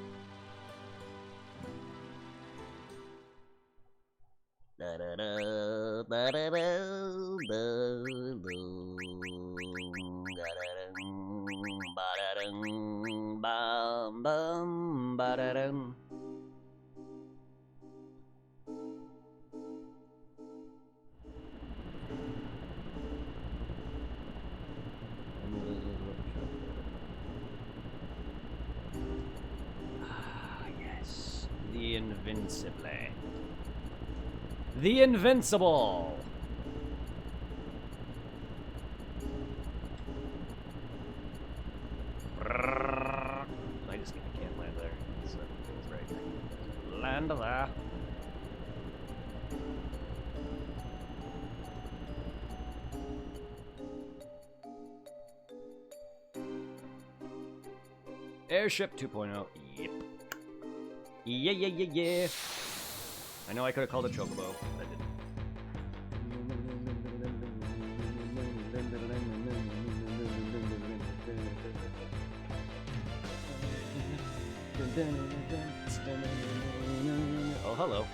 Ah, yes. The Invincible. The Invincible! I just can't land there. So it's right. Land there. Airship 2.0. Yep. Yeah. I know I could have called it Chocobo, but I didn't. Oh, hello.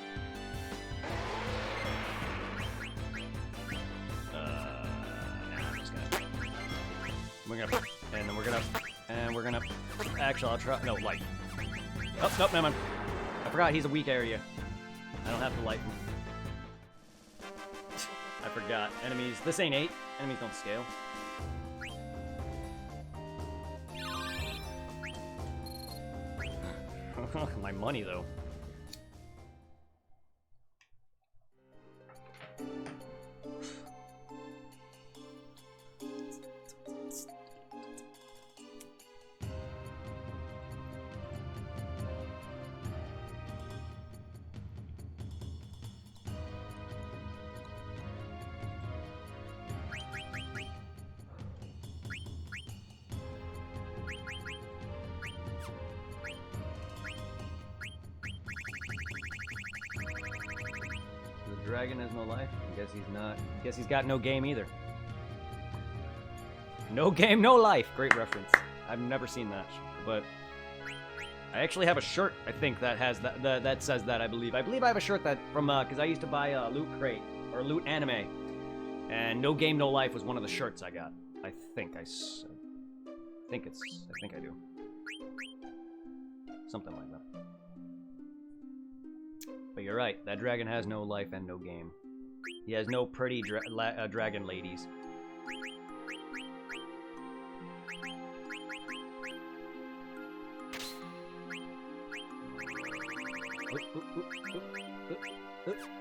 I'm just gonna... We're gonna... Actually, I'll try... No, light. Oh, nope, never mind. I forgot he's a weak area. I don't have to light him. I forgot. Enemies... This ain't 8. Enemies don't scale. My money, though. Dragon has no life? I guess he's not. I guess he's got no game either. No game, no life. Great reference. I've never seen that, but I actually have a shirt. I think that has that says that. I believe I have a shirt that from because I used to buy Loot Crate or Loot Anime, and No Game, No Life was one of the shirts I got. I think I do. Something like that. But you're right, that dragon has no life and no game. He has no pretty dragon ladies.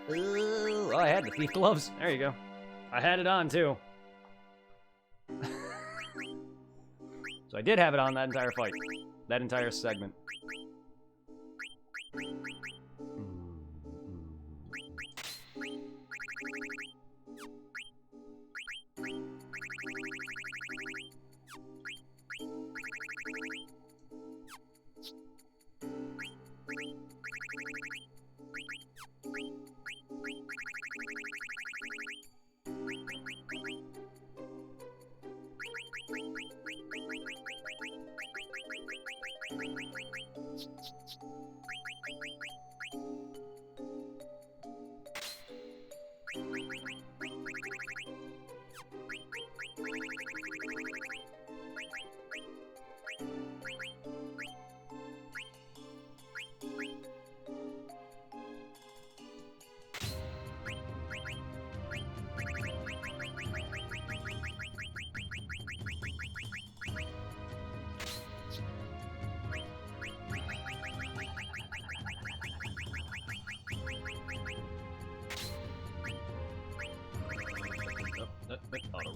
Ooh, oh, I had the thief gloves. There you go. I had it on, too. So I did have it on that entire fight. That entire segment.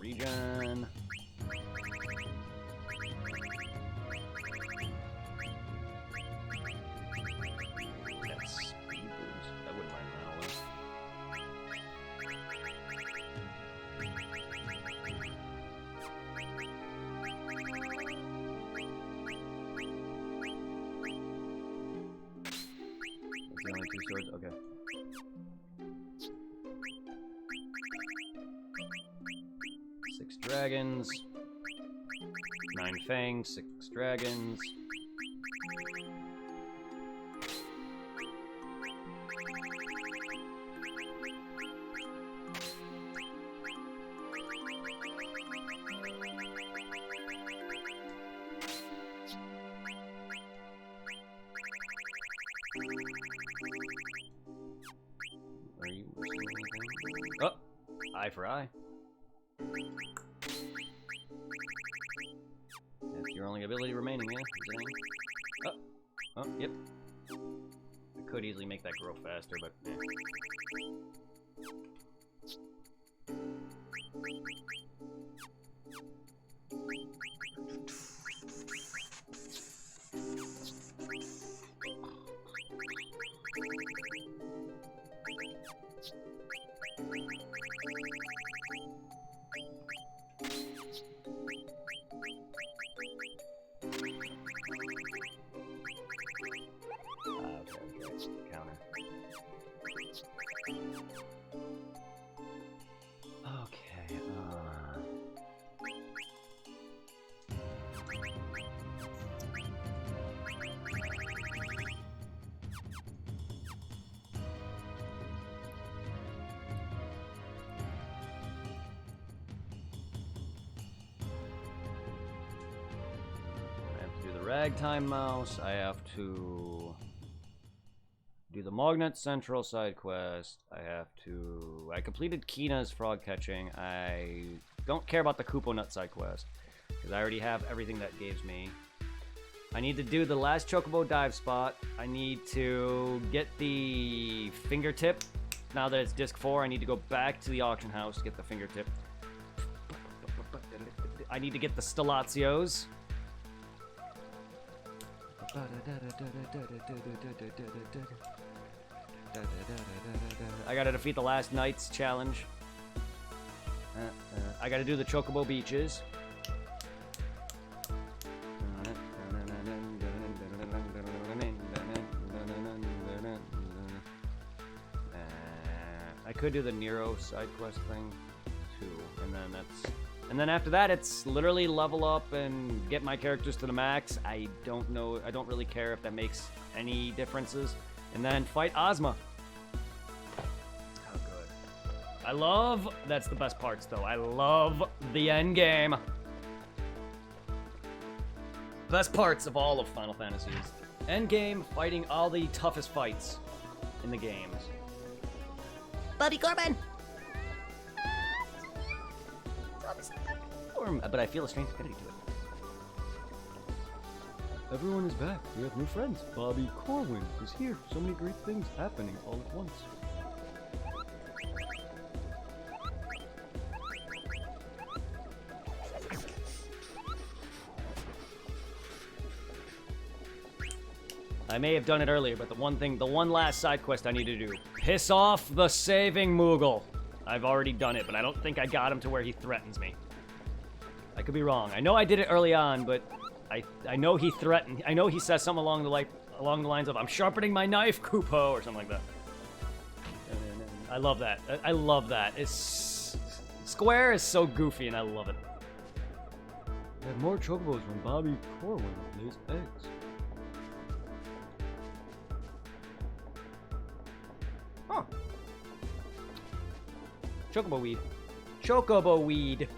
regen. That's speed boost. I wouldn't mind that one. That's the only 2 swords? Okay. Six dragons. 9 fangs, 6 dragons. Are you missing anything? Oh! Eye for eye. That's your only ability remaining, yeah? Oh, oh, yep. I could easily make that grow faster, but eh. Okay, counter. Okay, I have to do the ragtime mouse, I have to do the Mognet Central side quest. I completed Kina's frog catching. I don't care about the Koopo Nut side quest because I already have everything that gives me. I need to do the last Chocobo dive spot. I need to get the fingertip. Now that it's disc 4, I need to go back to the auction house to get the fingertip. I need to get the Stellatios. I gotta defeat the last Knights challenge. I gotta do the Chocobo Beaches. I could do the Nero side quest thing too, and then after that it's literally level up and get my characters to the max. I don't know, I don't really care if that makes any differences. And then fight Ozma. How good. That's the best parts though. I love the end game. Best parts of all of Final Fantasies. End game, fighting all the toughest fights in the games. Bobby Corbin! But I feel a strange affinity to it. Everyone is back. We have new friends. Bobby Corwin is here. So many great things happening all at once. I may have done it earlier, but the one last side quest I need to do. Piss off the saving Moogle. I've already done it, but I don't think I got him to where he threatens me. I could be wrong. I know I did it early on, but I know he threatened. I know he says something along the lines of "I'm sharpening my knife, Koopo" or something like that. I love that. I love that. Square is so goofy, and I love it. I have more chocobos when Bobby Corwin lays eggs. Huh. Chocobo weed. Chocobo weed.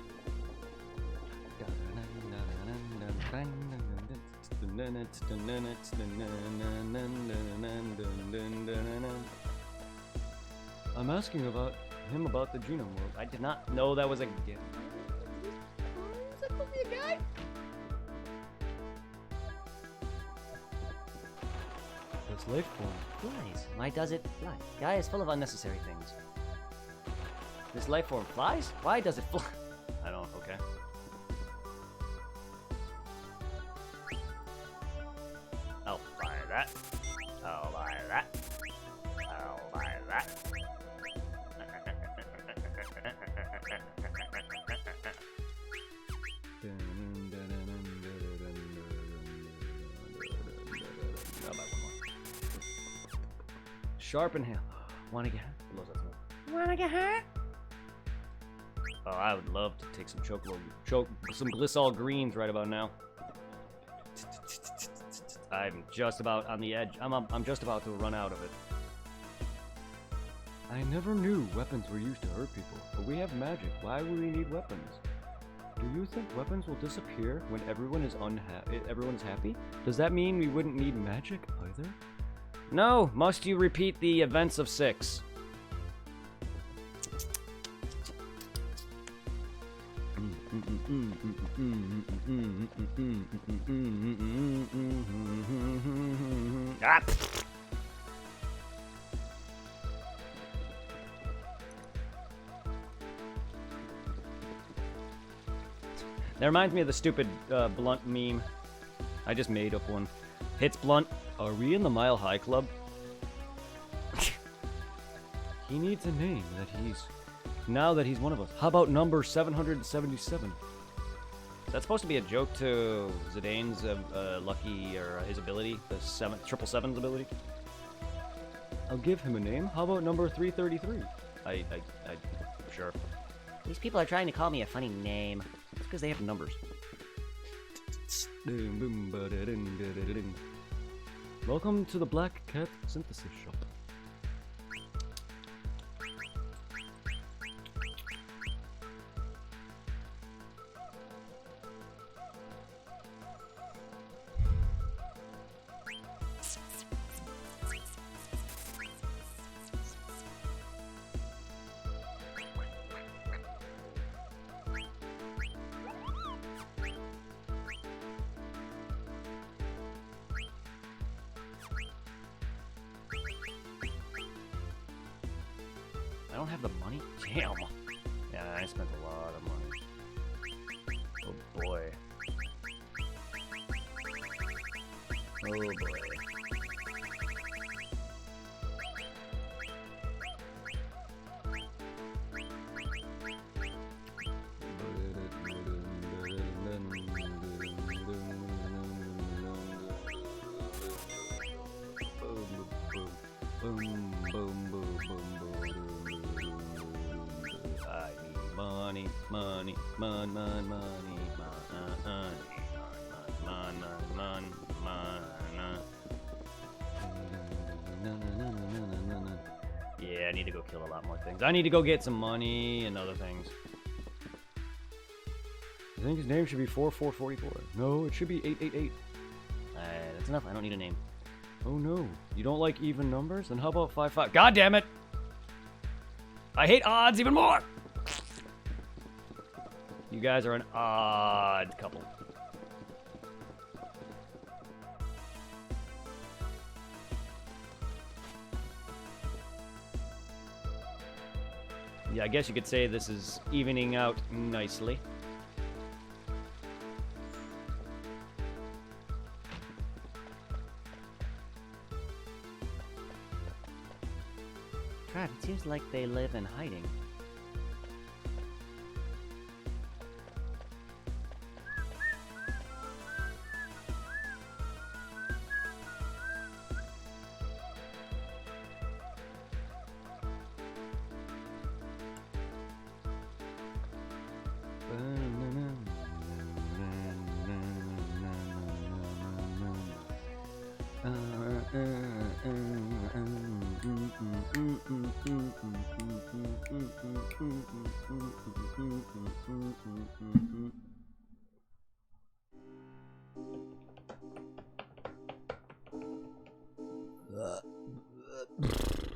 I'm asking about him about the Genome World. I did not know that was a gift. Is that supposed to be a guy? That's life form. Flies. Why does it fly? Guy is full of unnecessary things. This life form flies? Why does it fly? I don't. Okay. I'll buy that. I'll buy that. I'll buy that. I'll buy one more. Sharp inhale. Wanna get high? Blows out some. Wanna get high? Oh, I would love to take some some Glisol greens right about now. I'm just about on the edge. I'm just about to run out of it. I never knew weapons were used to hurt people, but we have magic. Why would we need weapons? Do you think weapons will disappear when everyone is everyone's happy? Does that mean we wouldn't need magic either? No. Must you repeat the events of 6? Ah! That reminds me of the stupid Blunt meme. I just made up one. Hits Blunt. Are we in the Mile High Club? He needs a name now that he's one of us. How about number 777? Is that supposed to be a joke to Zidane's lucky, or his ability? The 777's ability? I'll give him a name. How about number 333? Sure. These people are trying to call me a funny name. It's because they have numbers. Welcome to the Black Cat Synthesis Shop. I don't have the money? Damn. Yeah, I spent a lot of money. Oh boy. Oh boy. Yeah, I need to go kill a lot more things. I need to go get some money and other things. I think his name should be 4444. No, it should be 888. That's enough. I don't need a name. Oh no, you don't like even numbers? Then how about 55? God damn it! I hate odds even more! You guys are an odd couple. Yeah, I guess you could say this is evening out nicely. Trav, it seems like they live in hiding.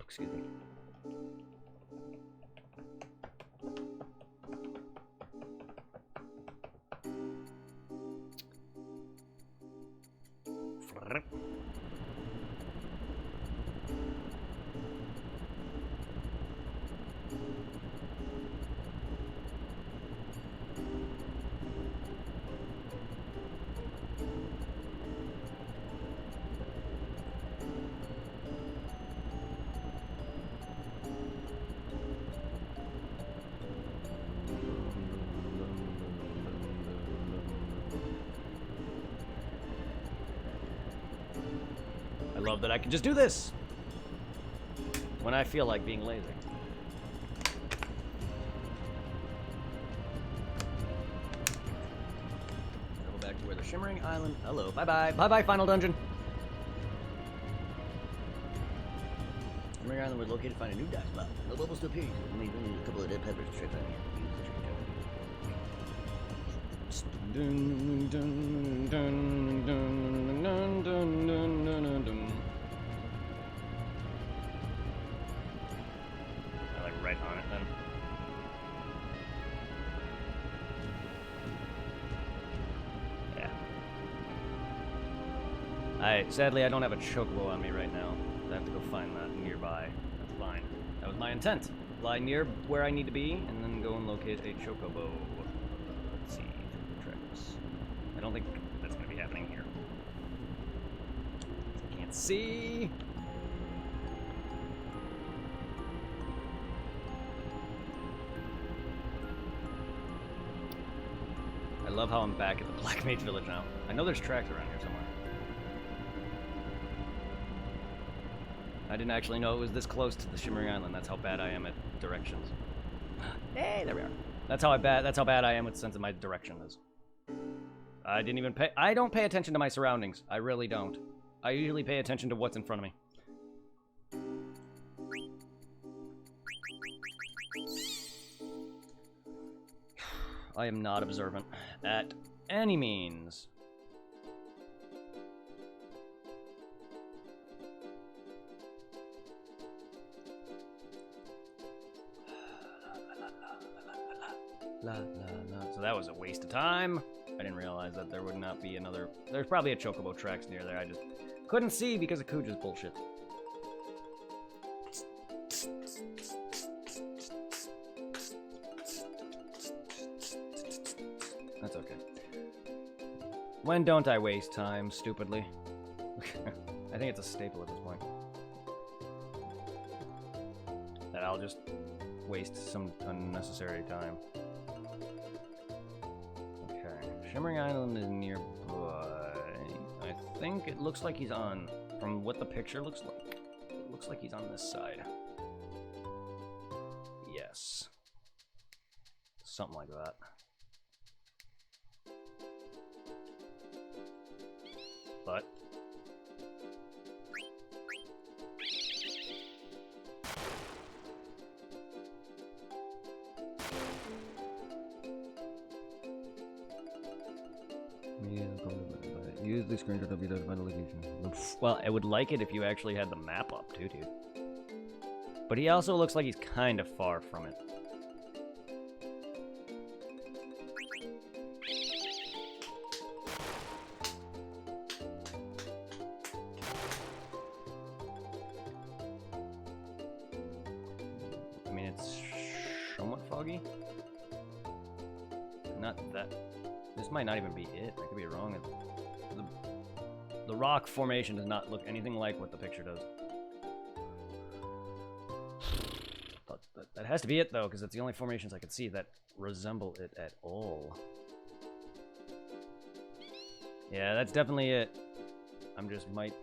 Excuse me. love that I can just do this when I feel like being lazy. Go back to where the Shimmering Island. Hello, bye-bye. Bye-bye, Final Dungeon. Shimmering Island was located. Find a new dive spot. No bubbles to appear. Only a couple of dead peppers to trip on here. Use the tree token. Dun, dun, dun, dun, dun, dun, dun, dun, dun, dun. I like right on it then. Yeah. Sadly, I don't have a chocobo on me right now. I have to go find that nearby. That's fine. That was my intent. Lie near where I need to be, and then go and locate a chocobo. Let's see. Tricks. I don't think that's going to be happening here. Can't see. I love how I'm back at the Black Mage Village now. I know there's tracks around here somewhere. I didn't actually know it was this close to the Shimmering Island. That's how bad I am at directions. Hey, there we are. That's how bad I am with sense of my directions. I don't pay attention to my surroundings. I really don't. I usually pay attention to what's in front of me. I am not observant at any means. La, la, la. So that was a waste of time. I didn't realize that there would not be another... There's probably a chocobo tracks near there. I just couldn't see because of Kuja's bullshit. That's okay. When don't I waste time, stupidly? I think it's a staple at this point. That I'll just waste some unnecessary time. Shimmering Island is nearby. I think it looks like he's on, from what the picture looks like, it looks like he's on this side. Yes. Something like that. But use the screen to www find the location. Well, I would like it if you actually had the map up too, dude. But he also looks like he's kind of far from it. I mean, it's somewhat foggy. Not that. This might not even be it. I could be wrong. The rock formation does not look anything like what the picture does. But that has to be it, though, because it's the only formations I could see that resemble it at all. Yeah, that's definitely it. I'm just might...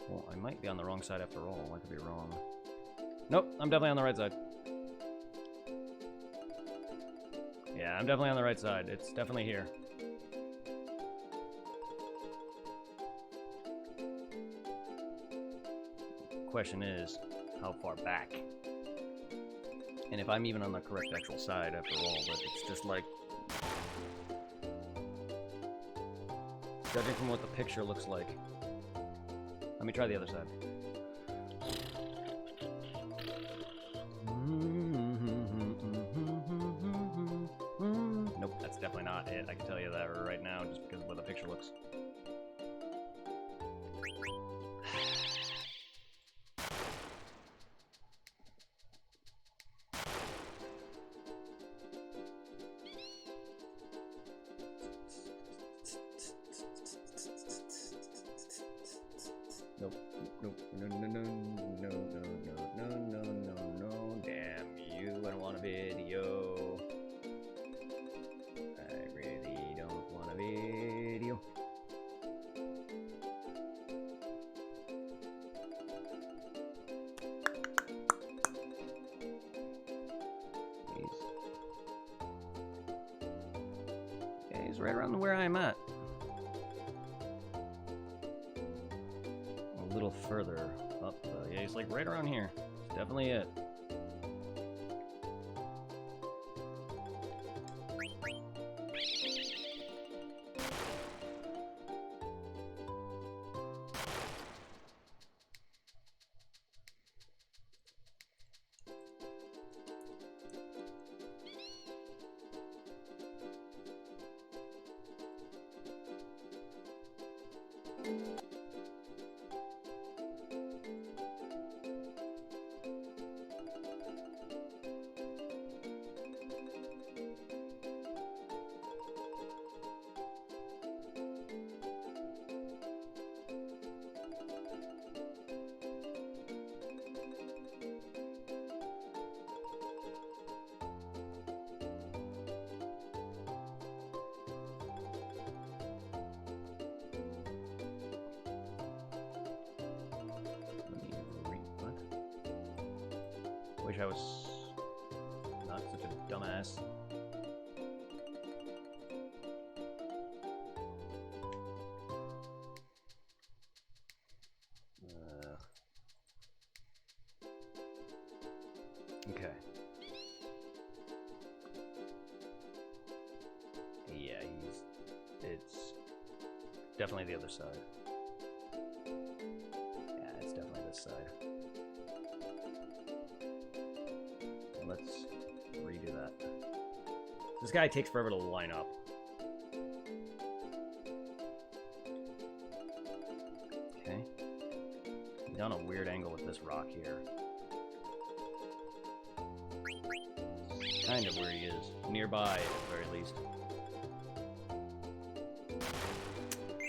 Well, I might be on the wrong side after all. I could be wrong. Nope, I'm definitely on the right side. Yeah, I'm definitely on the right side. It's definitely here. Question is, how far back? And if I'm even on the correct actual side after all, but it's just like... Judging from what the picture looks like. Let me try the other side. Nope, that's definitely not it. I can tell you that right now just because of what the picture looks. Nope, nope, no, no, no, no, no, no, no, no, no, no, damn you, I don't want a video. I really don't want a video. he's right around where I'm at. A little further up, though. Yeah, he's like right around here. It's definitely it. Wish I was not such a dumbass. Okay. Yeah, it's definitely the other side. Yeah, it's definitely this side. Let's redo that. This guy takes forever to line up. Okay. He's on a weird angle with this rock here. Kind of where he is. Nearby, at the very least.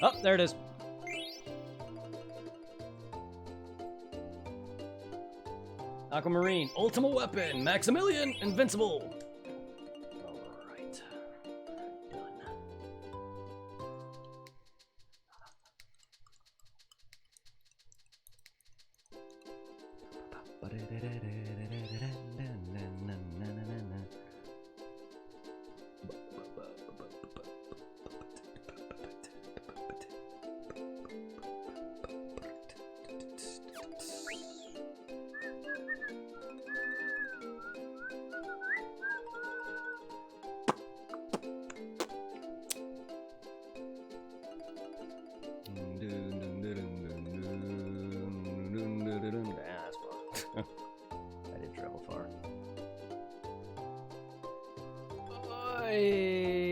Oh, there it is. Aquamarine, Ultima Weapon, Maximilian, Invincible. Alright. That's far. I did travel far.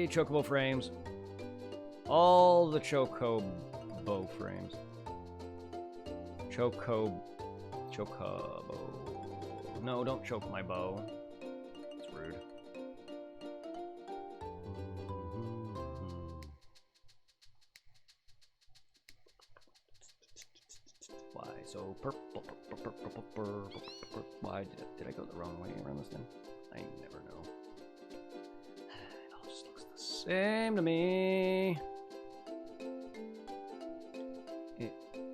Chocobo frames. All the Chocobo frames. Chocobo. No, don't choke my bow. It's rude. Why so purple? Why did I go the wrong way around this thing? I never know. It all just looks the same to me. It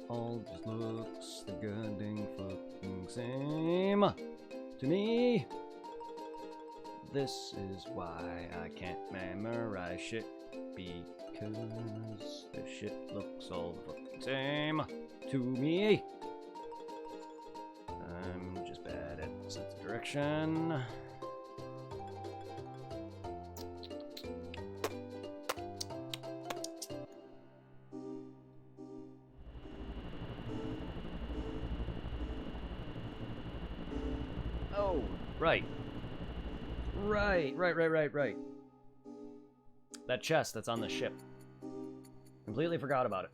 all just looks the goddamn fucking same to me. This is why I can't memorize shit, because the shit looks all the fucking same to me. I'm just bad at sense of direction. Oh, right. Right. That chest that's on the ship. Completely forgot about it.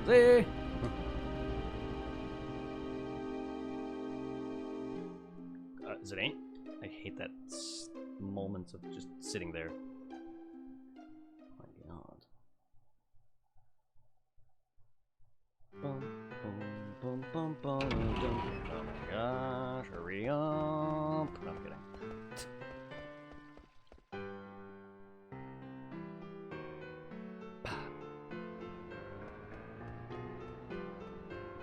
See? Is it ain't? I hate that moment of just sitting there. Oh my god. Bum, bum, bum, bum, bum, dum. Oh my gosh, hurry up. No, I'm kidding.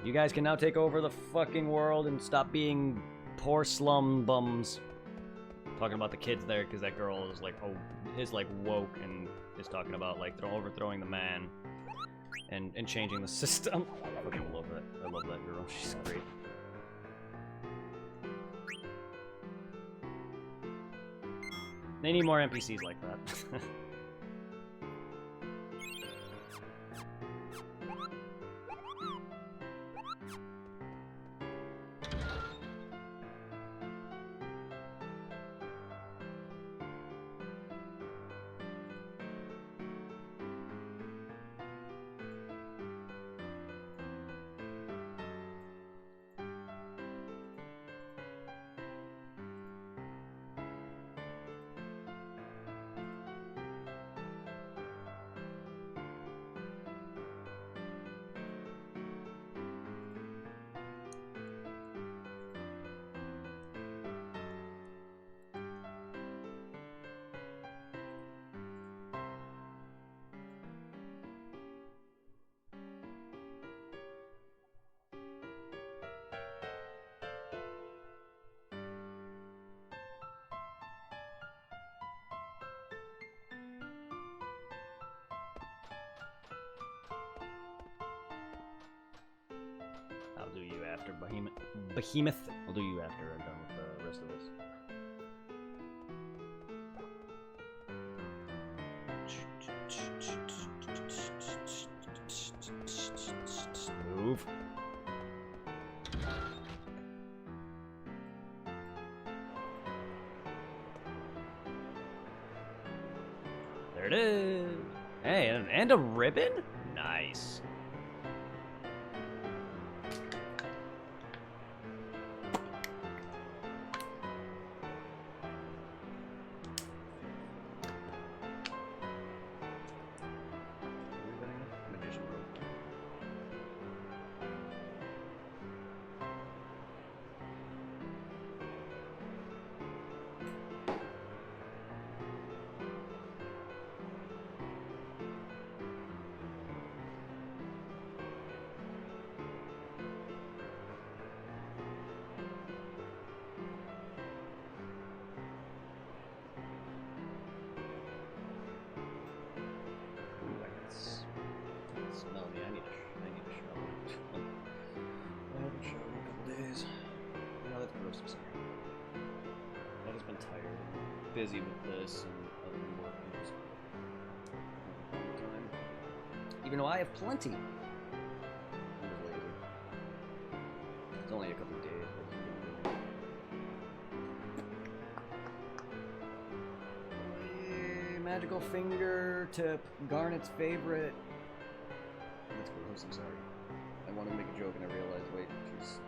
You guys can now take over the fucking world and stop being poor slum bums. Talking about the kids there, because that girl is like, woke and is talking about like overthrowing the man and changing the system. I fucking love that. I love that girl. She's great. They need more NPCs like that. I'll do you after Behemoth. I'll do you after I'm done with the rest of this. Move. There it is. Hey, and a ribbon? Nice. Busy with this and other work and just time. Even though I have plenty. I'm just lazy. It's only a couple of days. Magical fingertip, Garnet's favorite. That's gross, I'm sorry. I wanted to make a joke and I realized, wait, jeez.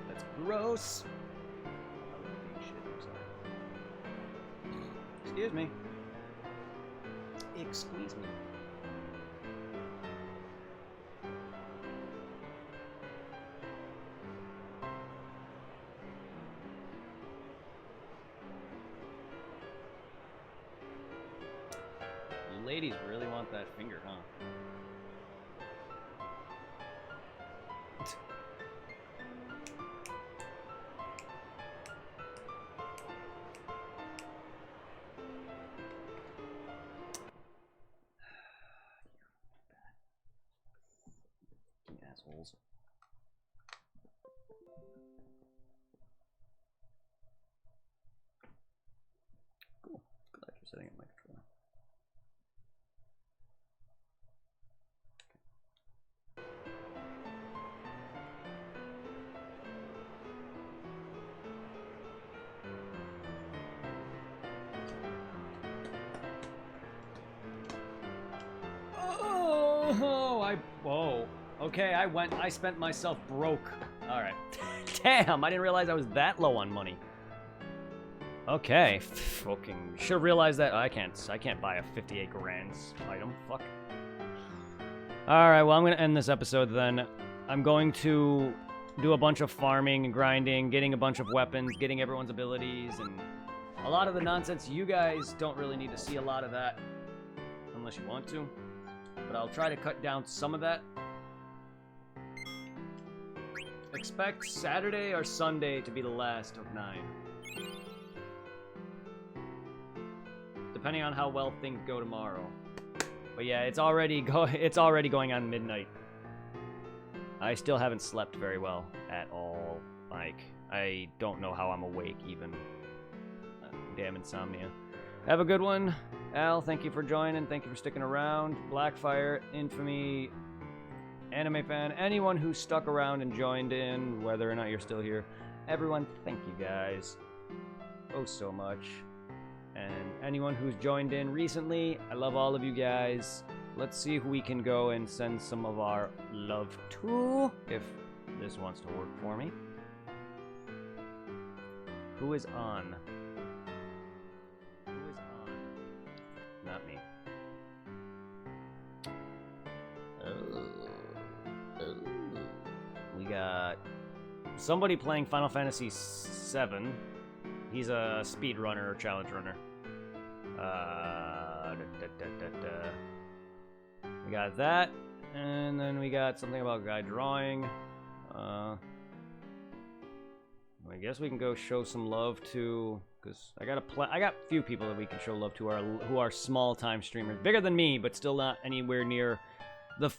That's gross. Excuse me. Excuse me. You ladies really want that finger, huh? Assholes. Cool. Glad you're setting up my controller. Oh, Whoa. Okay, I spent myself broke. Alright. Damn, I didn't realize I was that low on money. Okay. Fucking should have realized that. I can't buy a 58 grand item. Fuck. Alright, well, I'm gonna end this episode then. I'm going to do a bunch of farming and grinding, getting a bunch of weapons, getting everyone's abilities, and a lot of the nonsense. You guys don't really need to see a lot of that unless you want to, but I'll try to cut down some of that. Expect Saturday or Sunday to be the last of 9. Depending on how well things go tomorrow. But yeah, it's already going on midnight. I still haven't slept very well at all. Like, I don't know how I'm awake even. Damn insomnia. Have a good one. Al, thank you for joining. Thank you for sticking around. Blackfire, Infamy, Anime Fan, anyone who stuck around and joined in, whether or not you're still here. Everyone, thank you guys. Oh, so much. And anyone who's joined in recently, I love all of you guys. Let's see who we can go and send some of our love to, if this wants to work for me. Who is on? Who is on? Not me. We got somebody playing Final Fantasy VII. He's a speed runner or challenge runner. We got that, and then we got something about guy drawing. I guess we can go show some love to, because I got a few people that we can show love to who are small time streamers, bigger than me, but still not anywhere near the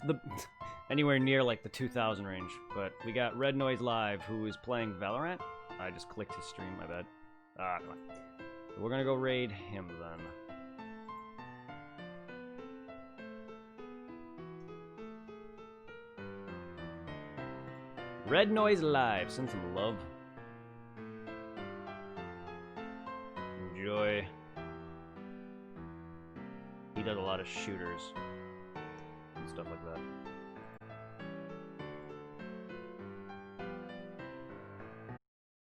anywhere near like the 2,000 range. But we got Red Noise Live, who is playing Valorant. I just clicked his stream, my bad. Come on. We're gonna go raid him then. Red Noise Live, send some love. Enjoy. He does a lot of shooters and stuff like that.